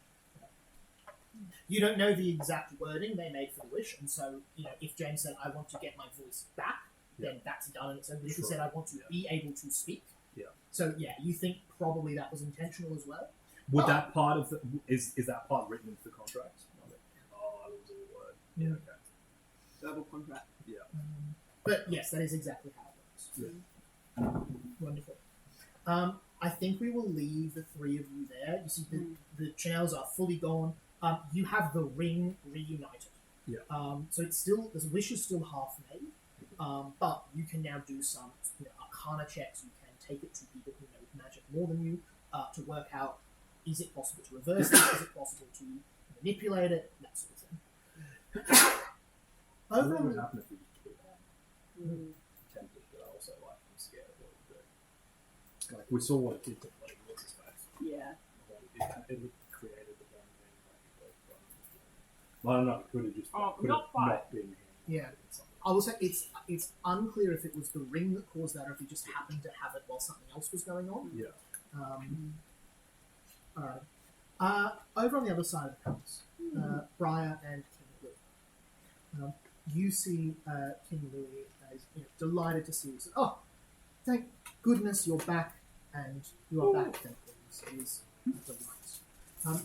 You don't know the exact wording they made for the wish, and so if James said, "I want to get my voice back," then that's done. And so if he Sure. said, "I want to be able to speak," Yeah. So you think probably that was intentional as well. Would that part of is that part written into the contract? Oh, that was a word. Yeah. Okay. Verbal contract. But yes, that is exactly how it works. Wonderful. I think we will leave the 3 of you there. You see, the channels are fully gone. You have the ring reunited. Yeah. So it's still the wish is still half made, but you can now do some arcana checks. You can take it to people who know magic more than you to work out: is it possible to reverse it? Is it possible to manipulate it? That sort of thing. What would happen if we just did that? Tempted, but also like I'm scared of what it would do. Like we saw what it did to like what's his face. Yeah. It created the bone thing. I don't know. It could have just could not have quite. not been. Yeah. I will say it's unclear if it was the ring that caused that or if he just happened to have it while something else was going on. Yeah. All right. Over on the other side of the house, Briar and King Louis. You see King Louis as delighted to see you. So, oh, thank goodness you're back, and you are back. Thank goodness. It is a delight.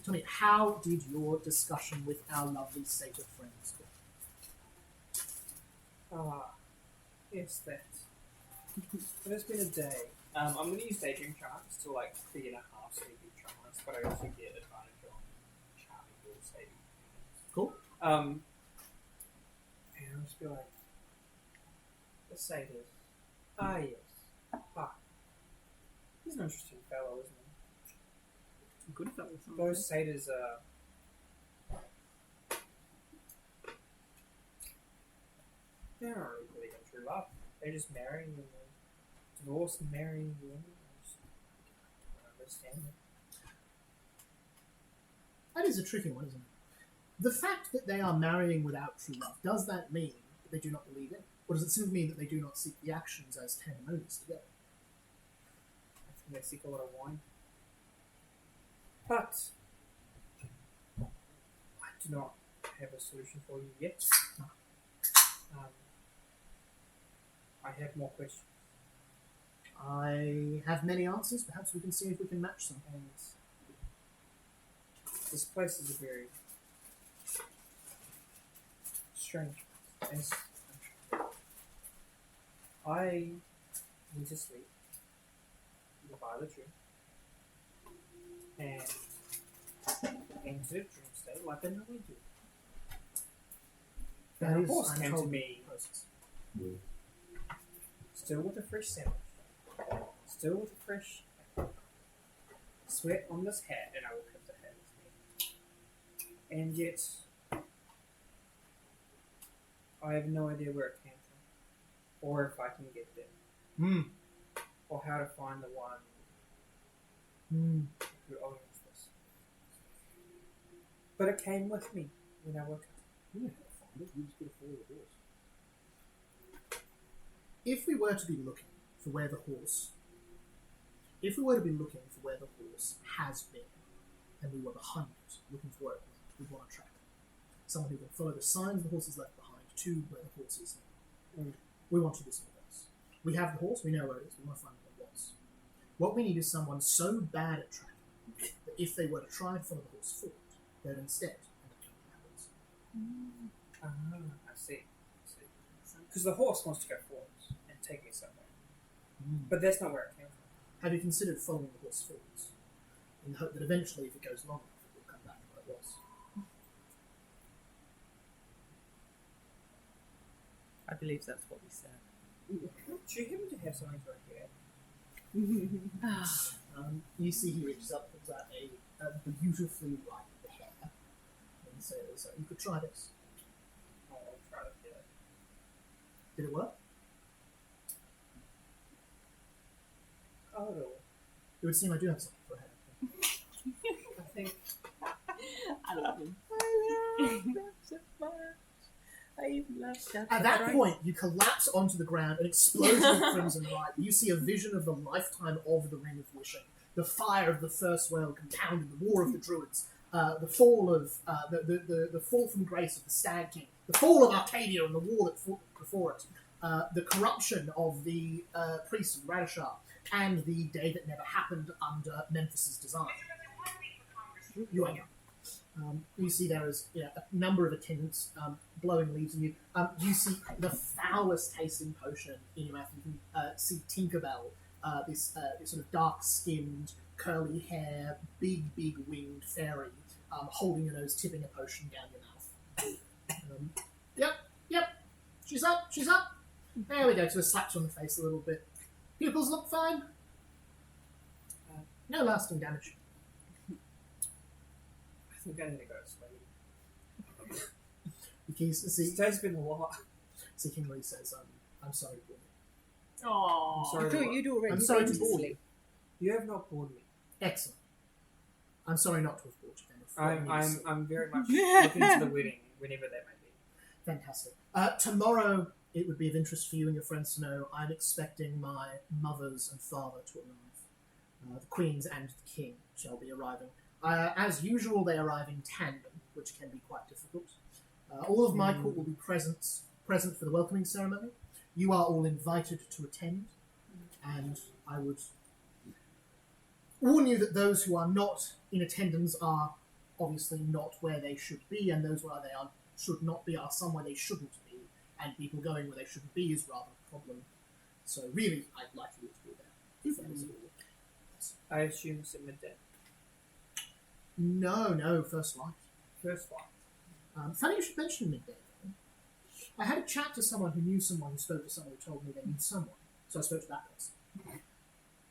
Tell me, how did your discussion with our lovely state of friends go? Yes, that. It's been a day. I'm going to use daydream charms to create a half sleeping trance, but I also get advantage on charming will saving. Cool. And I'll just be like, the satyrs. Yes. He's an interesting fellow, isn't he? Good fellow. Those satyrs are. They're not really believe in true love. They're just marrying and divorce and marrying again. I just don't understand it. That is a tricky one, isn't it? The fact that they are marrying without true love, does that mean that they do not believe it? Or does it simply mean that they do not seek the actions as testimonies together? I think they seek a lot of wine. But I do not have a solution for you yet. I have more questions. I have many answers. Perhaps we can see if we can match some. And this place is a very strange place. I went to sleep by the tree and entered a dream state like I normally do. That And a is horse came to untold me, process. still with a fresh sandwich, still with a fresh sweat on this hat, and I will cut the hat with me. And yet, I have no idea where it came from, or if I can get there, or how to find the one who owns this. But it came with me when I woke up. You know how to find it. You just got to follow the horse. If we were to be looking for where the horse, if we were to be looking for where the horse has been, and we were behind it, looking for where it went, we'd want to track it. Someone who can follow the signs the horse has left behind to where the horse is now. We want to do something else. We have the horse, we know where it is, we want to find where it was. What we need is someone so bad at tracking that if they were to try and follow the horse forward, they'd instead end up killing the horse. I see. Because the horse wants to go forward and take me somewhere. But that's not where it came from. Have you considered following the horse forwards in the hope that eventually, if it goes long enough, it will come back where it was? I believe that's what we said. Do you happen to have something to hear? You see he reaches up, pulls out a beautifully ripe pear, and says, "You could try this." I'll try to get it. Did it work? Oh, It would seem I do have something for a head. I think I love him. I love them so much. I love that. At that point, you collapse onto the ground, an explosion of crimson light. You see a vision of the lifetime of the Ring of Wishing, the fire of the first whale compounding, the war of the druids, the fall of the fall from grace of the Stag King, the fall of Arcadia and the war that fought before it, the corruption of the priests of Radishar, and the day that never happened under Memphis's design. You ain't. You see there is a number of attendants blowing leaves on you. You see the foulest tasting potion in your mouth. You can see Tinkerbell, this sort of dark-skinned, curly hair, big winged fairy, holding your nose, tipping a potion down your mouth. Yep, she's up. There we go, so it slaps you on the face a little bit. Pupils look fine. No lasting damage. I think I need to go to sleep. Today's been a lot. See, Kingley says, "I'm sorry to bore you." Aww. I'm I sorry. thought you'd already I'm sorry been to bore sleep. You have not bored me. Excellent. I'm sorry not to have bored you then. I'm very much looking to the wedding, whenever that may be. Fantastic. Tomorrow, it would be of interest for you and your friends to know I'm expecting my mothers and father to arrive. The queens and the king shall be arriving. As usual, they arrive in tandem, which can be quite difficult. All of my court will be present for the welcoming ceremony. You are all invited to attend, and I would warn you that those who are not in attendance are obviously not where they should be, and those where they should not be are somewhere they shouldn't be, and people going where they shouldn't be is rather a problem. So really, I'd like you to be there. If that is all. I assume it's at midday. No, first light. First one. Funny you should mention midday. Though. I had a chat to someone who knew someone who spoke to someone who told me they knew someone, so I spoke to that person.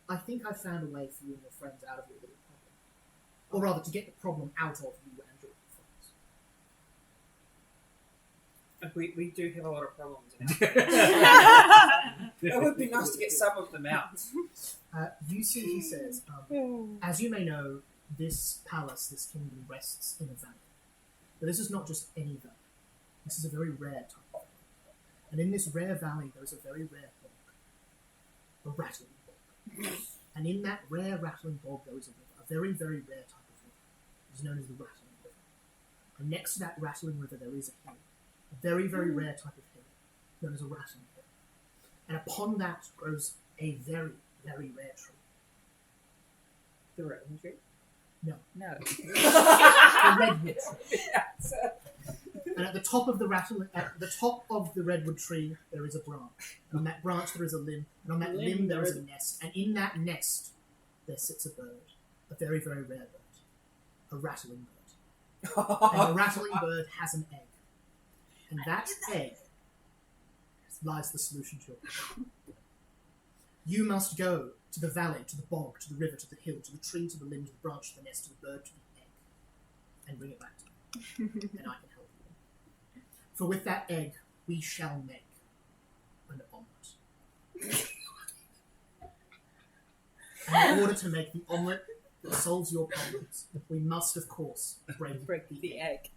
I think I found a way for you and your friends out of your little problem. Or rather, to get the problem out of you and your friends. We do have a lot of problems in our It would be nice to get some of them out. You see, he says, as you may know, this palace, this kingdom rests in a valley. But this is not just any valley. This is a very rare type of valley. And in this rare valley, there is a very rare bog. A rattling bog. And in that rare rattling bog, there is a river. A very, very rare type of river. It is known as the rattling river. And next to that rattling river there is a hill. A very, very rare type of hill, known as a rattling hill. And upon that grows a very, very rare tree. The rattling tree? No. No. The redwood tree. And at the top of the redwood tree there is a branch. And on that branch there is a limb. And on that limb there is a nest. And in that nest there sits a bird. A very, very rare bird. A rattling bird. And the rattling bird has an egg. And that egg lies the solution to your problem. You must go to the valley, to the bog, to the river, to the hill, to the tree, to the limb, to the branch, to the nest, to the bird, to the egg. And bring it back to me. And I can help you. For with that egg, we shall make an omelette. And in order to make the omelette that solves your problems, we must, of course, break the egg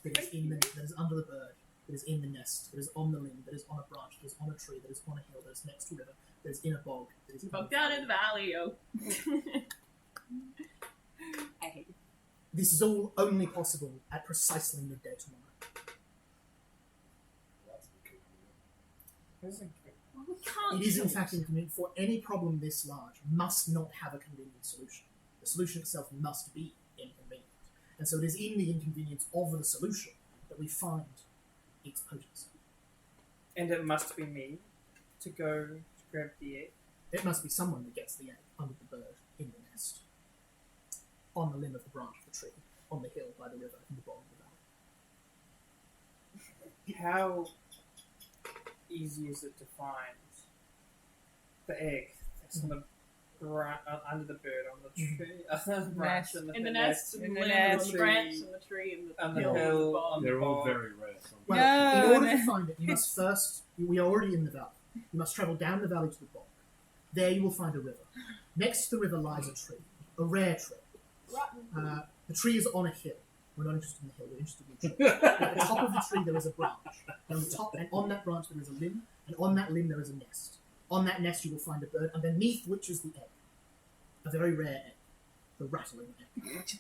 that is under the bird, that is in the nest, that is on the limb, that is on a branch, that is on a tree, that is on a hill, that is next to a river, that is in a bog, that is Bog down in the valley, yo. I hate it. This is all only possible at precisely midday tomorrow. Well, we can't. It is in fact inconvenient, for any problem this large must not have a convenient solution. The solution itself must be inconvenient. And so it is in the inconvenience of the solution that we find its potency. And it must be me to go to grab the egg. It must be someone that gets the egg under the bird, in the nest, on the limb of the branch of the tree, on the hill, by the river, in the bog of the valley. How easy is it to find the egg that's on the under the bird, on the tree, on the branch, In the nest, in the limb, on the branch, on the tree, on the hill, hill, bog. on the They're all bog. very rare. Well, in order to find it, you must first... We are already in the valley. You must travel down the valley to the bog. There you will find a river. Next to the river lies a tree, a rare tree. The tree is on a hill. We're not interested in the hill, we're interested in the tree. At the top of the tree there is a branch. And on that branch there is a limb, and on that limb there is a nest. On that nest you will find a bird, underneath which is the egg. A very rare egg. The rattling egg.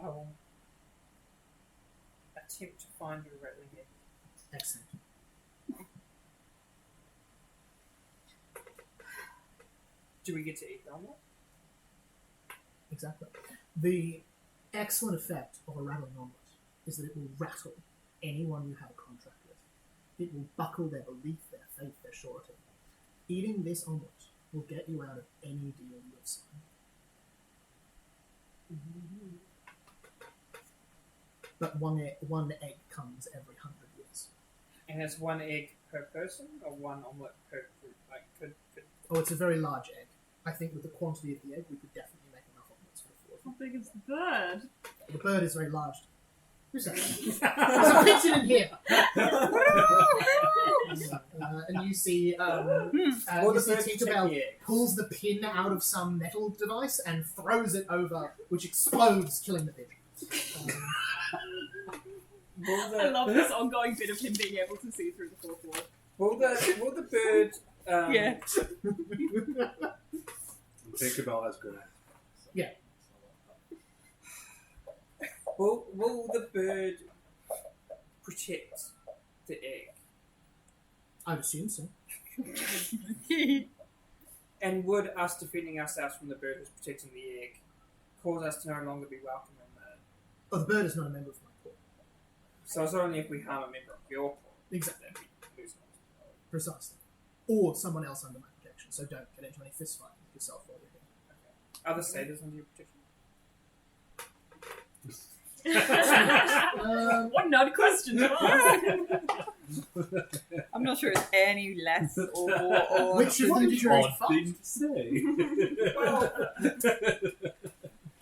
I will attempt to find a rattling egg. Excellent. Do we get to eat the omelette? Exactly. The excellent effect of a rattling omelette is that it will rattle anyone you have a contract with. It will buckle their belief, their faith, their surety. Eating this omelette will get you out of any deal you have signed. But one egg comes every 100 years. And it's one egg per person, or one omelette per group? Like, could Oh, it's a very large egg. I think with the quantity of the egg, we could definitely make enough omelettes for the four of How big is the bird? you. The bird is very large. Who's that? There's a pigeon in here! And you see, Tinkerbell pulls the pin out of some metal device and throws it over, which explodes, killing the pigeon. I love this ongoing bit of him being able to see through the fourth wall. will the bird Yeah. Tinkerbell has good accents. Yeah. will the bird protect the egg? I would assume so. And would us defending ourselves from the bird who's protecting the egg cause us to no longer be welcome in the... Oh, the bird is not a member of my court. So it's only if we harm a member of your court Exactly. that we lose hospitality. Precisely. Or someone else under my protection, so don't get into any fist fight with yourself while you're here. Other satyrs under your protection? What an odd question to ask. I'm not sure it's any less or more. Which of them did you Odd fight? thing to say.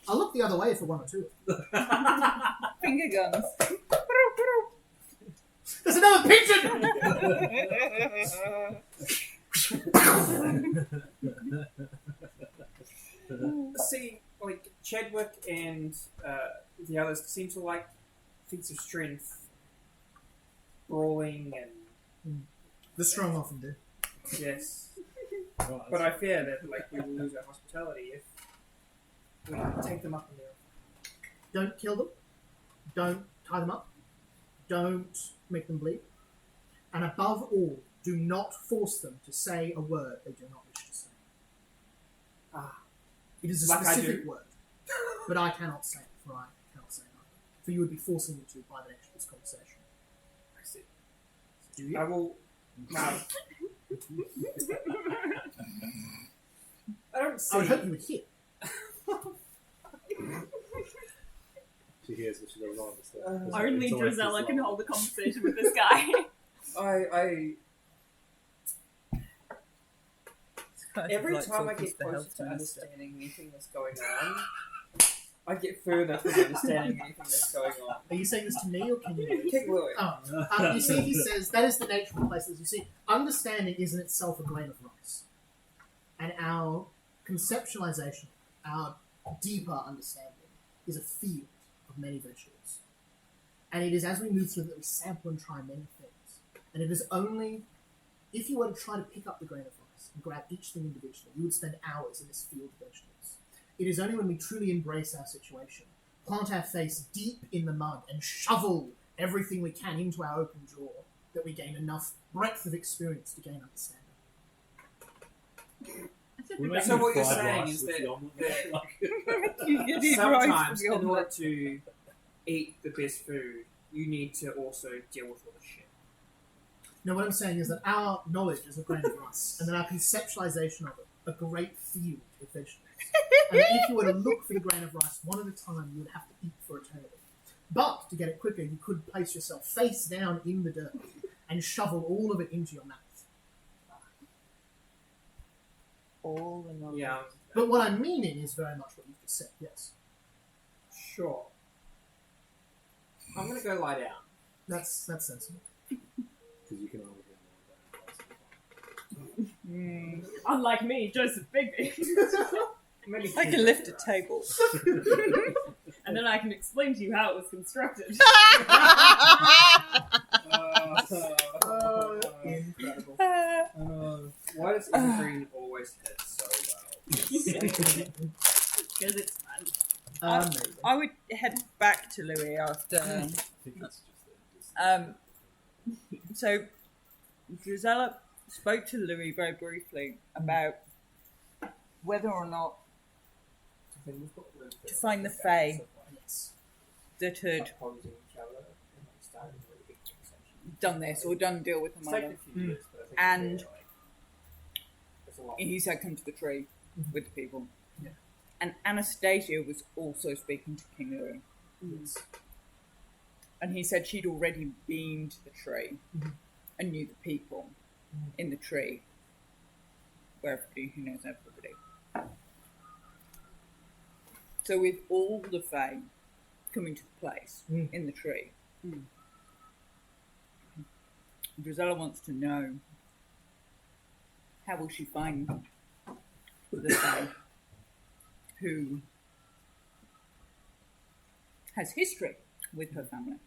I'll look the other way for one or two. Finger guns. There's another pigeon! See, like, Chadwick and the others seem to like feats of strength, brawling, and The strong often do. yes. Right, But I fear that, like, we will lose our hospitality if we take them up in their... Don't kill them. Don't tie them up. Don't make them bleed. And above all, do not force them to say a word they do not wish to say. It is a Like I specific do. word, but I cannot say it, for I cannot say it either. For you would be forcing me to by the nature of this conversation. I see. Do you? I will. No. I don't see. I would hope you would hear. She hears what she doesn't understand. Only Intellect is Drizella can low. hold a conversation with this guy. Every time I get closer to understanding anything that's going on, I get further from understanding anything that's going on. Are you saying this to me or can you? King Louis. You see, he says that is the nature of places. You see, understanding is in itself a grain of rice, and our conceptualization, our deeper understanding, is a field of many vegetables. And it is as we move through that we sample and try many things. And it is only if you were to try to pick up the grain of rice and grab each thing individually, you would spend hours in this field of vegetables. It is only when we truly embrace our situation, plant our face deep in the mud, and shovel everything we can into our open jaw that we gain enough breadth of experience to gain understanding. So what you're saying is that sometimes in order to eat the best food, you need to also deal with all the shit. No, what I'm saying is that our knowledge is a grain of rice, and then our conceptualization of it, a great field of vegetables. And if you were to look for the grain of rice one at a time, you would have to eat for eternity. But to get it quicker, you could place yourself face down in the dirt and shovel all of it into your mouth. All the knowledge. Yeah, But what I'm meaning is very much what you've just said, yes. sure. I'm gonna go lie down. That's sensible. Because you can only get more. Unlike me, Joseph Bigby. Maybe I can lift a table. And then I can explain to you how it was constructed. Incredible. Why does Evergreen always hit so well? Because it's fun. Amazing. I would head back to Louis after. I think it's just So, Drizella spoke to Louis very briefly about whether or not to find the Fae Yes. that had Opposing each other and starting a really big conversation. done this or done deal with the It's taken mother. a few years, but I think And it's a lot. He said, "Come to the tree with the people." Yeah. And Anastasia was also speaking to King Louis. Yes. And he said she'd already been to the tree and knew the people in the tree. Where everybody who knows everybody. So with all the Fae coming to the place in the tree, Drizella wants to know, how will she find the Fae who has history with her family?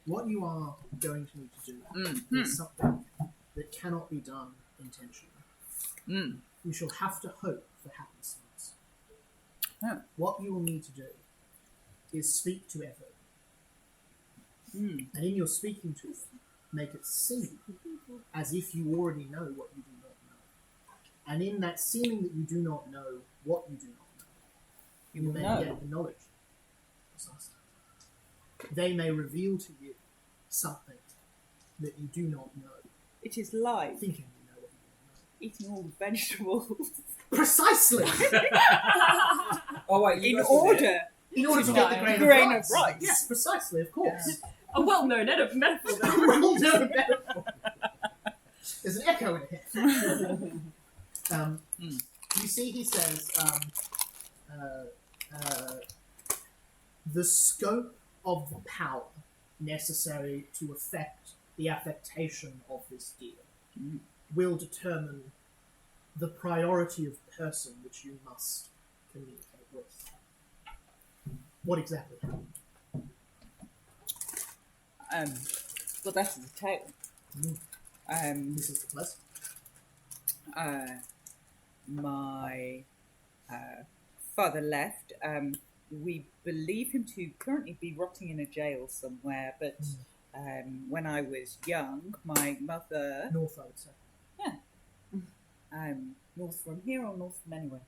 What you are going to need to do is something that cannot be done intentionally. You shall have to hope for happenstance. What you will need to do is speak to Everett. And in your speaking to them, make it seem as if you already know what you do not know. And in that seeming that you do not know what you do not know, you will may know. get the knowledge. Precisely. They may reveal to you something that you do not know, It is like thinking you know what you eating all the vegetables don't know. Precisely! Oh wait, you in guys were order. there? In order to get the grain of rice. Yes, precisely, of course. A well-known metaphor there. Well known metaphor. There's an echo in here. You see, he says, the scope of the power necessary to affect the affectation of this deal will determine the priority of person which you must communicate with. What exactly happened? Well, that's the tale. This is the place. My father left. We believe him to currently be rotting in a jail somewhere, but when I was young, my mother... North, I would say. North from here or north from anywhere?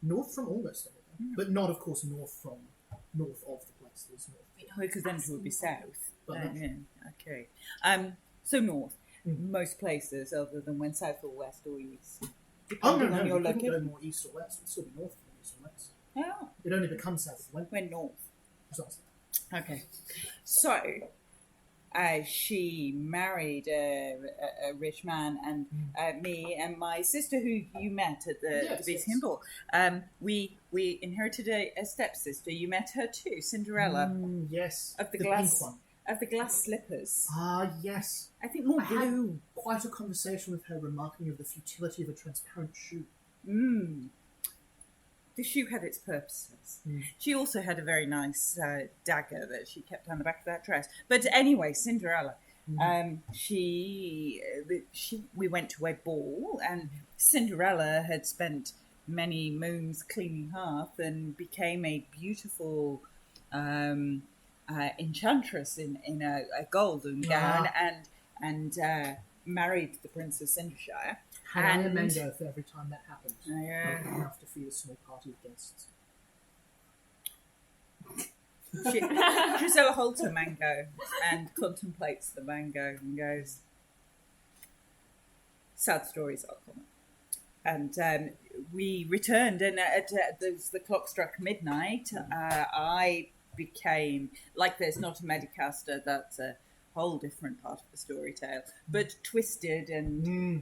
North from almost anywhere. But not, of course, north of the place. There's north. Because then it would be south. But Okay. So north. Most places, other than when south or west or east. Depending on your you couldn't go location. more east or west. It'd still be north from east or west. Oh, It only becomes south when went north. precisely. Okay. So, she married a rich man, and me and my sister, who you met at the Beast Ball, we inherited a stepsister. You met her too, Cinderella. Yes. Of the pink glass one. Of the glass slippers. Ah, yes. I think more I had blue. quite a conversation with her remarking of the futility of a transparent shoe. The shoe had its purposes. She also had a very nice dagger that she kept on the back of that dress. But anyway, Cinderella. We went to a ball, and Cinderella had spent many moons cleaning hearth and became a beautiful enchantress in a golden gown and married the Princess Cindershire. Had I a mango for every time that happened. Yeah. Not enough to feed a small party of guests. Giselle holds a mango and contemplates the mango and goes, sad stories are common. And we returned, and the clock struck midnight. I became, like there's not a Medicaster, that's a whole different part of the story tale, but twisted and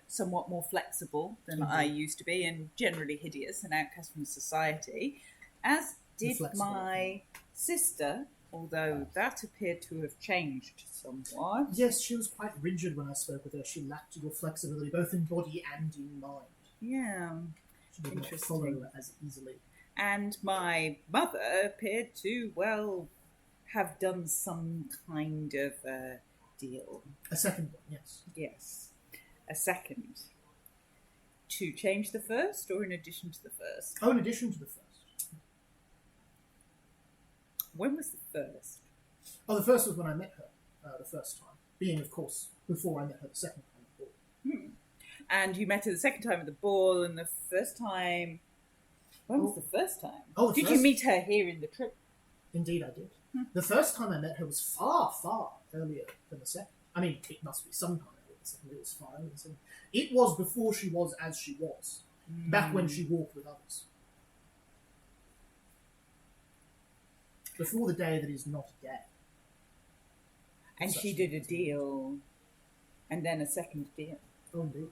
somewhat more flexible than I used to be, and generally hideous and outcast from society, as did my sister, although that appeared to have changed somewhat. Yes, she was quite rigid when I spoke with her. She lacked your flexibility, both in body and in mind. Yeah. She did not follow as easily. And my mother appeared to, well, have done some kind of deal. A second one, yes. Yes. A second. To change the first, or in addition to the first? Oh, in addition to the first. When was the first? Oh, the first was when I met her the first time. Being, of course, before I met her the second time at the ball. And you met her the second time at the ball, and the first time... When was the first time? Oh, did you meet her here in the trip? Indeed, I did. The first time I met her was far, far earlier than the second. I mean, it must be some time earlier than the second. It was far earlier than the second. It was before she was as she was. Back when she walked with others. Before the day that is not a day. And she did a deal, and then a second deal. Oh, indeed.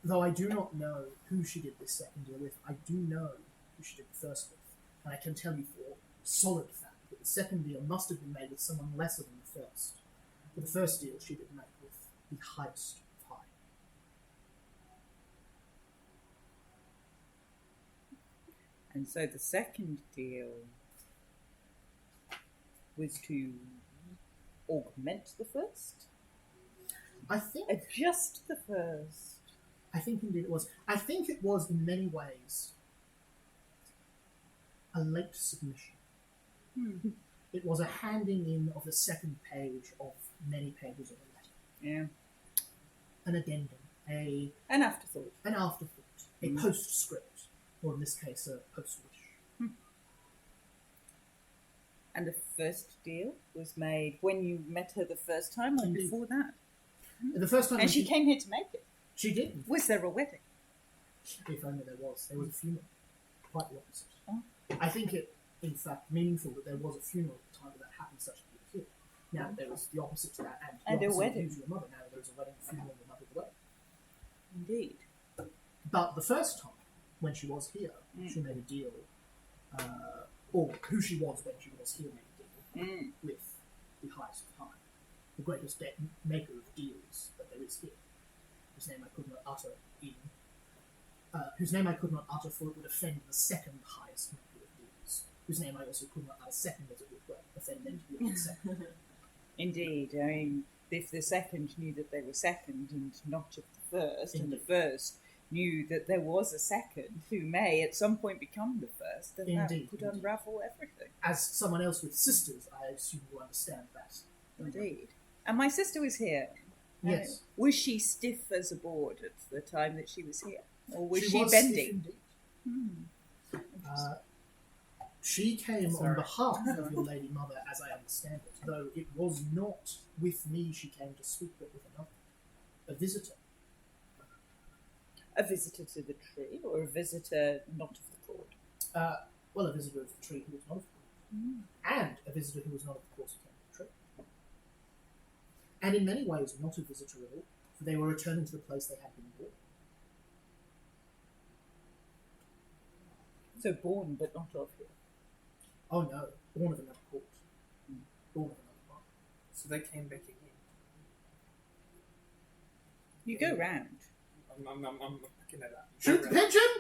Though I do not know who she did this second deal with, I do know who she did the first with. And I can tell you for solid fact that the second deal must have been made with someone lesser than the first. For the first deal she did make with the highest of high. And so the second deal was to augment the first? I think... Adjust the first. I think indeed it was. I think it was in many ways a late submission. It was a handing in of the second page of many pages of a letter. Yeah. An addendum. An afterthought. An afterthought. A postscript. Or in this case, a post-wish. And the first deal was made when you met her the first time, or Indeed. before that? The first time And she came here to make it. She did. Was there a wedding? If only there was. There was a funeral. Quite the opposite. Oh. I think it, in fact, meaningful that there was a funeral at the time that happened such a big deal. Now, there was the opposite to that, and the a opposite wedding. to your mother. Now there is a wedding, a funeral, and another wedding. Indeed. But the first time, when she was here, she made a deal, or who she was when she was here made a deal with the highest of high, the greatest maker of deals that there is here, whose name I could not utter for it would offend the second highest maker of deals, whose name I also could not utter second as it would offend them to be on second. Indeed. I mean, if the second knew that they were second and not of the first, Indeed. and the first knew that there was a second who may at some point become the first, then Indeed, that could indeed. unravel everything. As someone else with sisters, I assume you understand that. Indeed. And my sister was here. Yes. Was she stiff as a board at the time that she was here? Or was she stiff bending? indeed. She came on behalf of your lady mother, as I understand it, though it was not with me she came to speak, but with another. A visitor. A visitor to the tree, or a visitor not of the court? Well, a visitor of the tree who was not of the court. And a visitor who was not of the court who came to the tree. And in many ways, not a visitor at all, for they were returning to the place they had been born. So born, but not of here. Oh no, born of another court. Born of another one. So they came back again. You go round. I'm picking it up. Shoot the pigeon!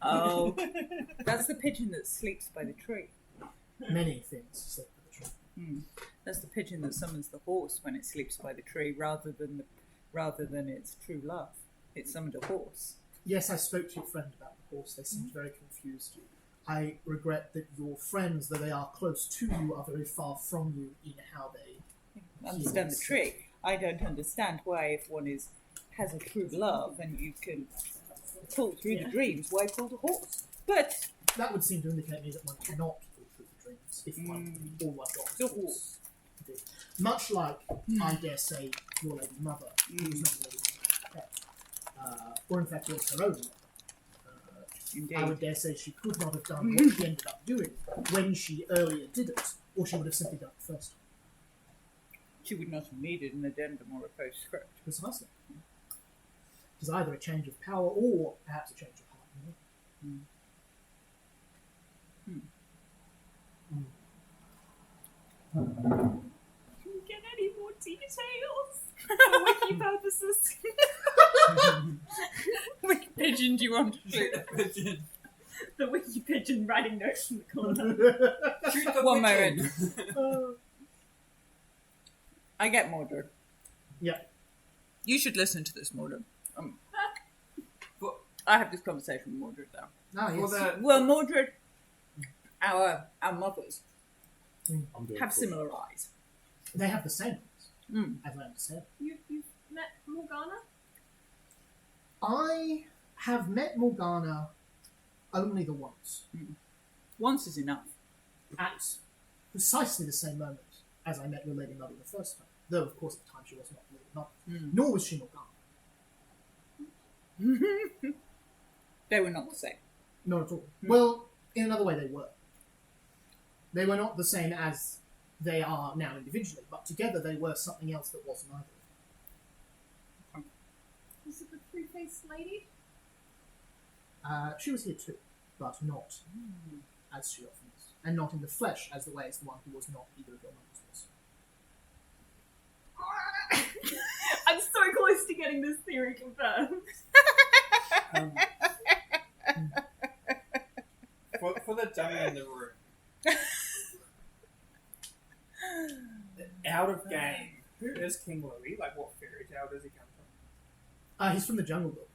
Oh, that's the pigeon that sleeps by the tree. Many things sleep by the tree. That's the pigeon that summons the horse when it sleeps by the tree, rather than its true love. It summoned a horse. Yes, I spoke to your friend about the horse. They seemed very confused. I regret that your friends, though they are close to you, are very far from you in how they Understand the tree. I don't understand why, if one has a true love and you can pull through the dreams, why pull the horse? But that would seem to indicate me that one cannot pull through the dreams if one all one got the horse. Indeed. Much like, I dare say, your lady mother, who was not your lady mother, or in fact was her own mother. Indeed. I would dare say she could not have done what she ended up doing when she earlier did it, or she would have simply done it first time. She would not have needed an addendum or a postscript. Precisely. It is either a change of power or perhaps a change of heart. Can we get any more details for wiki purposes? Which pigeon do you want to shoot? The wiki pigeon writing notes in the corner. Shoot the One pigeon. moment. I get Mordred. Yeah. You should listen to this, Mordred. I have this conversation with Mordred now. Ah, yes. Well, Mordred, our mothers I'm doing have cool. similar eyes. They have the same ones, as I understand. You've met Morgana? I have met Morgana only the once, Once is enough. at precisely the same moment as I met your lady mother the first time. Though, of course, at the time she was not your lady mother. Nor was she Morgana. They were not the same. Not at all. Well, in another way they were. They were not the same as they are now individually, but together they were something else that wasn't either. Was it the three-faced lady? She was here too, but not as she often is. And not in the flesh as the way as the one who was not either of your mothers was. I'm so close to getting this theory confirmed. For the dummy in the room. Out of game. Who is King Louis? Like, what fairy tale does he come from? He's from the Jungle Book.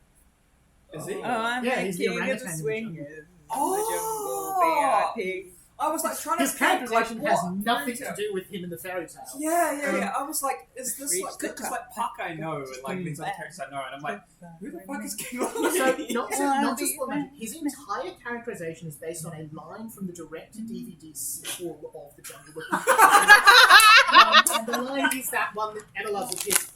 Is he? Oh, I'm Yeah, the he's the king of orangutan the in the swingers. Oh! The jungle, I was like trying His to think, characterization like, has what nothing fairy to tale? do with him in the fairy tale. Yeah. I was like, is this Reach like, the because like Puck I know, and like these other characters I know, and I'm like, who the fuck is King So, Louis? not just one magic. His entire characterization is based on a line from the direct-to-DVD sequel of the Jungle Book. And the line is that one that Emma loves, which is,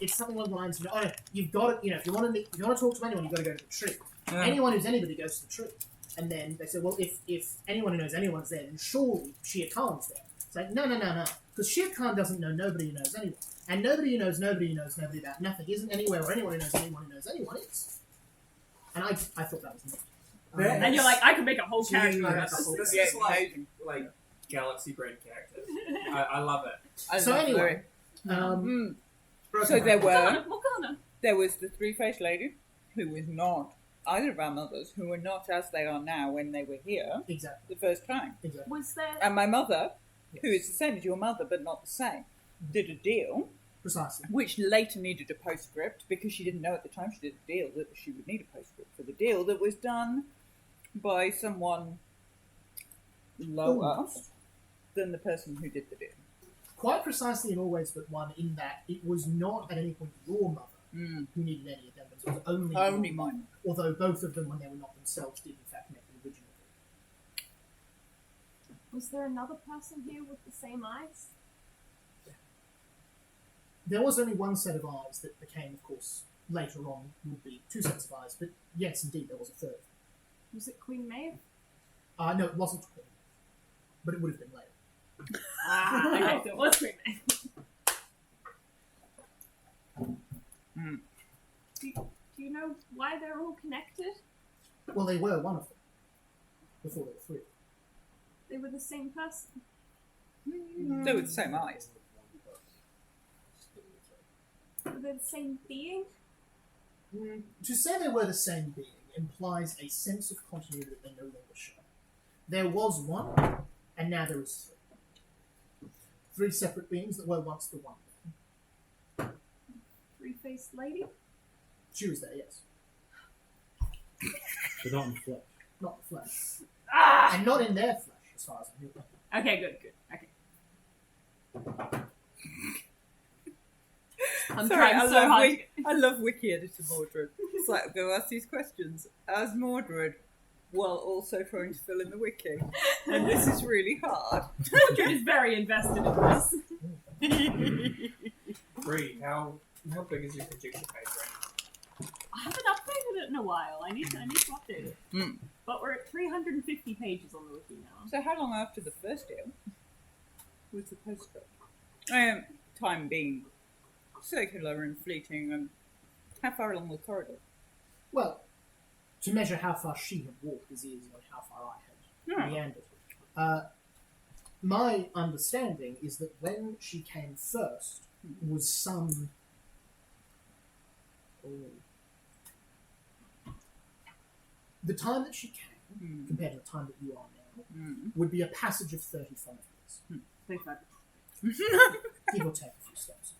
it's something along the lines of, oh, you've got to, if you want to talk to anyone, you've got to go to the tree. Anyone who's anybody goes to the tree. And then they say, well, if anyone who knows anyone's there, then surely Shere Khan's there. It's like, no. Because Shere Khan doesn't know nobody who knows anyone. And nobody who knows nobody about nothing isn't anywhere where anyone who knows anyone is. And I thought that was neat. And you're like, I could make a whole character out of This this. is like galaxy brain character. I love it. So anyway, So there Morgana. there was the three-faced lady, who was not either of our mothers, who were not as they are now when they were here exactly. the first time. Was there... And my mother, who is the same as your mother but not the same, did a deal Precisely. which later needed a postscript because she didn't know at the time she did the deal that she would need a postscript for the deal that was done by someone lower than the person who did the deal. Quite precisely in all ways but one, in that it was not at any point your mother who needed any addendums. It was only your mine. Although both of them, when they were not themselves, did in fact make the original deal. Was there another person here with the same eyes? There was only one set of eyes that became, of course, later on would be two sets of eyes, but yes, indeed, there was a third. Was it Queen Maeve? No, it wasn't Queen, but it would have been later. Okay, so it was Queen Maeve. Do you know why they're all connected? Well, they were one of them, before there were three. They were the same person. They were the same eyes. Were they the same being? To say they were the same being implies a sense of continuity that they no longer share. There was one, and now there is three. Three separate beings that were once the one. Three-faced lady? She was there, yes. But not in flesh. Not the flesh. Ah! And not in their flesh, as far as I know. Okay, good. Okay. I'm Sorry, trying so hard. I love Wiki Editor Mordred. It's like, go ask these questions as Mordred while also trying to fill in the wiki. And this is really hard. Mordred is very invested in this. Bree, how big is your projection page right I haven't updated it in a while. I need to update it. But we're at 350 pages on the wiki now. So how long after the first deal was the postscript? Time being circular and fleeting, and how far along the corridor? Well, to measure how far she had walked is easy on how far I had meandered. My understanding is that when she came first was some... The time that she came, compared to the time that you are now, would be a passage of 35 years. 35. Give or take a few steps.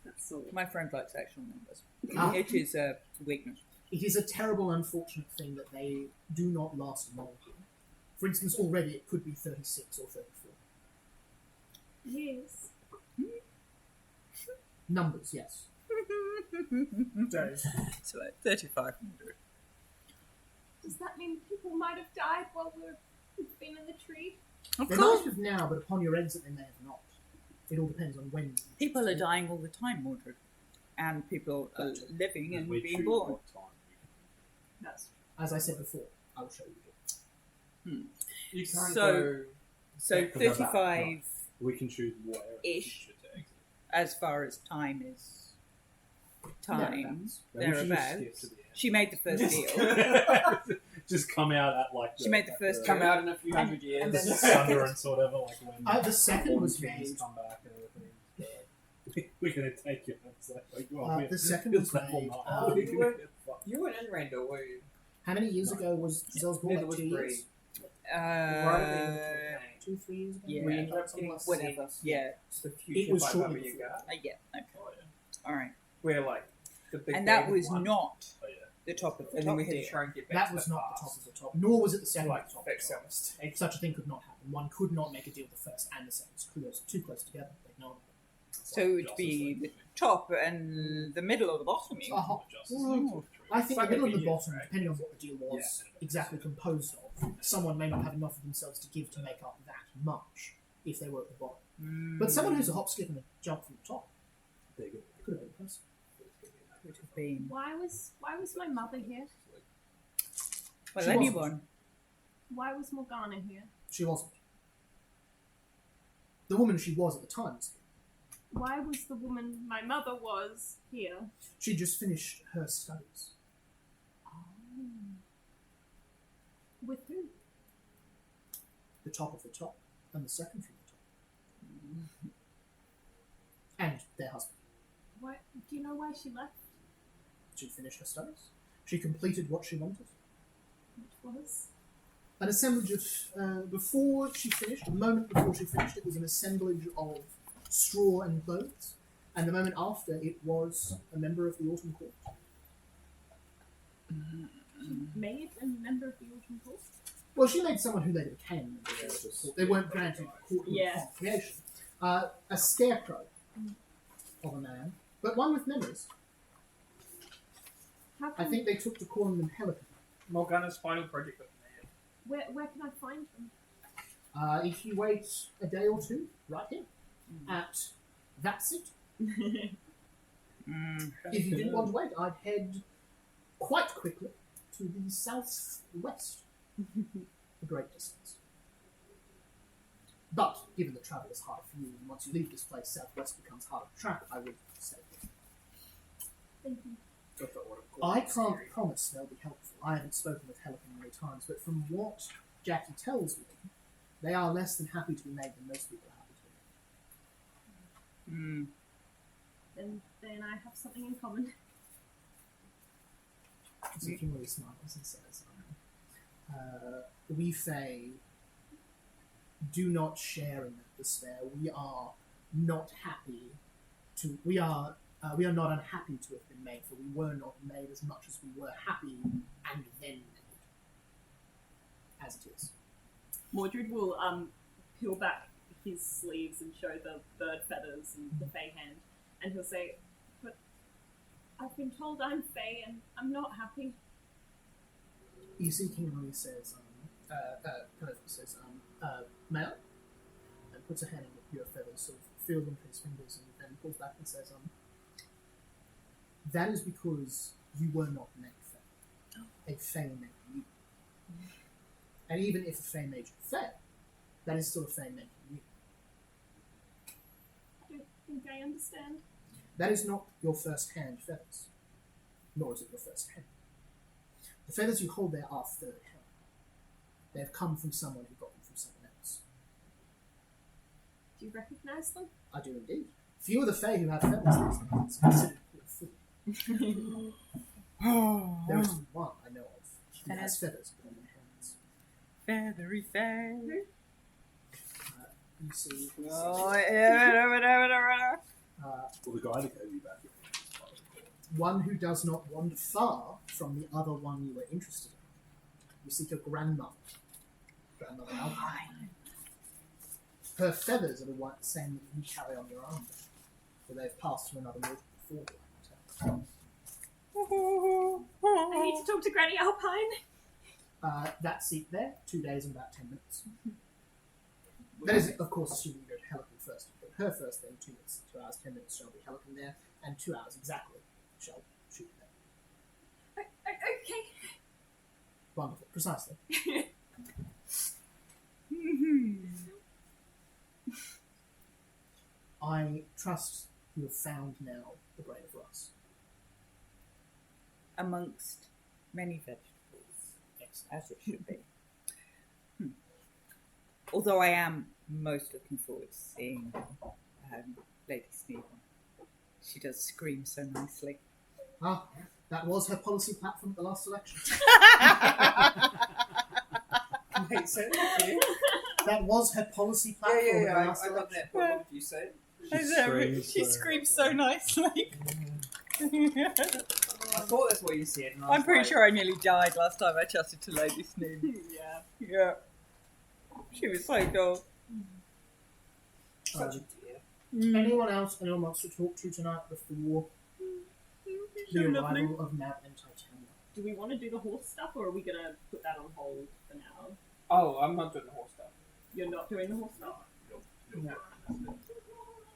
That's so. My friend likes actual numbers. It is a weakness. It is a terrible, unfortunate thing that they do not last long. For instance, already it could be 36 or 34. Yes. Numbers, yes. So 3,500. Does that mean people might have died while we've been in the tree? Of They course. might have now, but upon your exit they may have not. It all depends on when. People are dying all the time, Mordred. And people are living and We being choose born. what time we can- That's As I said before, I will show you. You can't So- go. So Yeah, 'cause of that, 35 We can choose where Ish. to exit. as far as time is time. Maybe we should just Thereabouts. skip to the end. She made the first deal. Just come out at like She made the first Come out in a few hundred years. and the then- Sundance or whatever, like when The second was Horn Kings made. come back and everything. We're gonna take it. It's like well, The second it's was level made. 9. We can were- get fucked. You weren't in Randall, were you? How many years ago was Zell's Neither born? was 2 Bree. years? Right in the campaign. 2-3 years ago? Yeah. We ended up Something getting like Whatever. Yeah. It's the future It was by shortly Baba before. Yaga. Yeah. Okay. Oh, yeah. All right. Where like the big And that David was won. not Oh, yeah. the top of the And top then we had deal. to try and get back That to was the not the past. top of the top, nor was it the To second like of the top. fix our mistake. Such a thing could not happen. One could not make a deal with the first and the second. It's too close together. They'd know. So it would be the top and the middle or the bottom. You Uh-huh. Ooh. I think It's like the middle a and the video, bottom, right? depending on what the deal was exactly composed of, someone may not have enough of themselves to give to make up that much if they were at the bottom. But someone who's a hop, skip, and a jump from the top They're good. could have been impressive. would have been why was my mother here? well She anyone. Why was Morgana here? She wasn't. The woman she was at the time was here. Why was the woman my mother was here? She just finished her studies. With who? The top of the top and the second from the top. And their husband. Why? Do you know why she left? She finished her studies. She completed what she wanted. Which was? An assemblage of, before she finished, a moment before she finished, it was an assemblage of straw and clothes. And the moment after, it was a member of the Autumn Court. Made a member of the Autumn Court? Well, she made someone who later became a member of the Autumn Court. They weren't granted courthood Yeah. upon creation. A scarecrow of a man, but one with memories. How I can, think they took to calling them Pelican. Morgana's final project with me. where can I find them? If you wait a day or two, right here, at That's It. If you didn't want to wait, I'd head quite quickly to the southwest, a great distance. But, given that travel is hard for you, and once you leave this place, southwest becomes harder to track, I would stay here. Thank you. I can't promise they'll be helpful. I haven't spoken with Helican many times, but from what Jackie tells me, they are less than happy to be made than most people are happy to be. Then I have something in common. So Kimberly smiles and says, we Fae do not share in that despair. We are not happy to... We are not unhappy to have been made, for we were not made as much as we were happy and then made. As it is. Mordred will peel back his sleeves and show the bird feathers and the Fae hand, and he'll say, "But I've been told I'm Fae and I'm not happy." You see King Marie says, Mel? And puts a hand in the pure feathers, sort of feels into his fingers, and then pulls back and says, that is because you were not made Fae. A Fae made you. And even if a Fae made you Fae, that is still a Fae making you. I don't think I understand. That is not your first-hand feathers, nor is it your first hand. The feathers you hold there are third-hand. They have come from someone who got them from someone else. Do you recognize them? I do indeed. Few of the Fae who have feathers these days. It's considered poor food. There is one I know of who has feathers upon their hands. Feathery Fae. You see... Oh, Well, the guy that gave you back your hand is part of the court. one who does not wander far from the other one you were interested in. You seek a grandmother. Grandmother Alpine. Her feathers are the same that you carry on your arm, for they've passed to another mortal before you. I need to talk to Granny Alpine. That seat there, 2 days and about 10 minutes. That is, of course, assuming you go to Helican first. But her first, then 2 minutes, 2 hours, 10 minutes shall be Helican there, and 2 hours exactly shall shoot there. Okay. Wonderful, precisely. I trust you have found now the Brain of Russ. Amongst many vegetables, as it should be. Although I am most looking forward to seeing Lady Sneeden. She does scream so nicely. Ah, that was her policy platform at the last election. Wait, say that again? That was her policy platform at the last I got election. that. What did you say? She screams so nicely. I thought that's what you said. And I I'm was pretty like, sure I nearly died last time I chatted to Lady Sneeden. Yeah. Yeah. She was so cool. Such a dear. Anyone else anyone wants to talk to tonight before the arrival of Matt and Titania? Do we want to do the horse stuff, or are we going to put that on hold for now? Oh, I'm not doing the horse stuff. You're not doing the horse stuff? No.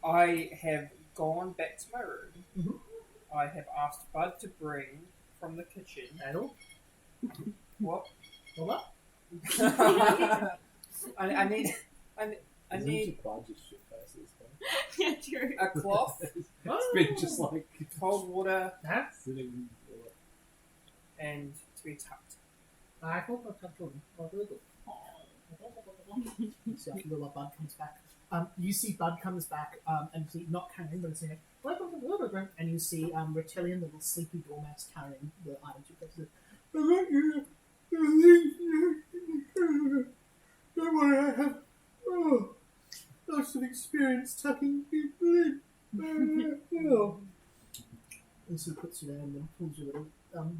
I have gone back to my room. Mhm. I have asked Bud to bring from the kitchen. And all? What? All that? I need Isn't it Bud just shit faces, though? Yeah, true. a cloth, It's been just like cold water, Huh? sitting. and to be tucked. I hope I've come to Oh, very good. So after little Bud comes back. You see Bud comes back, and see, not carrying, but saying, "Welcome to the Evergreen," and you see Reptilian, the little sleepy dormouse, carrying the items you posted. I got you. Don't worry, I have lots of experience tucking people in. He puts you there and then pulls your little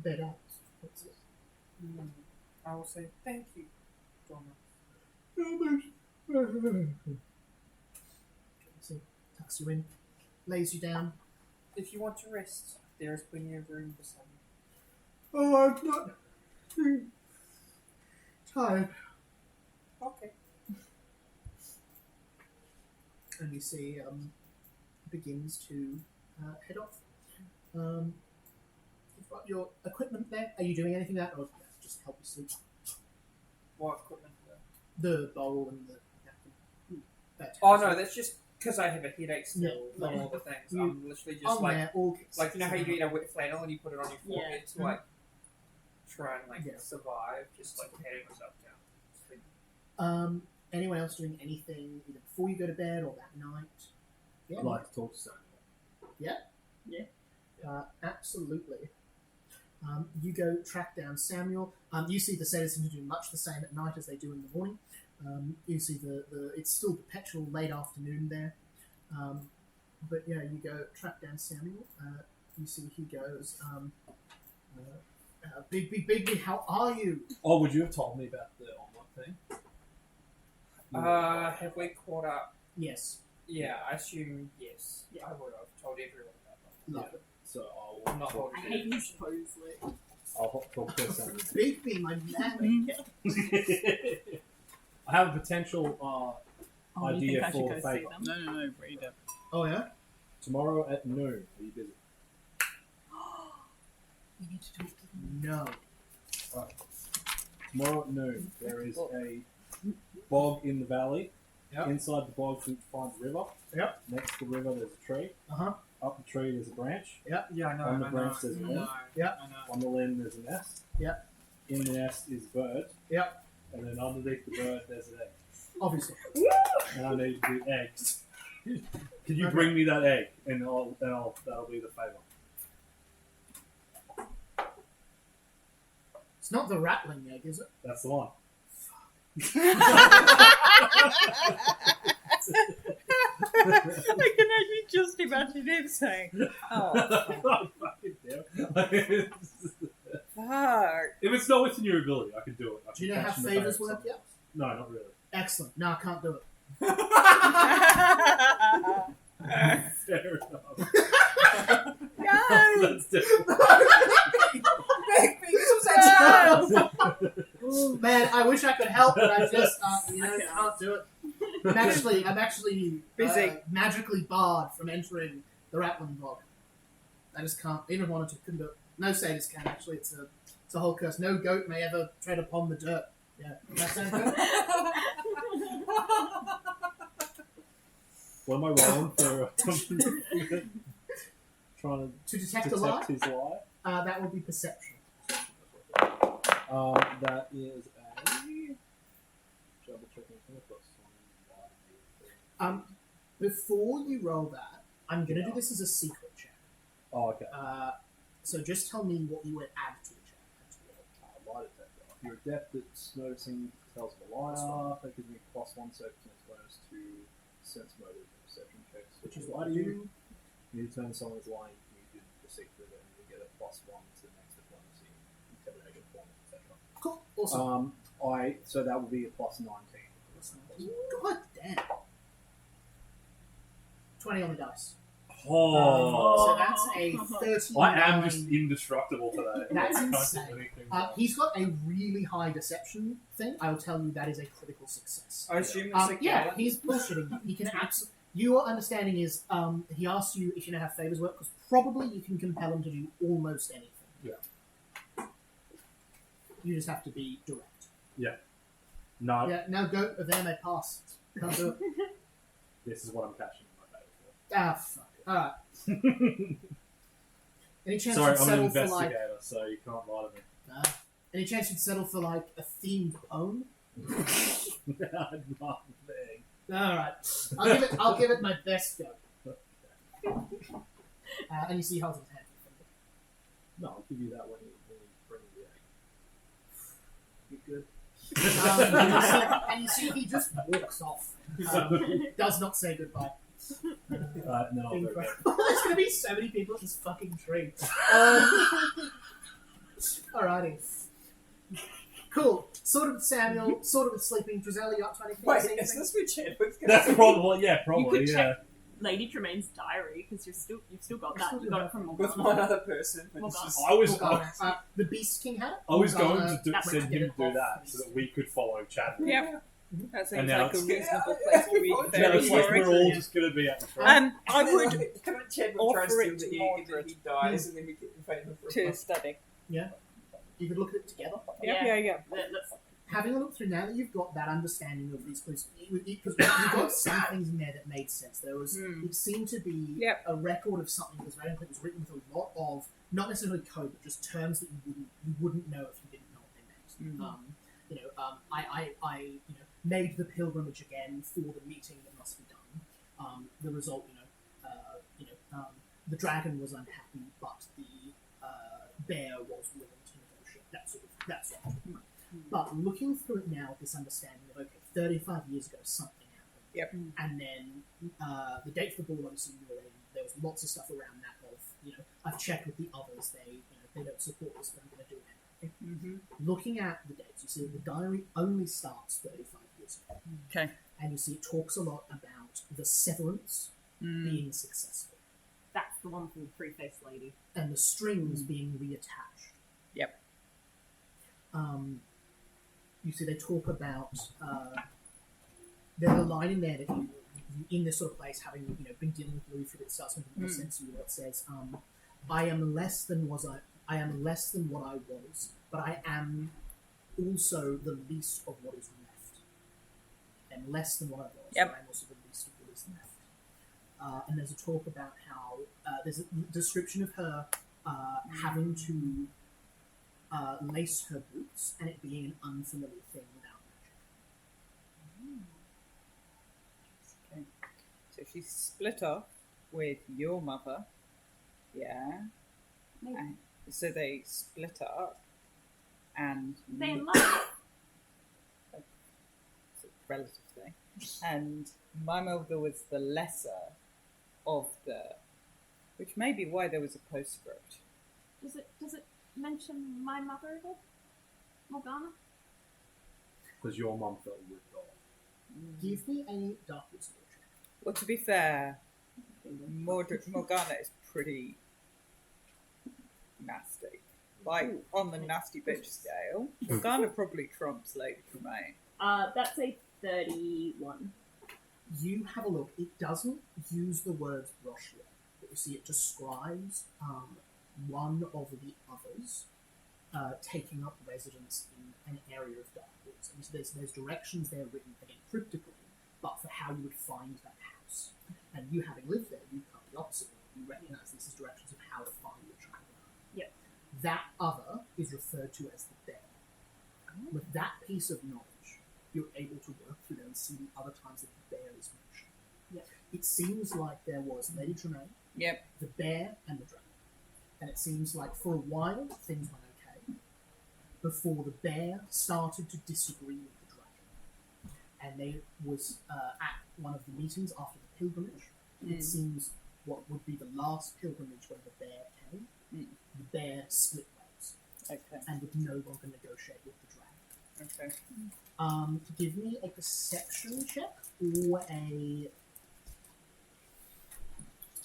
bed out. Puts it. I will say thank you, Donna. So tucks you in, lays you down. If you want to rest, there is plenty of room beside you. Oh, I'm not tired. Okay. And you see begins to head off. You've got your equipment there. Are you doing anything with that, or just help you sleep? What equipment? The bowl and the napkin. Oh no, that's just because I have a headache still Yeah. from all the things. You- I'm literally just On like, there, all like you know how you eat a wet flannel and you put it on your forehead Yeah. to like try and like Yeah. survive, just like patting myself down. Sleep. Anyone else doing anything either before you go to bed or that night? Yeah. I'd like to talk to Samuel. Absolutely. You go track down Samuel. You see the sailors seem to do much the same at night as they do in the morning. You see it's still perpetual late afternoon there. But yeah, you go track down Samuel. You see he goes, Big, how are you? Oh, would you have told me about the omelet thing? Have we caught up? Yes. Yeah, I assume yes. Yeah. I would have told everyone about that. Love it. So I'm not holding I hate you, Supposedly. I'll talk to Samuel. Bigby, my man. I have a potential Oh, you idea think I should for go a see favour. them? No, read it. Oh yeah. Tomorrow at noon. Are you busy? We need to talk to them. No. Tomorrow at noon, there is a bog in the valley. Yep. Inside the bog, you find a river. Yep. Next to the river, there's a tree. Uh-huh. Up the tree, there's a branch. Yeah, I know. On the I branch, know. there's a I limb. know. Yeah. I know. On the limb, there's a nest. Yep. In the nest is a bird. Yep. And then underneath the bird, there's an egg. Obviously. And I need the eggs. Can you bring me that egg? And that'll be the favour. It's not the rattling egg, is it? That's the one. I can actually just imagine him saying, "Oh, Fucking damn. fuck." If it's not within your ability, I can do it. I Do you can know how catch in the favours boat work yet? No, not really. Excellent. No, I can't do it. Fair enough. No! That's different. Man, I wish I could help, but I just can't do it. I'm actually Busy. Magically barred from entering the Rattling Bog. I just can't. Even wanted to, couldn't do it. No satyrs can actually. It's a whole curse. No goat may ever tread upon the dirt. Yeah, that sounds good. What am I rolling for? Trying To to detect a lie, his lie. that would be perception. That is a double checking. Before you roll that, I'm going to do this as a secret check. Oh, okay. So just tell me what you would add to the check. Lie detector. If you're adept at noticing tells of a liar, that gives me +1 circumstance bonus to sense motive and perception checks. Which is Why what do I you? do. You determine someone's lying, you do the secret, and you get a +1 to the next diplomacy, intimidation, form, etc. Cool. Awesome. So that would be a +19. God damn. 20 on the dice. Oh, So that's a 39. I am just indestructible today. That's I can't do insane. anything wrong. He's got a really high deception thing. I will tell you that is a critical success. I assume it's a Yeah, gallon. he's bullshitting you. He can absolutely. Your understanding is he asks you if you know how favors work, because probably you can compel him to do almost anything. Yeah. You just have to be direct. No, Yeah, no goat of there may pass. Can't do it. this is what I'm cashing in my Fuck it. Alright. Any chance Sorry, you'd I'm an settle for like investigator, so you can't lie to me. any chance you'd settle for like a themed poem? Nothing. Alright. I'll give it my best go. And you see he holds his hand. No, I'll give you that when you bring the egg. You're good. and you see he just walks off. Does not say goodbye. And then I'll go again. Incredible. There's going to be so many people at this fucking tree. Alrighty. Cool. Sort of with Samuel, sort of with sleeping. Drizella, you up to anything? Wait, Saying is anything? this what Chadwick's going That's probably, You probably, could yeah. check Lady Tremaine's diary because you've still got that. You got it from with Morgana. one other person? But it's Morgana. just, I was Morgana. The Beast King had it. I was going Morgana to went send to get him it to do off that his- so that we could follow Chadwick. Yep. That seems And now like a it's- reasonable place to read Yeah, fairy it's like stories. we're all just going to be at the front. I would Come on, Chadwick offer try and steal it the to egg and then Mordred. he dies and then we get the favour for to study. You could look at it together. Yeah. Let's Having a look through, now that you've got that understanding of these clues, because you've got some things in there that made sense. There was, it seemed to be Yep. a record of something that was very it was written with a lot of not necessarily code, but just terms that you wouldn't know if you didn't know what they meant. I made the pilgrimage again for the meeting that must be done. The result, the dragon was unhappy, but the bear was willing to negotiate. That sort of thing. But looking through it now with this understanding of, okay, 35 years ago something happened. Yep. And then the date for the ball, obviously, there was lots of stuff around that of, I've checked with the others, they don't support this, but I'm going to do it anyway. Looking at the dates, you see that the diary only starts 35 years ago. Okay. And you see it talks a lot about the severance being successful That's the one from the three-faced lady. and the strings being reattached. Yep. You see, they talk about there's a line in there that you in this sort of place, having been dealing with Louis for it, starts making more sense to you. Where it says, "I am less than what I was, but I am also the least of what is left. I'm less than what I was, Yep. but I'm also the least of what is left." And there's a talk about how there's a description of her having to lace her boots and it being an unfamiliar thing without magic. Okay. So she's split off with your mother. Yeah. Maybe. And so they split up and They in love. it's a relative thing. And my mother was the lesser of the, which may be why there was a postscript. Does it mention my mother at all? Morgana? Because your mum felt ripped off. Give me a dark wisdom check. Well, to be fair, Morgana is pretty nasty. Like, on the nasty bitch scale, Morgana probably trumps Lady Tremaine. That's a 31. You have a look. It doesn't use the words Roshia, but you see it describes one of the others taking up residence in an area of Dark Woods. And so there's directions there written again cryptically, but for how you would find that house. And you having lived there, you come the opposite. You recognise this as directions of how to find the dragon. Yep. That other is referred to as the bear. With that piece of knowledge, you're able to work through them and see the other times that the bear is mentioned. Yep. It seems like there was Lady Tremaine, Yep. the bear, and the dragon. And it seems like for a while things went okay before the bear started to disagree with the dragon. And they was at one of the meetings after the pilgrimage. It seems what would be the last pilgrimage when the bear came. The bear split ways Okay. and would no longer negotiate with the dragon. Okay. Give me a perception check or a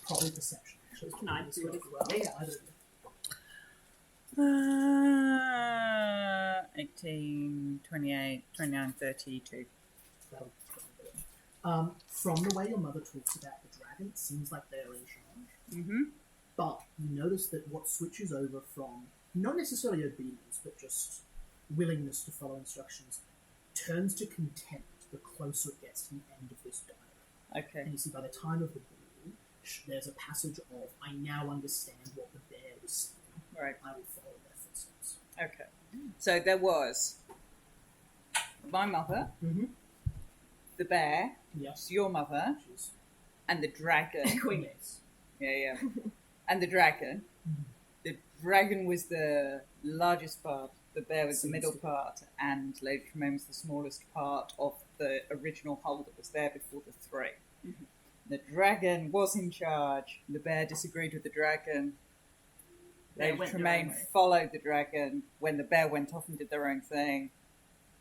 probably perception. Actually, Can I do it as well? Yeah, I do. 18, 28, 29, 32. From the way your mother talks about the dragon, it seems like they're in charge. Mm-hmm. But you notice that what switches over from not necessarily obedience, but just willingness to follow instructions, turns to contempt the closer it gets to the end of this dialogue. Okay. And you see, by the time of the ball, there's a passage of, "I now understand what the bear is saying. Right. I will follow their footsteps." Okay. So there was my mother, Mm-hmm. the bear, Yes. your mother, and the dragon. Queen. Yes. Yeah. And the dragon. Mhm. The dragon was the largest part, the bear was the Seems middle to be. part, and Lady Tremaine was the smallest part of the original whole that was there before the three. The dragon was in charge. The bear disagreed with the dragon. They Lady went their Tremaine own way. followed the dragon when the bear went off and did their own thing.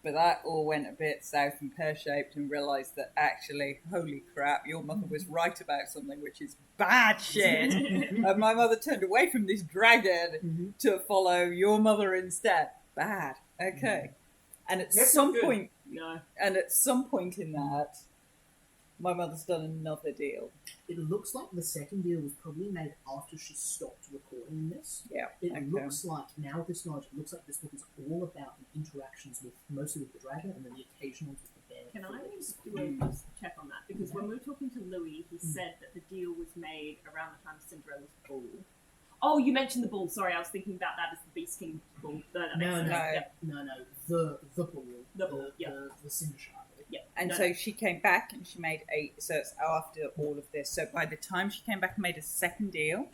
But that all went a bit south and pear-shaped and realised that actually, holy crap, your mother was right about something, which is bad shit. And my mother turned away from this dragon to follow your mother instead. Bad. Okay. And at That's some not good. point, No. and at some point in that, my mother's done another deal. It looks like the second deal was probably made after she stopped recording this. Yeah. It okay. looks like, now with this knowledge, it looks like this book is all about the interactions with, mostly with the dragon, and then the occasional with the bear. Can I do a just check on that? Because when we were talking to Louis, he said that the deal was made around the time of Cinderella's ball. Oh, you mentioned the bull. Sorry, I was thinking about that as the Beast King bull. That makes No, sense. no, Yep. no, the bull. The bull, yeah. The Cinder Shark. Yep. And No, so no. she came back and she made so it's after all of this. So by the time she came back and made a second deal,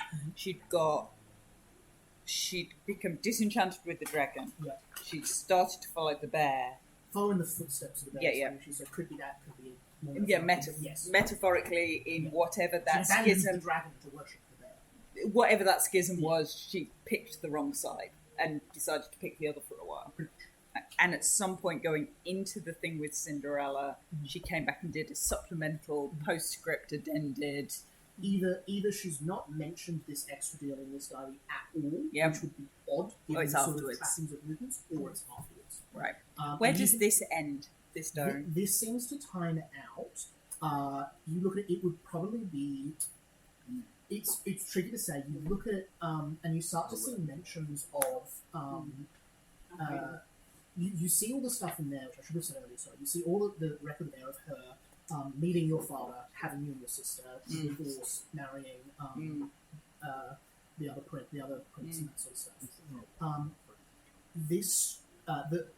she'd become disenchanted with the dragon. Yeah. She'd started to follow the bear. Following the footsteps of the bear. Yeah, yeah. So could be that, could be more Yeah, yes. metaphorically in Yeah. whatever She that abandons schism, the dragon to worship the bear. whatever that schism was, she picked the wrong side and decided to pick the other for a while. And at some point going into the thing with Cinderella, she came back and did a supplemental postscript addended. Either she's not mentioned this extra deal in this diary at all, Yeah. which would be odd, given it's the sort afterwards. of trappings of movements, or it's afterwards. Right. and Where you does can- this end, this diary? This seems to time out. You look at it, it would probably be. It's tricky to say. You look at and you start to see mentions of you see all the stuff in there, which I should have said earlier. Sorry, you see all of the record there of her meeting your father, having you and your sister, divorce, marrying the other prince, and that sort of stuff. This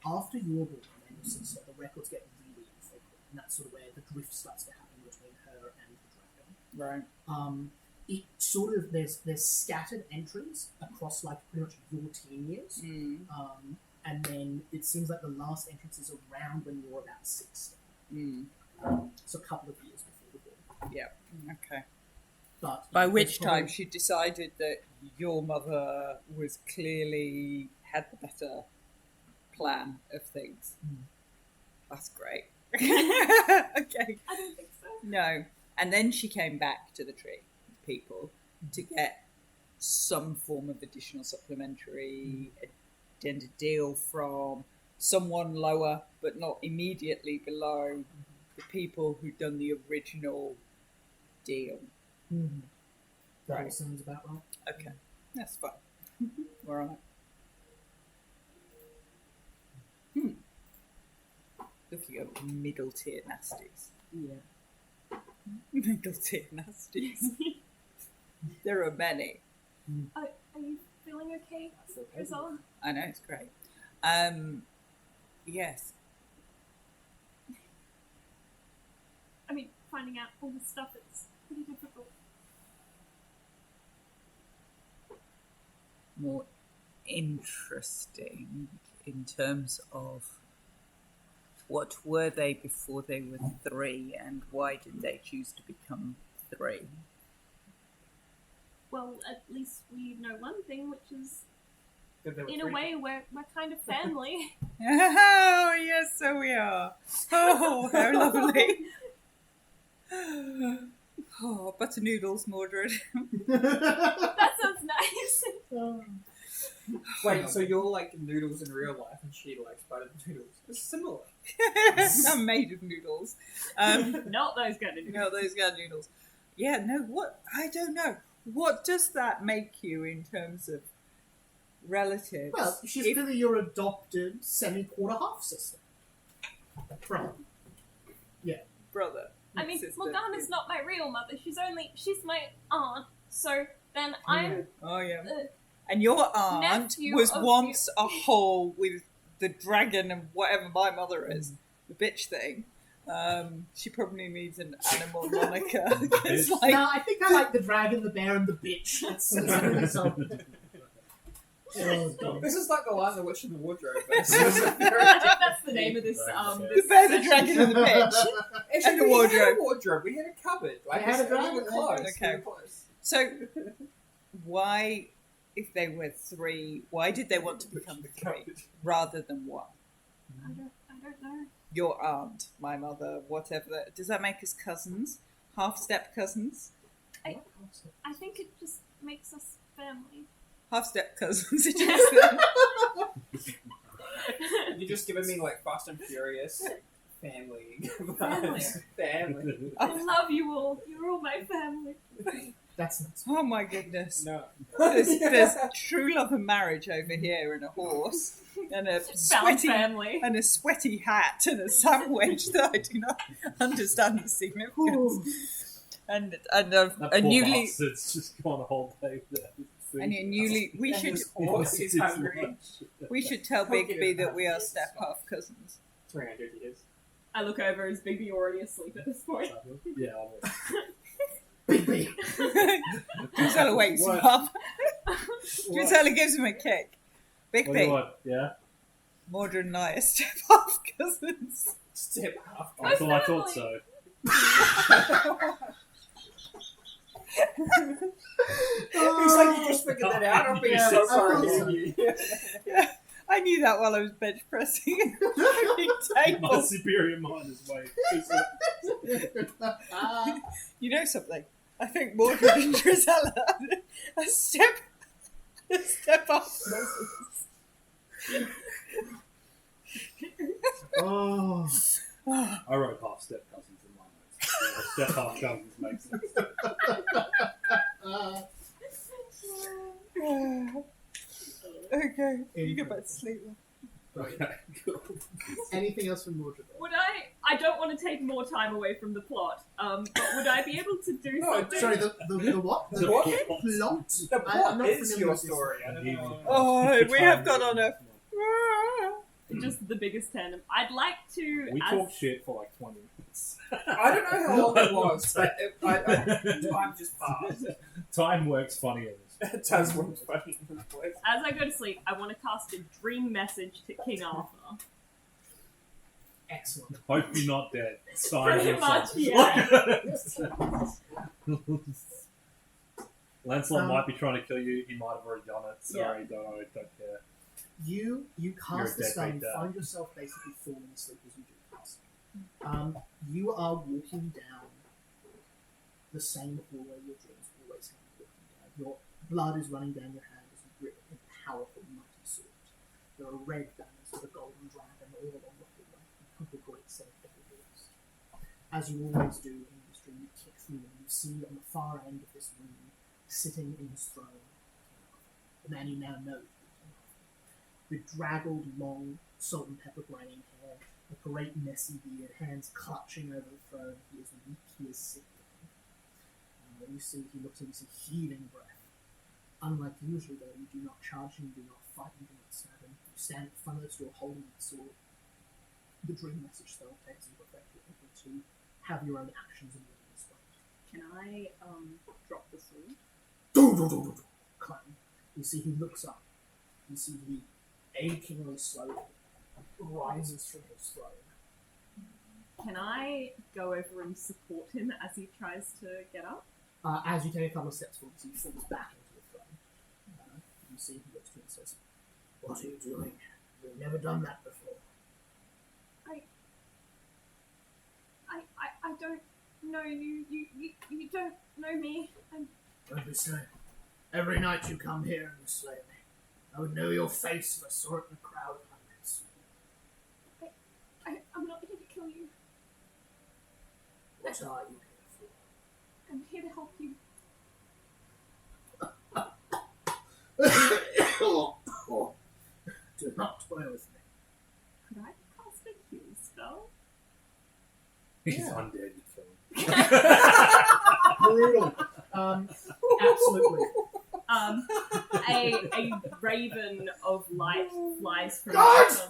after your born and your sister, the records get really infrequent, and that's sort of where the drift starts to happen between her and the dragon. Right. It sort of there's scattered entries across like pretty much your teen years, and then it seems like the last entrance is around when you're about 16, so a couple of years before the war. Yeah. Okay. But By there's which probably- time she decided that your mother was clearly had the better plan of things. That's great. Okay. I don't think so. No. And then she came back to the tree people to get some form of additional supplementary addended deal from someone lower but not immediately below the people who'd done the original deal. That all Right. sounds about right. Okay, that's fine. All right. Looking at middle tier nasties. Yeah. Middle tier nasties. There are many. Are you feeling okay, Rizal? I know, it's great. Yes. I mean, finding out all this stuff, it's pretty difficult. More interesting in terms of what were they before they were 3 and why did they choose to become 3? Well, at least we know one thing, which is, That they were in a free. way, we're kind of family. Oh, yes, so we are. Oh, how lovely. Oh, butter noodles, Mordred. That sounds nice. Wait, so you're like noodles in real life and she likes butter noodles. It's similar. I'm made of noodles. Not those kind of noodles. No, those kind of noodles. Yeah, no, what? I don't know. What does that make you in terms of relatives? Well, she's If- clearly your adopted semi-quarter half sister. Brother. brother. I mean, sister. Morgana's not my real mother. She's my aunt. So then I'm Oh, yeah. the And your aunt nephew was of once a hole with the dragon and whatever my mother is, the bitch thing. She probably needs an animal moniker. It's like, No, I think I like the dragon, the bear, and the bitch. That's really solid. Oh, God. This is like the line of the witch in the wardrobe. But it's that's the name of this The bear, the dragon, and the pitch. Actually, And the we had wardrobe. a wardrobe. We had a cupboard. Like, We had a we dragon, were close. okay. We were close. So, why, if they were 3, why did they want to become 3 rather than 1? I don't know. Your aunt, my mother, whatever. Does that make us cousins? Half-step cousins? I think it just makes us family. Half-step cousins. It just- You're just giving me like Fast and Furious family. Family. Family. I love you all. You're all my family. That's not. Oh my goodness. No. There's true love and marriage over here, and a horse, and a Found sweaty family. and a sweaty hat, and a sandwich that I do not understand the significance. And a newly It's just gone a whole day without food. and a newly we And should his horse is It's hungry. we should tell Bigby that we are step half cousins. 300 years. I look over as Bigby already asleep at this point. Yeah, I'm Bigby. Drusella wakes him What? up. Drusella gives him a kick. What do you Bigby, want? Yeah? Mordred and I are step half cousins. Step half. I thought so. It's like you just figured that out. I'm being Yeah, so I sorry thought for you. Yeah, I knew that while I was bench pressing the My table. superior mind is way. You know something? I think Mordred and Drusella are step half cousins. Oh. I wrote half step cousins in my notes. Yeah, step half cousins makes sense. Okay, you go back to sleep then. Okay, cool. Anything else from Mordred? Would I don't want to take more time away from the plot, but would I be able to do No, something? Sorry, the what? The what? Plot? The I'm plot not is familiar your with this. story. I don't know. Oh, we have gone on a. Just the biggest tandem. I'd like to. We as- talked shit for like 20 minutes. I don't know how long it was, but time just passed. Time works funny in this. It does work funny in this place. As I go to sleep, I want to cast a dream message to King Arthur. Excellent. Hope you're not dead. Sign Pretty or much, something. yeah. Lancelot might be trying to kill you. He might have already done it. Sorry, don't care. You cast the You're a spell and deadbeat dad. find yourself basically falling asleep as you do cast. You are walking down the same hallway your dreams always have you walking down. Your blood is running down your hand as you grip a powerful, mighty sword. There are red banners with a golden dragon all along the hallway and the great set of double doors. As you always do in this dream, you kick through and you see on the far end of this room, sitting in his throne, the man you now know. Bedraggled, long, salt and pepper graining hair, a great messy beard, hands clutching over the throne. He is weak, he is sick. And when you see, he looks at you, see heaving breath. Unlike usually, though, you do not charge him, you do not fight him, do not stab him. You stand in front of the door holding the sword. The dream message spell takes into effect. You're able to have your own actions in this way. Can I drop the sword? Clang. You see, he looks up. You see, he achingly slowly rises from his throne. Can I go over and support him as he tries to get up? As you take a couple of steps forward, he falls back into the throne. You see, he looks to you and says, "What are you doing? You've never done that before." I don't know you. You don't know me. Don't be silly. Every night you come here and you slay me. I would know your face if I saw it in a crowd of hundreds. I'm not here to kill you. What are you here I'm here to help you. for? Do not toy with me. Could I cast a heal spell? He's Yeah. undead, you kill him. Brutal. Absolutely. A raven of light flies from Guards!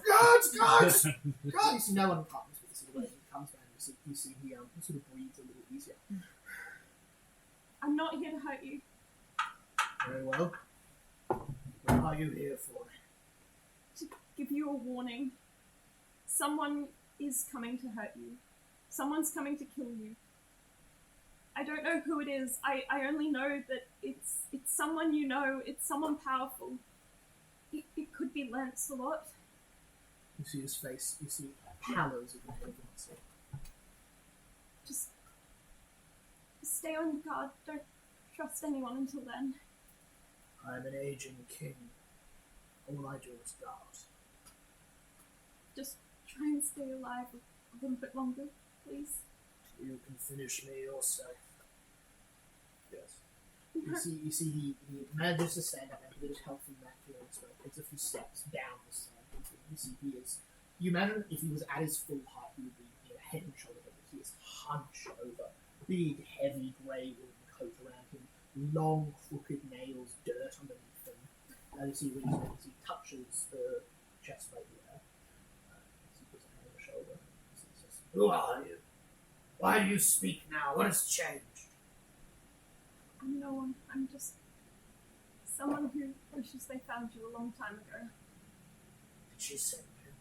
Guards! You see no one comes, but you see the way he comes down. You see he sort of breathes a little easier. I'm not here to hurt you. Very well. What are you here for? To give you a warning. someone is coming to hurt you. Someone's coming to kill you. I don't know who it is. I only know that it's someone you know. It's someone powerful. It could be Lancelot. You see his face. You see hallows of the name of Lancelot. Just stay on your guard. Don't trust anyone until then. I'm an aging king. All I do is guard. Just try and stay alive a little bit longer, please. You can finish me yourself. Yes. You see he manages to stand up and get his health back to him, so takes a few steps down the stairs. You see he is. You imagine if he was at his full height, he would be head and shoulder, but he is hunched over. Big, heavy grey woolen coat around him, long, crooked nails, dirt underneath them. You see when he touches the chest plate there. He puts a hand on the shoulder. He says, "Who are you? Why do you speak now? What has changed?" I'm no one. I'm just someone who wishes they found you a long time ago. Did she send you?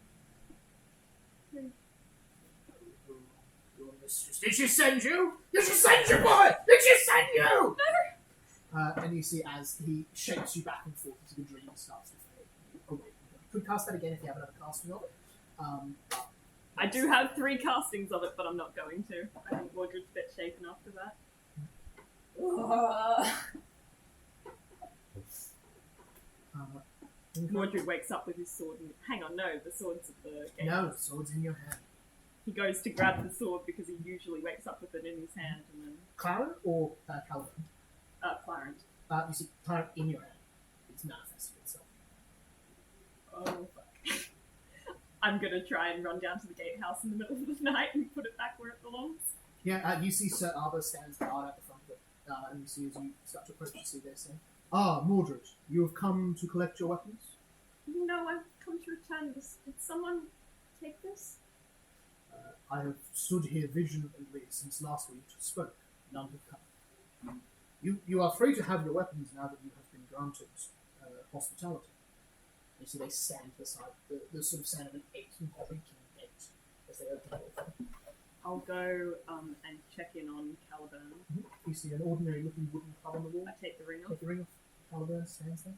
Who? Your mistress. Did she send you? Did she send you, boy? Did she send you? No! And you see as he shakes you back and forth as the dream starts to fade. Oh wait, you could cast that again if you have another casting of it. I do have 3 castings of it, but I'm not going to. I think Mordred's a bit shaken after that. Mordred wakes up with his sword and... Hang on, no, the sword's at the gate. No, the sword's in your hand. He goes to grab the sword because he usually wakes up with it in his hand and then... Clarence or Calvin? Clarence. You see Clarence in your hand. It's manifested itself. Oh, fuck. I'm gonna try and run down to the gatehouse in the middle of the night and put it back where it belongs. Yeah, you see Sir Arbor stands guard at the front of it, and you see as you start to approach, you see this thing. Ah, Mordred, you have come to collect your weapons? No, I've come to return this. Did someone take this? I have stood here vigilantly since last we spoke. None have come. You are free to have your weapons now that you have been granted hospitality. You see they stand beside the sort of sound of an 18 creaking gate as they open the door. I'll go and check in on Caliburn. You see an ordinary looking wooden club on the wall. I take the ring off. Take the ring off. Caliburn stands there.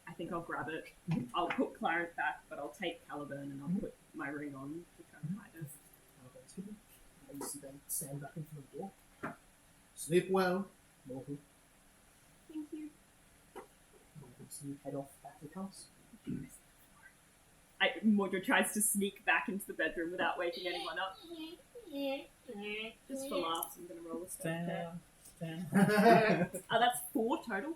I think I'll grab it. I'll put Clarence back, but I'll take Caliburn and I'll put my ring on to try and hide it. Caliburn's hidden. And you see them stand back in front of the door. Sleep well, Mortal. Thank you. So you head off back to the house. Mordred tries to sneak back into the bedroom without waking anyone up. Just for laughs, I'm going to roll a stealth check. That's 4 total.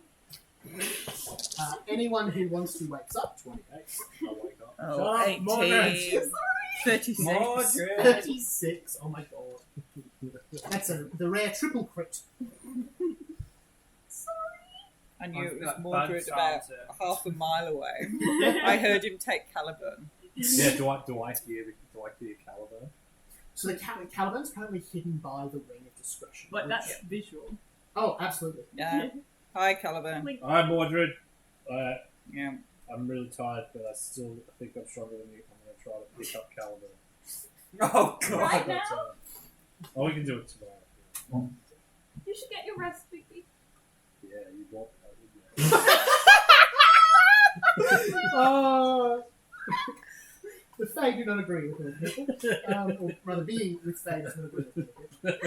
Anyone who wants to wakes up. 28. I wake up. Oh, 18. Mordred. 36. Mordred. 36. Oh my god. That's the rare triple crit. I knew it was I've got Mordred bugs about on to- half a mile away. I heard him take Caliburn. Yeah, do I hear Caliburn? So the Caliburn's apparently hidden by the ring of discretion. But which- that's visual. Oh, absolutely. Yeah. Hi, Caliburn. Hi, Mordred. Yeah. I'm really tired, but I think I'm stronger than you. I'm going to try to pick up Caliburn. Oh god. Right But, now? we can do it tomorrow. You should get your rest, Bigby. Yeah, you want that, Oh. The Fae do not agree with her people. Or rather, being with Fae does not agree with her.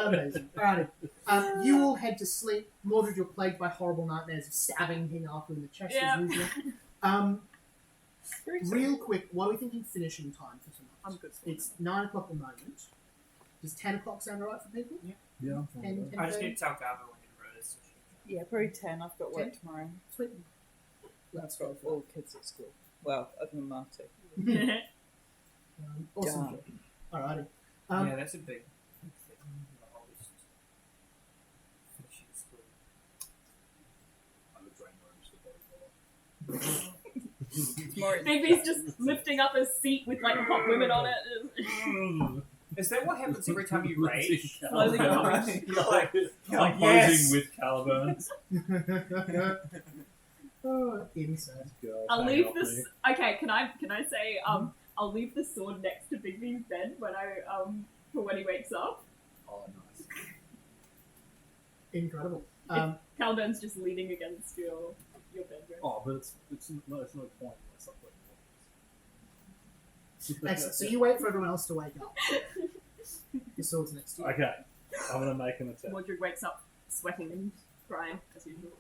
Amazing. Alrighty. You all head to sleep. Mordred, you're plagued by horrible nightmares of stabbing him after in the chest Yeah. as usual. Real quick, what are we thinking finishing time for tonight? I'm good. It's 9 o'clock at the moment. Does 10 o'clock sound alright for people? Yeah. 10, I just need to tell Garbo when it is. Yeah, probably 10. I've got work 10? tomorrow. Sweet. I've got all the kids at school. Well, other than Marty. Awesome. Darn. Alrighty. Yeah, that's a big thing. Finishing school. I'm a drain rooms It's more Bigby's just lifting up a seat with like hot women on it. Is that what happens every time you rage? Slowly going. You're like, I'm yes. posing with Caliburn. Oh, inside. Girl, I'll hang leave off this. me. Okay, can I say I'll leave the sword next to Bigby's bed for when he wakes up. Oh, nice. Incredible. Caldern's just leaning against your bedroom. Oh, but it's no point unless I'm putting more. Excellent. So you wait for everyone else to wake up. Your sword's next to you. Okay, I'm gonna make an attack. Mordred wakes up sweating and crying as usual.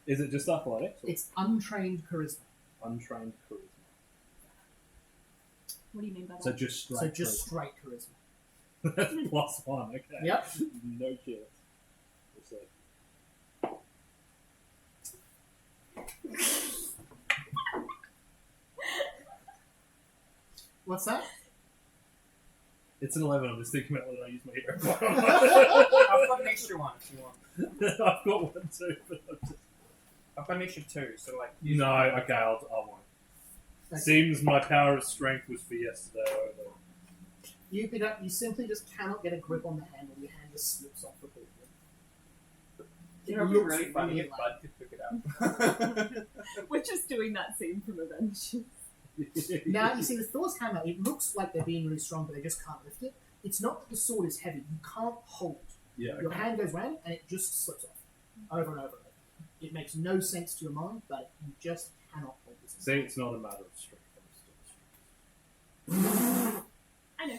Is it just athletics? Or It's untrained charisma. untrained charisma? What do you mean by that? So just straight. So just charisma. straight charisma. That's +1. Okay. Yep. No chance. We'll see. What's that? It's an 11. I'm just thinking about whether I use my hero. I've got an extra one if you want. I've got one too, but I've got an extra 2, so like. no. Okay, I won't. Okay. Seems my power of strength was for yesterday over. You pick up. You simply just cannot get a grip on the handle. Your hand just slips off the board. It would be really funny if Bud could pick it up. We're just doing that scene from Avengers. Now you see with Thor's hammer, it looks like they're being really strong, but they just can't lift it. It's not that the sword is heavy; you can't hold it. Yeah. Your hand goes round and it just slips off over and over. And over. It makes no sense to your mind, but you just cannot hold this. See, it's not a matter of strength. I know.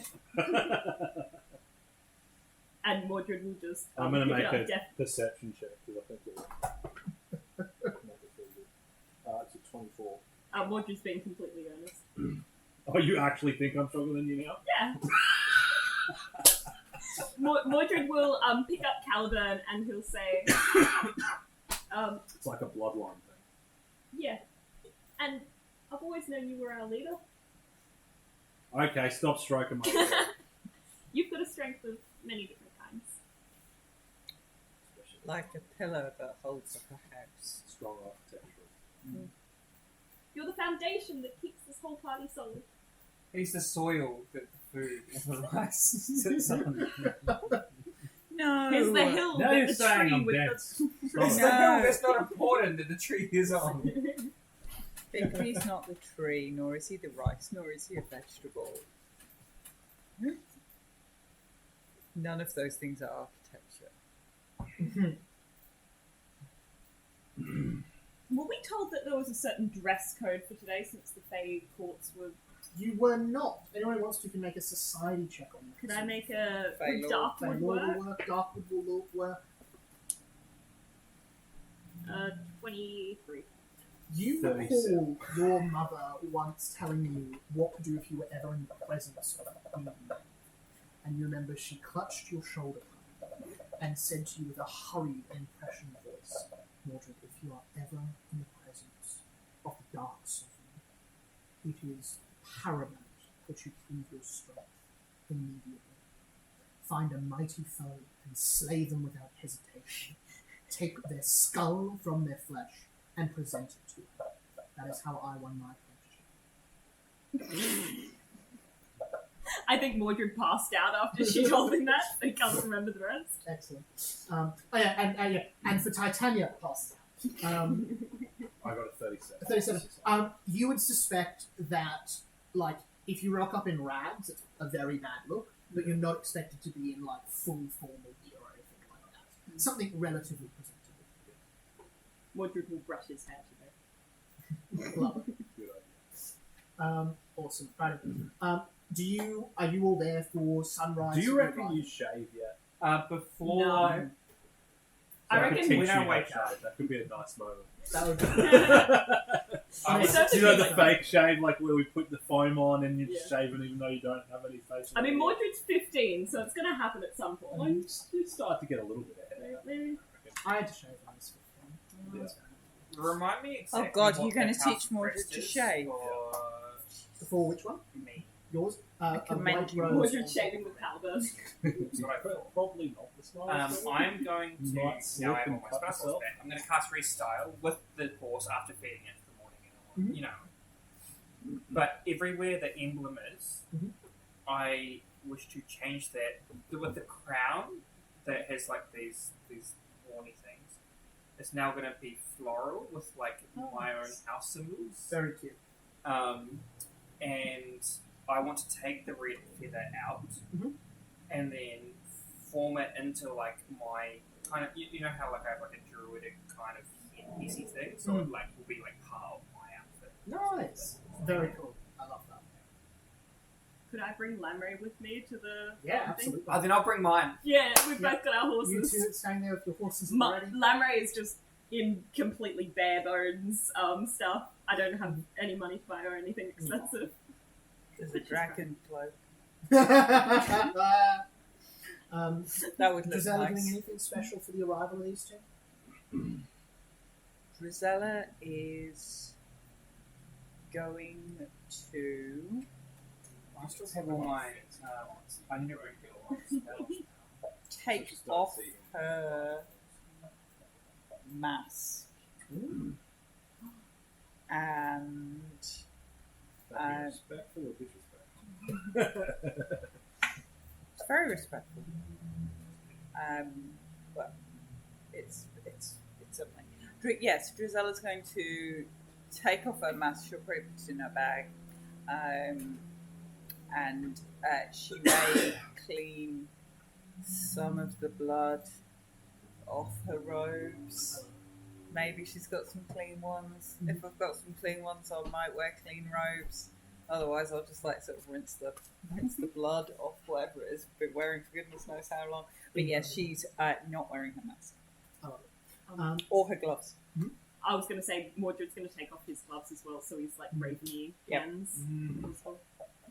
And Mordred will just. I'm going to pick make it up a perception check because I think it will make it feel good. It's a 24. Mordred's being completely earnest. Oh, you actually think I'm stronger than you now? Yeah. Mordred will pick up Caldern and he'll say, It's like a bloodline thing. yeah. And I've always known you were our leader. Okay, stop stroking my head. You've got a strength of many different kinds. Like a pillar that holds up a house. Strong architecture. You're the foundation that keeps this whole party solid. He's the soil that the food and the rice sits on. No. Here's the hill Now with you're the saying tree I'm with dense. the... It's Stop. the hill that's not important that the tree is on. Bigby's not the tree, nor is he the rice, nor is he a vegetable. None of those things are architecture. Were we told that there was a certain dress code for today since the Fae courts were... You were not. If anyone wants to, can make a society check on that. Could I make a... Fae Would law. Darkwood Law work? will work, Darkwood will work. 23. You 37. recall your mother once telling you what to do if you were ever in the presence of a queen. And you remember she clutched your shoulder and said to you with a hurried and prescient voice, Mordred, if you are ever in the presence of the Dark Sovereign, it is paramount that you prove your strength immediately. Find a mighty foe and slay them without hesitation. Take their skull from their flesh and present it to her. That is how I won my apprenticeship. I think Mordred passed out after she told him that. I can't remember the rest. Excellent. And for Titania, passed out. I got a 37. 37. You would suspect that, like, if you rock up in rags, it's a very bad look, but you're not expected to be in, like, full formal gear or anything like that. Something relatively presentable. Mordred will brush his hair today. Love it. Good idea. Awesome. Right. Are you all there for sunrise? Do you reckon you shave yet? Before... No. I could reckon teach we you don't how to wake shave. up. That could be a nice moment. That would be Do you know the fake shave, like where we put the foam on and you just Yeah. shave it even though you don't have any facial I mean, hair? Mordred's 15, so it's going to happen at some Well, point. you start to get a little bit ahead. Maybe. I had to shave when I was 15. Remind me exactly God, what you're gonna that teach house Mordred crest to is shave. For For which one? me. Yours? I A commend white you. rose. Mordred shaving with powder. That's what I thought. Probably not the smartest. I'm going to, Might now I slip have all and my cut spells yourself. back, I'm going to cast Restyle with the horse after feeding it for the morning and all, you know. But everywhere the emblem is, Mhm. I wish to change that with the crown that has like these horny things. It's now going to be floral with like Oh, my own nice. house symbols. Very cute. and I want to take the red feather out Mhm. and then form it into like my kind of you know how like I have like a druidic kind of headpiecey thing, so it like will be like part of my outfit. Nice. Very cool. I love that. Could I bring Lamray with me to the Yeah, thing? absolutely. Oh, then I'll bring mine. Yeah, we've Yeah. both got our You horses. two staying there with your horses Ma- already? Lamray is just in completely bare bones stuff. I don't have any money to buy or anything expensive. There's a dragon cloak. That would look Gisela doing nice. anything special for the arrival of these two? Rosella is going to I still have all my. I need to bring all my spells. take Just start off seeing. her mask and That be respectful or disrespectful? it's very respectful. Well, it's something. Yes, Drizella's going to take off her mask. She'll probably put it in her bag, and she may clean some of the blood off her robes. Maybe she's got some clean ones. If I've got some clean ones, I might wear clean robes. Otherwise, I'll just like sort of rinse the blood off whatever it is I've been wearing for goodness knows how long. But yeah, she's not wearing her mask or her gloves. I was going to say Mordred's going to take off his gloves as well, so he's like raveny Yep. hands. as well.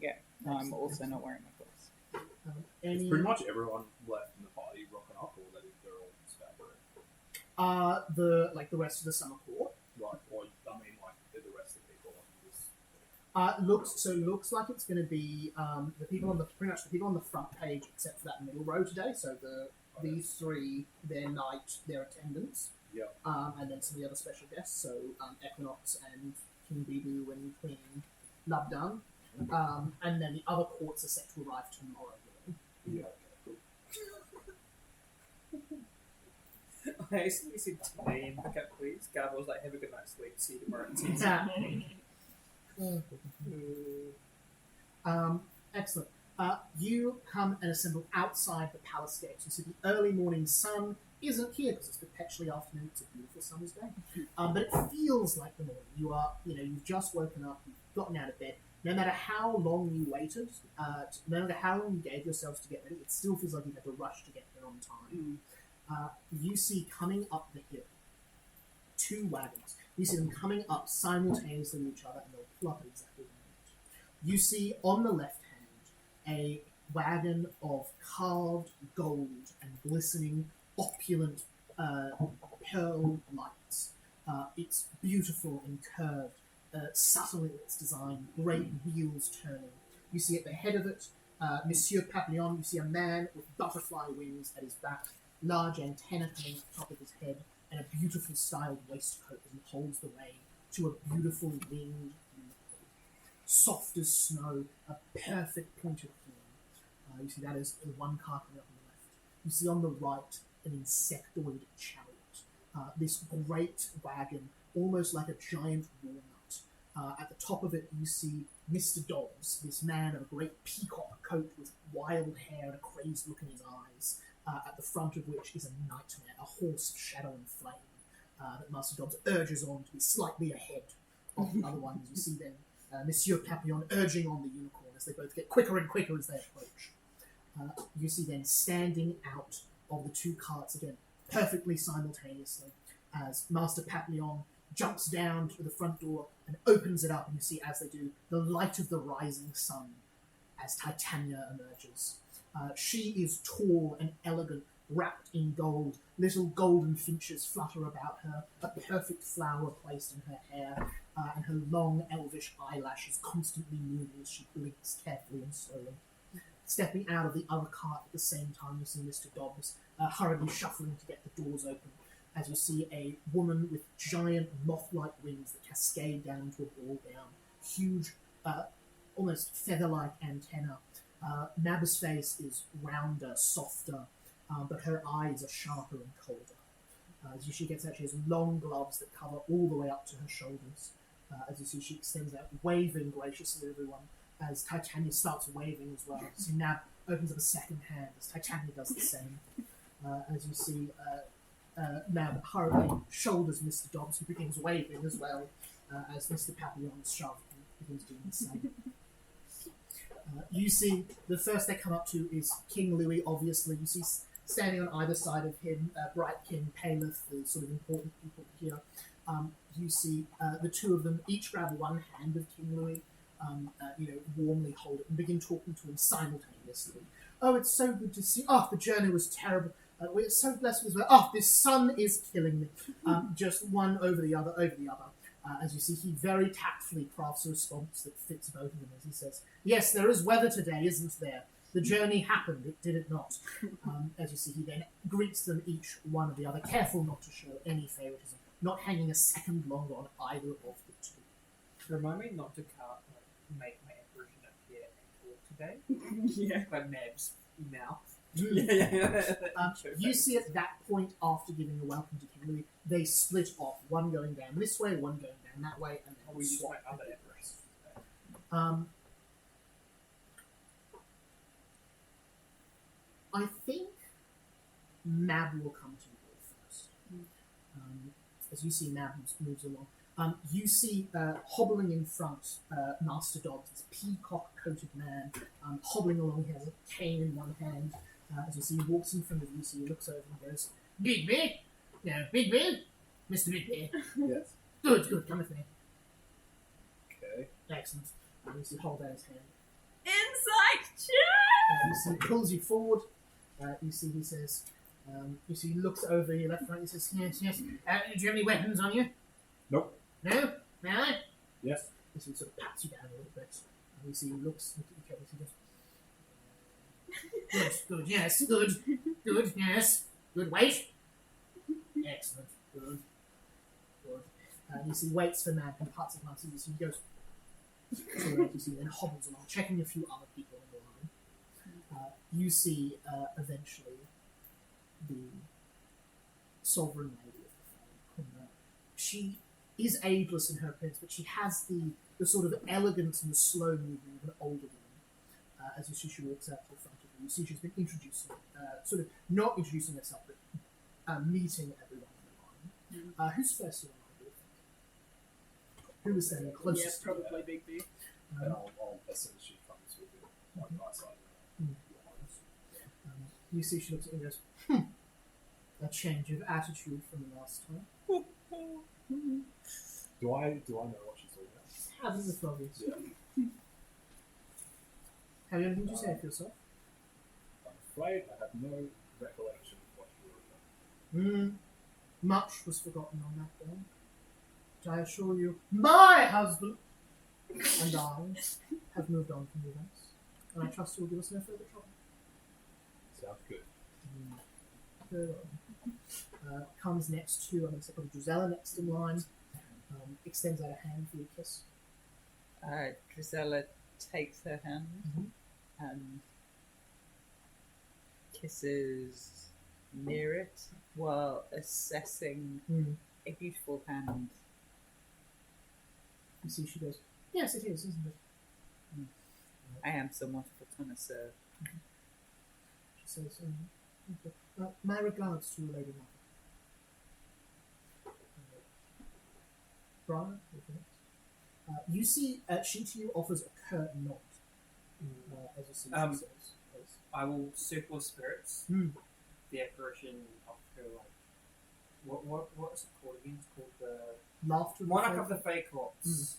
Yeah, I'm also not wearing my gloves. Is Any, pretty much everyone left in the party rocking up, or they're all staggering? the rest of the summer court. Right, or I mean, like the rest of the people on this. Looks like it's going to be the people on the pretty much the people on the front page, except for that middle row today. So these three, their knight, their attendants, Yep. and then some of the other special guests. So Equinox and King Bibu and Queen Labdan, and then the other courts are set to arrive tomorrow. Yeah. Okay, cool. I actually said to me and pick up please. Garbo was like, have a good night's sleep. See you tomorrow. Excellent. You come and assemble outside the palace gates. You see the early morning sun isn't here because it's perpetually afternoon. It's a beautiful summer's day, but it feels like the morning. You've just woken up. You've gotten out of bed. No matter how long you waited, no matter how long you gave yourselves to get ready, it still feels like you had to rush to get there on time. You see coming up the hill 2 wagons. You see them coming up simultaneously with each other, and they'll pull up at exactly the moment. You see on the left hand a wagon of carved gold and glistening, opulent pearl lights. It's beautiful and curved, subtle in its design, great wheels turning. You see at the head of it, Monsieur Papillon. You see a man with butterfly wings at his back, large antenna coming up top of his head, and a beautiful styled waistcoat that holds the way to a beautiful winged unicorn. Soft as snow, a perfect pointed horn. You see that as the one car coming up on the left. You see on the right an insectoid chariot. This great wagon, almost like a giant walnut. At the top of it you see Mr. Dobbs, this man of a great peacock coat with wild hair and a crazed look in his eyes. At the front of which is a nightmare, a horse of shadow and flame, that Master Dobbs urges on to be slightly ahead of the other ones. You see then Monsieur Papillon urging on the unicorn as they both get quicker and quicker as they approach. You see then standing out of the 2 carts again, perfectly simultaneously, as Master Papillon jumps down to the front door and opens it up, and you see as they do the light of the rising sun as Titania emerges. She is tall and elegant, wrapped in gold. Little golden finches flutter about her, a perfect flower placed in her hair, and her long elvish eyelashes constantly moving as she blinks carefully and slowly. Stepping out of the other cart at the same time, you see Mr. Dobbs hurriedly shuffling to get the doors open, as you see a woman with giant moth-like wings that cascade down to a ball gown, huge, almost feather-like antenna. Naba's face is rounder, softer, but her eyes are sharper and colder. As she gets out, she has long gloves that cover all the way up to her shoulders. As you see, she extends out, waving graciously at everyone, as Titania starts waving as well. So Nab opens up a second hand as Titania does the same. As you see, Nab hurriedly shoulders Mr. Dobbs, who begins waving as well, as Mr. Papillon's shove begins doing the same. You see, the first they come up to is King Louis, obviously. You see standing on either side of him, Bright King, Paleth, the sort of important people here. You see the two of them each grab one hand of King Louis, warmly hold it and begin talking to him simultaneously. Oh, it's so good to see. Oh, the journey was terrible. We're so blessed with this. Oh, this sun is killing me. Just one over the other, as you see, he very tactfully crafts a response that fits both of them as he says, yes, there is weather today, isn't there? The journey happened, it did it not? As you see, he then greets them each one of the other, careful not to show any favoritism, not hanging a second longer on either of the two. Remind me not to make my apparition appear and talk today. Yeah. Like Nab's mouth. You see at that point, after giving a welcome to King Louis, they split off, one going down this way, one going down that way, and then We use swap. my other apparition. I think Mab will come to you first. As you see Mab moves along. You see hobbling in front Master Dobbs, this peacock-coated man, hobbling along. He has a cane in one hand. As you see, he walks in front of you, so he looks over and goes, Big Bear? No, Big Bear? Mr. Big Bear. Yes. Good, come with me. Okay. Excellent. You see, hold out his hand. Insight check! You see, he pulls you forward. You see, he says, you see, he looks over your left, right, he says, yes. Do you have any weapons on you? Nope. No? No? Yes. You see, he sort of pats you down a little bit. And you see, he looks at each other, he goes, good, yes, good, yes. Good, wait. Excellent, good. You see, waits for Mab and parts of Martin, so he goes, you see, then hobbles along, checking a few other people in the line. You see, eventually, the sovereign lady of the family. She is ageless in her appearance, but she has the sort of elegance and the slow movement of an older woman. As you see, she walks out to the front of you. You see, she's been introducing, sort of not introducing herself, but meeting everyone in the line. Who's first in the line, do you think? Who was standing closest to you? Probably Big B. And I'll as soon as she comes with it, like my side. You see, she looks at you and goes, a change of attitude from the last time. Do I know what she's talking about? Having the focus. Yeah. Have you anything to say for yourself? I'm afraid I have no recollection of what you were about. Much was forgotten on that day. But I assure you, my husband and I have moved on from the events. And I trust you will give us no further trouble. Sounds good. Very well. Comes next to, I'm going to say probably Drizella next in line. Extends out a hand for your kiss. Drizella takes her hand and kisses near it while assessing a beautiful hand. You see, she goes, yes, it is, isn't it? I am somewhat of a connoisseur. She says, okay. My regards to your lady mother. Brian, you see, she to you offers a curt nod. As you see, she says, I will circle of spirits. The apparition of her, what is it called again? It's called the laughter. Monarch of the Fey Corpse.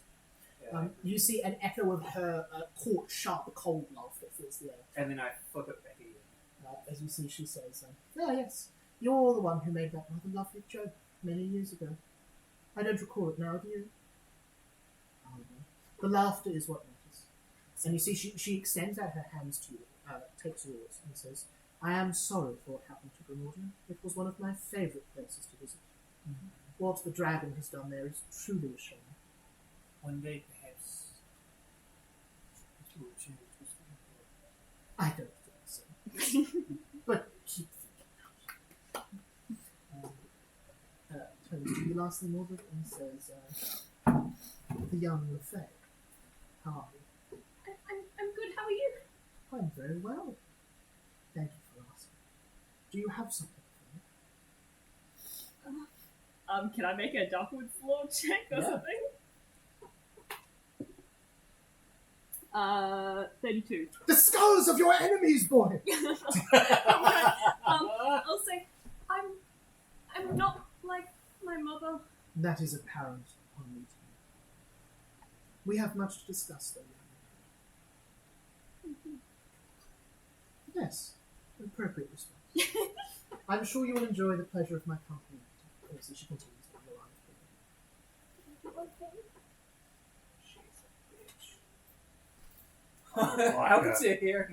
You see an echo of her caught, sharp, cold laughter fills the air. And then I flip it back again. As you see, she says, yes, you're the one who made that rather lovely joke many years ago. I don't recall it now, do you? The laughter is what matters. And you see, she extends out her hands to you, takes yours, and says, I am sorry for what happened to Grimordia. It was one of my favourite places to visit. What the dragon has done there is truly a shame. One day, perhaps, it will return to its former. I don't think so. But keep thinking. Turns to you lastly, Mordred, and says, the young Lefay. How are you? I'm good. How are you? I'm very well. Thank you for asking. Do you have something for me? Can I make a Darkwood floor check or Yeah. something? 32. The skulls of your enemies, boy! I'll say, I'm not like my mother. That is apparent upon meeting you. We have much to discuss, though. Yes, appropriate response. I'm sure you will enjoy the pleasure of my company. Obviously, she continues to go on. She's a bitch. How could you hear? I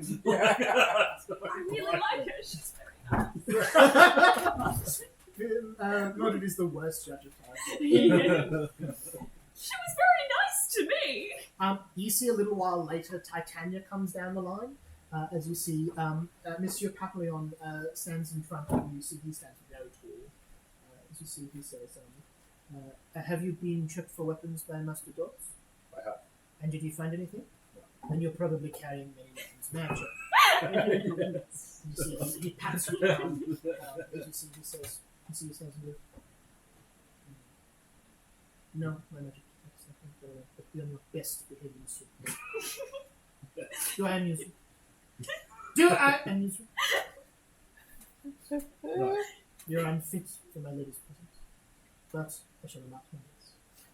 really like her. She's very nice. Roderick is the worst judge of character. She was very nice to me. You see a little while later, Titania comes down the line. As you see, Monsieur Papillon stands in front of you. You see he stands very tall. As you see, he says, have you been checked for weapons by Master Dogs? I have. And did you find anything? And you're probably carrying many weapons. Now, you see, he pats you down. As you see, he says, no, my magic detects nothing, but be on your best behavior, sir. Do I amuse you? Do I amuse you? No, you're unfit for my lady's presence, but I shall not know this.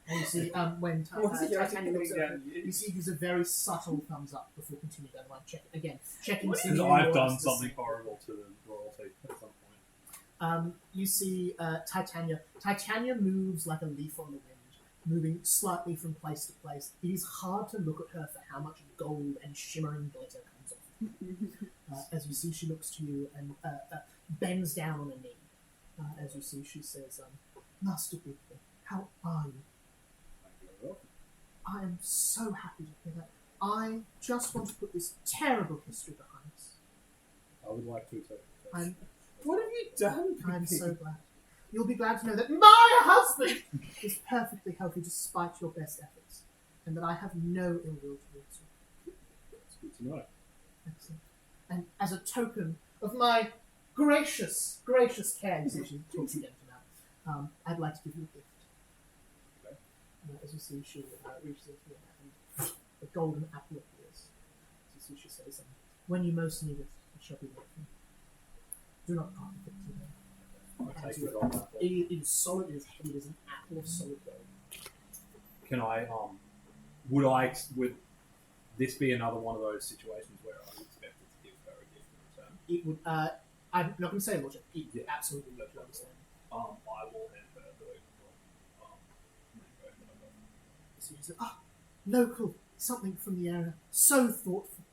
And you see, when Titania looks over, you see gives a very subtle thumbs up before continuing down the line. Checking. Because I've done something horrible to the royalty at some point. You see Titania. Titania moves like a leaf on the wind, moving slightly from place to place. It is hard to look at her for how much gold and shimmering glitter comes off. As you see, she looks to you and bends down on a knee. As you see, she says, Master Bigby, how are you? I am so happy to hear that. I just want to put this terrible history behind us. I would like to take I'm What have you done? I'm so glad. You'll be glad to know that my husband is perfectly healthy despite your best efforts, and that I have no ill will towards you. It's good to know. Excellent. And as a token of my gracious care, you see she talks again to now, I'd like to give you a gift. Okay. As you see, she reaches into your hand, and a golden apple appears. As you see, she says, when you most need it, it shall be waiting. Do not part with it today. I'll take the gold apple. It is solid, it is heavy, it is an apple of solid gold. Can I, would this be another one of those situations where I was expected to give her a gift in return? It would, I'm not going to say logic, it absolutely would understand. I will hand her the mango that I got. So she said, local, something from the area, so thoughtful.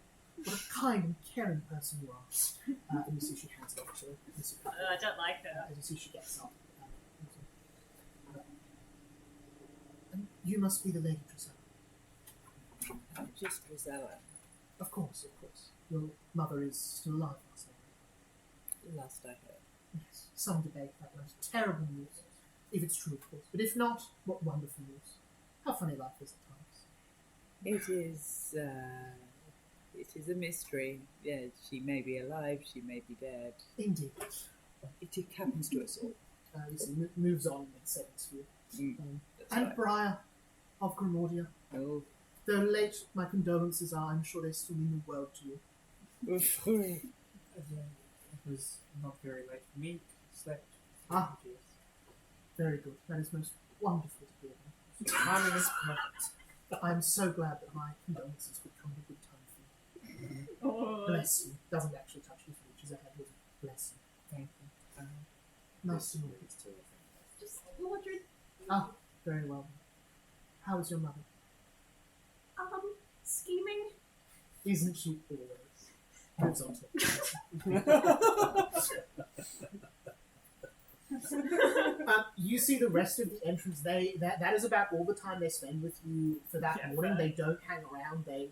What a kind and caring person you are. And you see she hands it off to her. I don't like her. As you see she gets up. And you must be the Lady Drizella. I'm just Rosella. Of course. Your mother is still alive, last Last I heard. Yes, some debate that was terrible news. If it's true, of course. But if not, what wonderful news. How funny life is at times. It is a mystery. Yeah, she may be alive, she may be dead. Indeed. It happens to us all. You see, moves on mid-sentence for you. That's And right. Briar of Grimordia. Oh. Though late, my condolences are, I'm sure they still mean the world to you. It was not very late for me. Slept. Ah. Very good. That is most wonderful to hear. Timing is perfect. I'm so glad that my condolences would come at a good time for you. Oh, Bless you. Doesn't actually touch his features. I had his bless you. Thank you. Nice to know you. just Mordred. Ah, very well. How is your mother? Scheming. Isn't she always? Moves on to you see the rest of the entrance. That is about all the time they spend with you for that morning. They don't hang around. They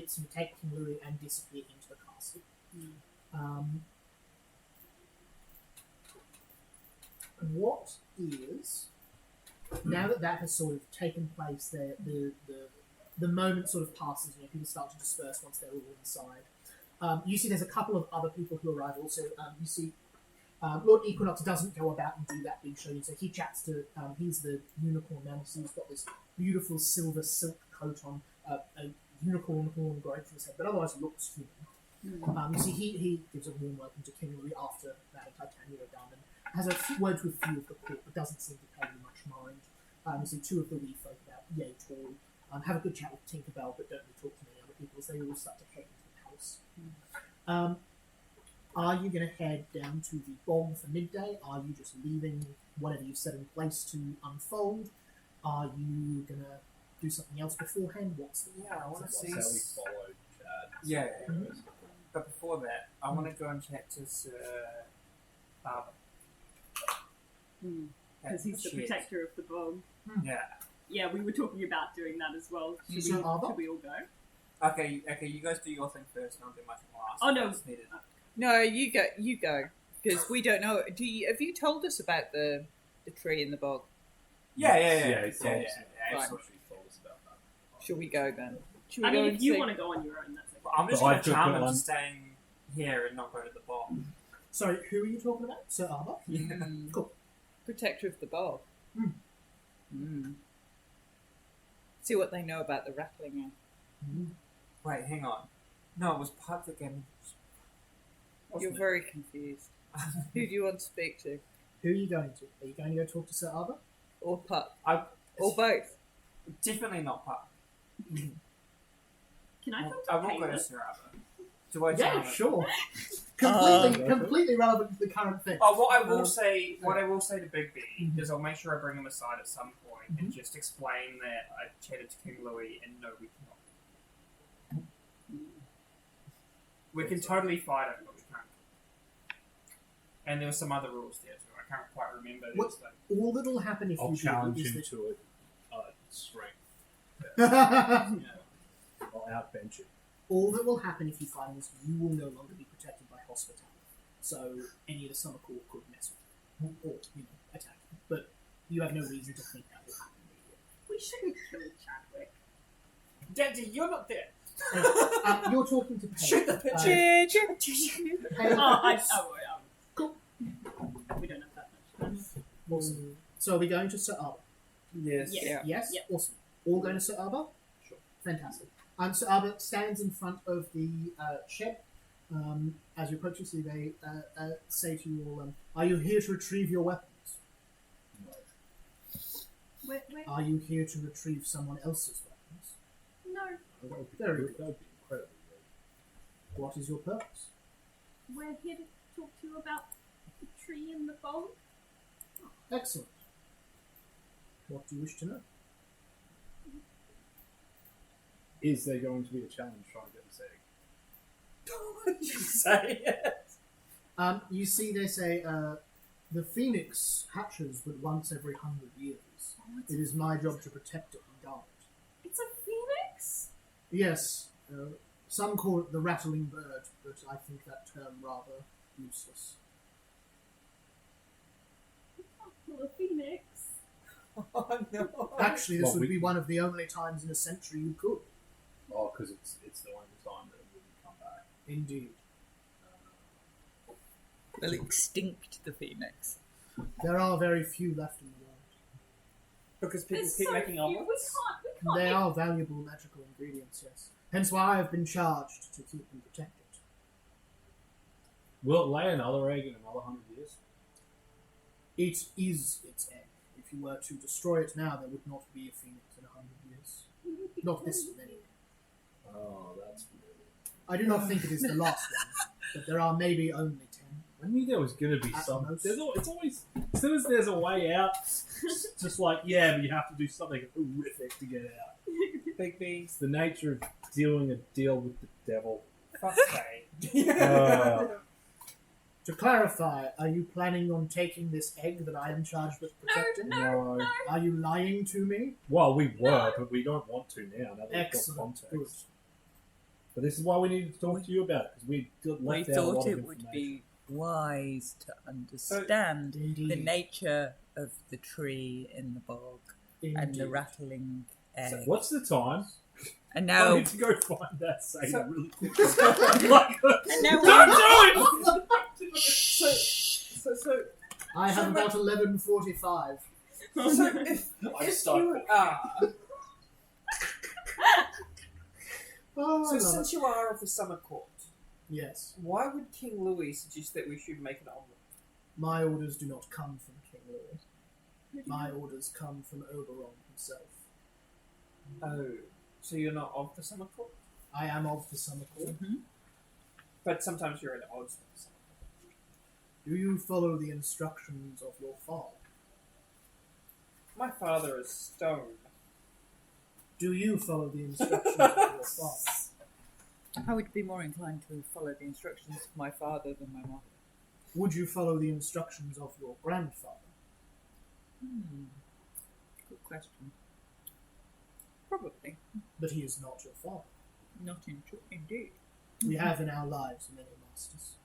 sort of take King Louis and disappear into the castle. What is now that that has sort of taken place, the moment sort of passes. People start to disperse once they're all inside. You see, there's a couple of other people who arrive. Also, you see, Lord Equinox doesn't go about and do that big show. So he chats to. He's the unicorn man. So he's got this beautiful silver silk coat on, a unicorn horn growing from his head, but otherwise looks human. You see, he gives a warm welcome to King Louis after that and Titania are done, and has a few words with a few of the court, but doesn't seem to pay you much mind. You see two of the wee folk about yay tall. Have a good chat with Tinkerbell, but don't really talk to many other people as they all start to head into the house. Are you going to head down to the bog for midday? Are you just leaving whatever you've set in place to unfold? Are you going to do something else beforehand? What's the Yeah, I want to see. That's how we followed Chad. Yeah. Mhm. But before that, I want to go and chat to Sir Barber. Because he's the Shit. protector of the bog. Yeah. Yeah, we were talking about doing that as well. Should Sir we Arbor? all go? Okay, you guys do your thing first, and I'll do my thing last. Oh, no. That's needed. No, you go. Because we don't know. Have you told us about the tree in the bog? Yeah. He told us. Absolutely. Absolutely told us about that. Shall we go then? Shall we I go mean, and if you see- want to go on your own, that's okay. I'm just But going I've to got charm him one. to staying here and not go to the bar. Sorry, who are you talking about? Sir Arbor? Cool. Protector of the bog. Hmm. See what they know about the rattling. Wait, hang on. No, it was part of the game. You're very confused. Who do you want to speak to? Who are you going to? Are you going to go talk to Sir Arbor? Or Puck? I Or both? definitely not part. Can I come I to will go to Caleb? Sir Arbor. Do I charm Yeah, him? sure. Uh, completely relevant to the current thing. Oh, what I will Um, say, to Big B Mhm. is I'll make sure I bring him aside at some point and Mhm. just explain that I chatted to King Louis and no, we cannot. We can totally fight it, but we can't. And there were some other rules there too. I can't quite remember. There What- was like, All that'll happen if I'll you challenge do is him to a strength. that... I'll outbench him. All that will happen if you fight him is you will no longer be protected by hospitality. So any of the summer court could mess with you, or attack you. But you have no reason to think that will happen immediately. We shouldn't kill Chadwick. Daddy, you're not there. You're talking to Paige. Shoot the pitch. Paige, Cool. We don't have that much time. Awesome. So are we going to Sir Arbor? Yes. Yeah. Yes? Yeah. Awesome. All going to Sir Arbor? Sure. Fantastic. Sir Arbor stands in front of the shed. As you approach, you see they say to you all, are you here to retrieve your weapons? Wait. Are you here to retrieve someone else's weapons? No, That would be Very good. good. That would be incredibly good. What is your purpose? we're here to talk to you about the tree in the bog. Excellent. What do you wish to know? Is there going to be a challenge trying to get this egg? What did you say? You see, they say the phoenix hatches but once every 100 years. It is my job to protect it and guard it. It's a phoenix? Yes, some call it the rattling bird, but I think that term rather useless. You can't kill a phoenix. Oh no. Actually, this Well, would we- be one of the only times in a century you could. Oh, because it's the only time that it wouldn't come back. Indeed. Will extinct the phoenix. There are very few left in the world. Because people There's keep so making few. omelets? We can't They make- are valuable magical ingredients, yes. Hence why I have been charged to keep them protected. Will it lay another egg in another 100 years? It is its egg. If you were to destroy it now, there would not be a phoenix in 100 years. Not this one, anyway. Oh, that's weird. I do not think it is the last one, but there are maybe only 10. I knew there was going to be At some. most. It's always, as soon as there's a way out, it's just like, yeah, but you have to do something horrific to get out. Big B. It's the nature of doing a deal with the devil. Fuck's sake. To clarify, are you planning on taking this egg that I am charged with protecting? No. Are you lying to me? Well, we were, but we don't want to now. Now that we've got Excellent. context. Good. But this is why we needed to talk to you about it, because we left We out a lot thought of it would information. be wise to understand Indeed. the nature of the tree in the bog and the Indeed. rattling egg. What's the time? And I now, need to go find that Satan So- really quick. Like, and now don't do it! So I have about 11:45. if stuck. you are Oh, I so love since it. you are of the summer court, Yes, why would King Louis suggest that we should make an omelette? my orders do not come from King Louis. My orders come from Oberon himself. Oh, so you're not of the summer court, I am of the summer court. but sometimes you're at odds with the summer court. Do you follow the instructions of your father? My father is stone. Do you follow the instructions of your father? I would be more inclined to follow the instructions of my father than my mother. Would you follow the instructions of your grandfather? Good question. Probably. But he is not your father. Not indeed. We have in our lives many masters.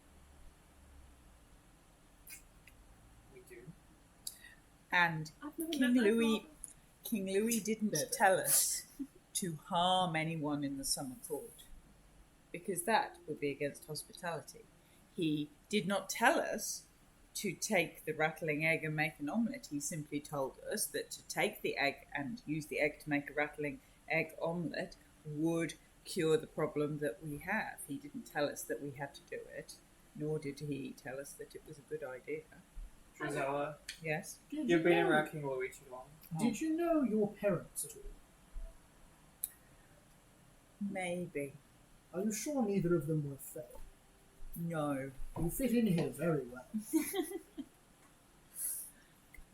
We do. And I've never King met my Louis, father. King Louis didn't There. tell us to harm anyone in the summer court, because that would be against hospitality. He did not tell us to take the rattling egg and make an omelette. He simply told us that to take the egg and use the egg to make a rattling egg omelette would cure the problem that we have. He didn't tell us that we had to do it, nor did he tell us that it was a good idea. Drizella, Yes? you've been around King Louis too long. Did you know your parents at all? Maybe. Are you sure neither of them were fair? No. You fit in here very well.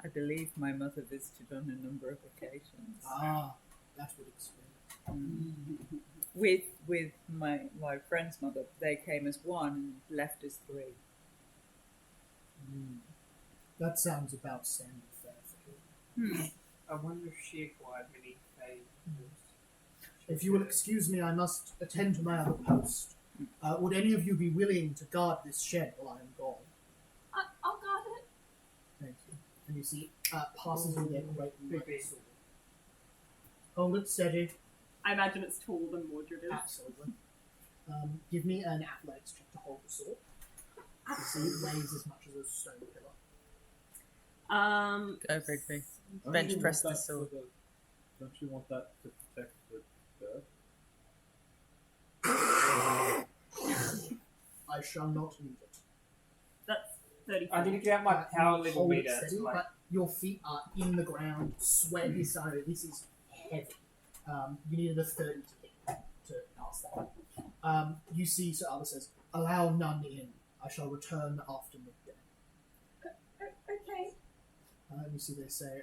I believe my mother visited on a number of occasions. Ah, that would explain. With my friend's mother, they came as one and left as three. That sounds about standard fare for you. I wonder if she acquired many favors. If you will excuse me, I must attend to my other post. Would any of you be willing to guard this shed while I am gone? I'll guard it. Thank you. And you see, passes you their great Big white sword. Hold it steady. I imagine it's taller than Mordred is. Absolutely. Give me an athletics check to hold the sword. You see, it weighs as much as a stone pillar. Go, Rigby. Don't Bench you press want the that sword. for don't you want that to protect the bird? I shall not need it. That's 30 I need to get out my power You level hold it meter. steady, To, like, but your feet are in the ground, sweat is this is heavy. You needed a 30 to pass that. You see, Sir Albert says, allow none in. I shall return after midday. Okay. And you see they say,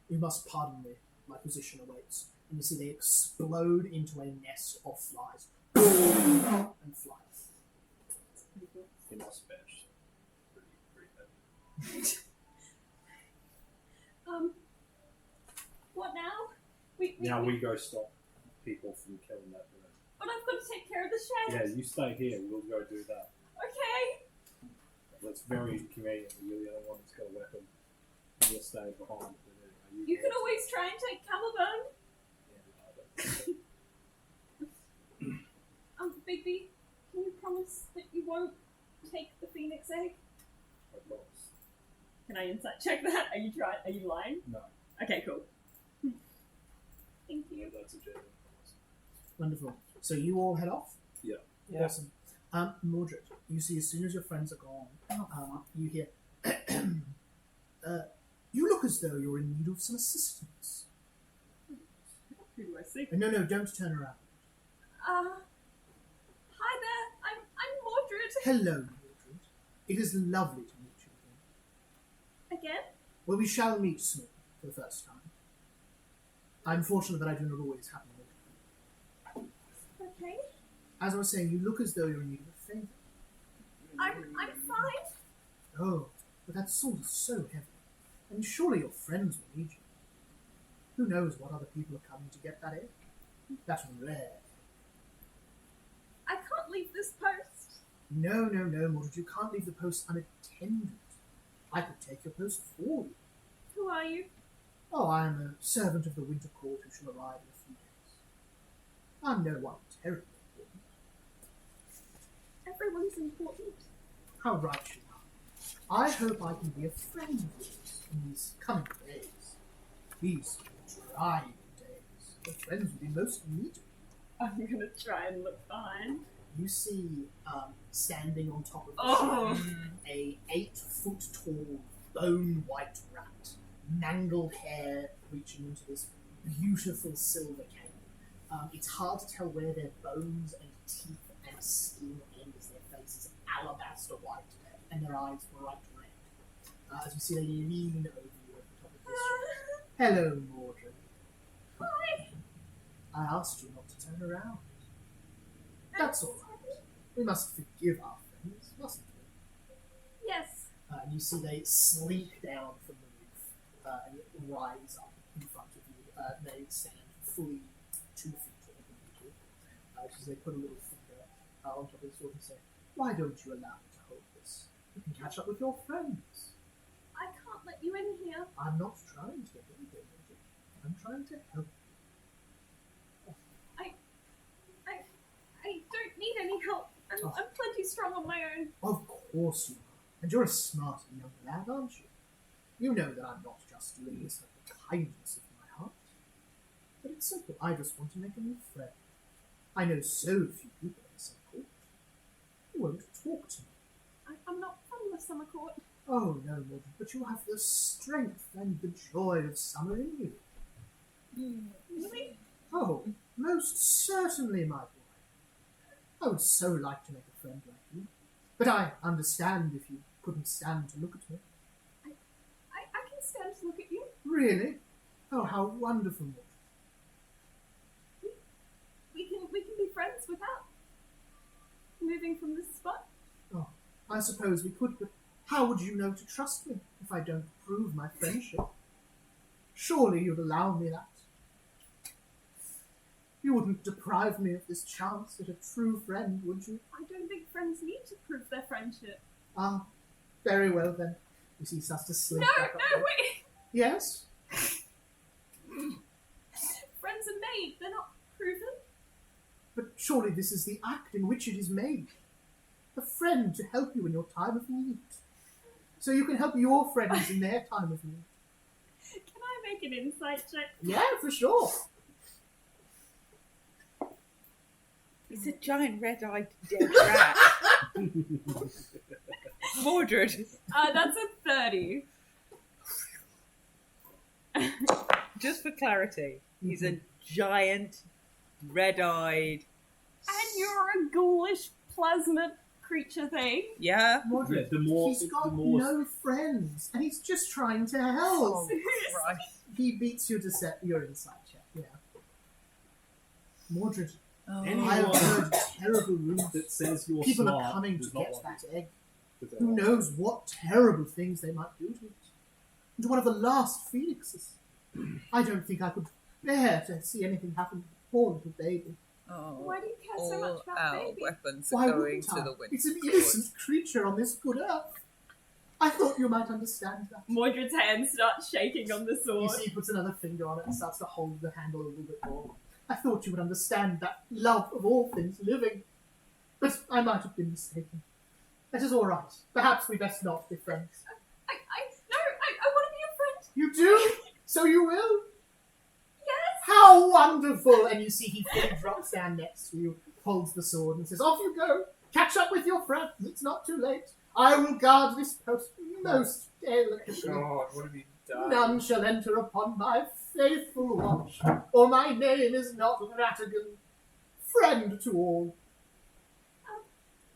you must pardon me, my position awaits. And you see they explode into a nest of flies. And fly. He must bench. Pretty heavy. What now? We go stop people from killing that bird. But I've got to take care of the shed. Yeah, you stay here. We'll go do that. Okay. That's very inconvenient. You're the only one that's got a weapon. You'll stay behind. But anyway, You can always try and take Caliburn. Bigby, can you promise that you won't take the phoenix egg? I've lost. Can I insight check that? Are you lying? No. Okay, cool. Thank you. That's a genuine promise. Wonderful. So you all head off? Yeah. Awesome. Mordred, you see as soon as your friends are gone, you hear, you look as though you're in need of some assistance. Who do I see? No, don't turn around. Hi there. I'm Mordred. Hello, Mordred. It is lovely to meet you again. Again? Well, we shall meet soon, for the first time. I'm fortunate that I do not always happen to meet you. Okay. As I was saying, you look as though you're in need of a favour. I'm fine. Oh, but that sword is so heavy. And surely your friends will need you. Who knows what other people are coming to get that egg? That's rare. I can't leave this post. No, Mordred, you can't leave the post unattended. I could take your post for you. Who are you? Oh, I am a servant of the Winter Court who shall arrive in a few days. I'm no one terribly important. Everyone's important. How right you are. I hope I can be a friend of yours in these coming days. These trying days. The friends will be most needed. I'm gonna try and look fine. You see, standing on top of the Oh. shelf, a 8-foot tall, bone white rat, mangled hair reaching into this beautiful silver cane. It's hard to tell where their bones and teeth and skin end, as their face is alabaster white and their eyes bright red. As you see, they lean over you at the top of this shelf. Hello, Mordred. Hi. I asked you not to turn around. That's all right. We must forgive our friends, mustn't we? Yes. And you see they slink down from the roof and rise up in front of you. They stand fully 2 feet taller than you do. As they put a little finger on top of the sword and say, "Why don't you allow me to hold this? You can catch up with your friends." I can't let you in here. I'm not trying to get anything. I'm trying to help. I don't need any help. I'm plenty strong on my own. Of course you are. And you're a smart young lad, aren't you? You know that I'm not just doing this out of the kindness of my heart. But it's simple. I just want to make a new friend. I know so few people in the summer court. You won't talk to me. I'm not from the summer court. Oh, no, Mordred, but you have the strength and the joy of summer in you. Really? Oh, most certainly, my boy. I would so like to make a friend like you. But I understand if you couldn't stand to look at me. I can stand to look at you. Really? Oh, how wonderful, Mordred. We can be friends without moving from this spot. Oh, I suppose we could, but how would you know to trust me if I don't prove my friendship? Surely you'd allow me that. You wouldn't deprive me of this chance at a true friend, would you? I don't think friends need to prove their friendship. Ah, very well then. You see, he starts to slip No, back up no, there. wait. Yes? Friends are made. They're not proven. But surely this is the act in which it is made. A friend to help you in your time of need. So you can help your friends in their time of need. Can I make an insight check? Yeah, for sure. It's a giant red-eyed dead rat. Mordred. That's a 30. Just for clarity, he's a giant, red-eyed. And you're a ghoulish plasma creature thing. Yeah. Mordred, the more- he's got the more- no friends, and he's just trying to help. Oh, Christ. He beats you to set your insight check, yeah. Mordred, Oh. I have heard terrible rumors. that says you're People smart are coming to does not get want that egg. you to Who knows what terrible things they might do to it. And to one of the last phoenixes. I don't think I could bear to see anything happen to the poor little baby. Oh. Why do you care so much All about our baby? weapons Why are going wouldn't to I? the winter. It's an innocent creature on this good earth. I thought you might understand that. Mordred's hand starts shaking on the You sword. see, he puts another finger on it and starts to hold the handle a little bit more. I thought you would understand that love of all things living. But I might have been mistaken. That is all right. Perhaps we best not be friends. I want to be a friend. You do? So you will? Yes. How wonderful! And you see he fully drops down next to you, holds the sword and says, "Off you go. Catch up with your friends. It's not too late. I will guard this post most delicately. God, what have you done? None shall enter upon my faithful watch, or my name is not Ratigan. Friend to all.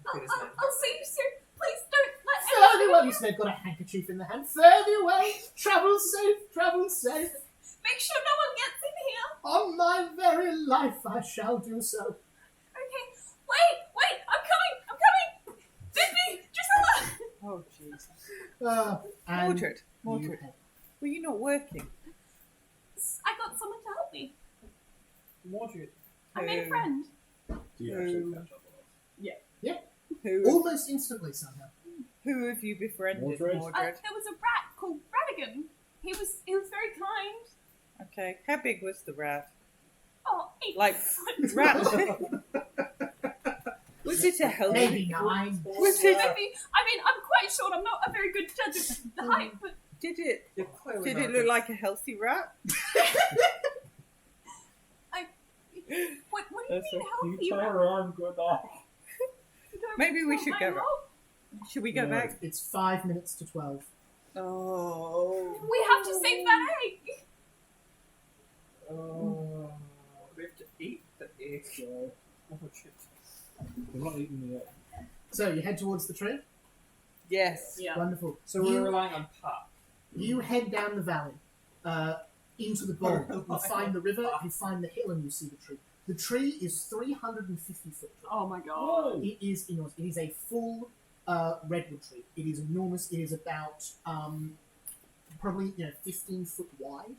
Look at his name. I'll see you soon. Please don't let Fare thee anyone. well." You see they've got a handkerchief in their hand. "Fare thee well. Travel safe, travel safe. Make sure no one gets in here. On my very life I shall do so." Okay. Wait. I'm coming. Bippy, Gisela. Oh, Jesus. And Mordred. Mordred. you- Were you not working? I got someone to help me. Mordred. I made a friend. Do you actually catch up with us? Almost instantly somehow. Who have you befriended, Mordred? Mordred? There was a rat called Radigan. He was very kind. Okay. How big was the rat? Oh, 8 Like foot. rat. Was it a healthy? Maybe 9. Was it? Maybe. I mean, I'm quite short. I'm not a very good judge of the height, but Did it? You're clearly Did not it look good. like a healthy rat? what do you mean healthy? around good eye. You don't Maybe we want should my go back. help? Should we go No. back? It's 5 minutes to 12. Oh. We have to save that egg. We have to eat the egg. Oh, shit. We're not eating the egg. So you head towards the tree. Yes. Yeah. Wonderful. So we're relying on Puck. You head down the valley into the bowl. You find the river, you find the hill, and you see the tree. The tree is 350 foot tall. Oh my god. It is enormous. It is a full redwood tree. It is enormous. It is about probably 15 foot wide,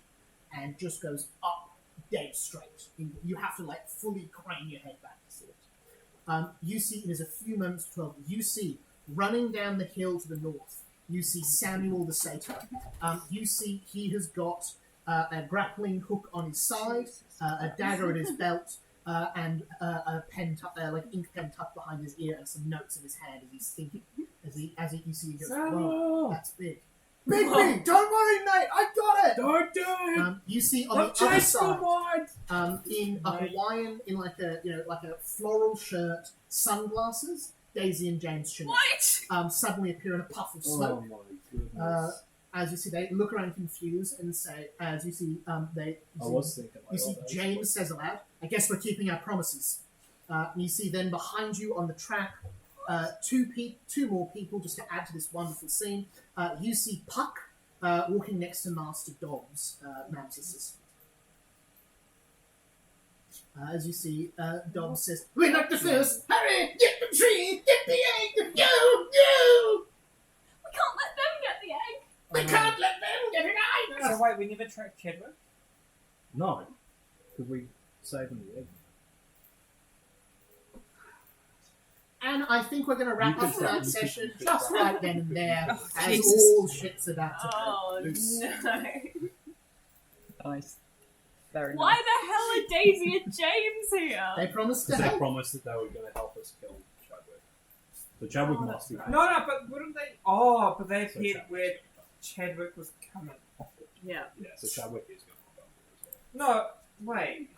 and just goes up dead straight. You have to like fully crane your head back to see it. You see, it is a few moments to 12. You see running down the hill to the north. You see Samuel the satyr. You see he has got a grappling hook on his side, a dagger at his belt, and a pen, like ink pen tucked behind his ear, and some notes in his hand as he's thinking. You see, he goes, "Whoa, that's big, big, big! Don't worry, mate, I got it." Don't do it! You see on Not the other chase the side, wine! in a Hawaiian, in like a floral shirt, sunglasses, Daisy and James Chanel. What? Suddenly appear in a puff of Oh smoke. my goodness. As you see, they look around confused and say, as you see, I was thinking like, you see oh, that James was- says aloud, "I guess we're keeping our promises." And you see then behind you on the track, two more people just to add to this wonderful scene. You see Puck walking next to Master Dobbs, Mounts' assistant. As you see, Dobbs says, "We're not the first! Hurry! Get the tree! Get the egg! Go! Go! We can't let them get the egg. We can't let them get it either!" So wait, we never tracked Chadwick? No. Because we saved him the egg. And I think we're going to wrap You up could tonight's try- you session could just try. right then and there, Oh, as Jesus. all shit's about to go. Oh loose. no. Nice. Very Why nice. the hell are Daisy and James here? They promised to Because they help. promised that they were going to help us kill Chadwick. So Chadwick Oh, must be. that's No, but wouldn't they? Oh, but they So appeared Chadwick- where Chadwick was coming. Yeah. Yeah, so Chadwick is going to come as well. No, wait.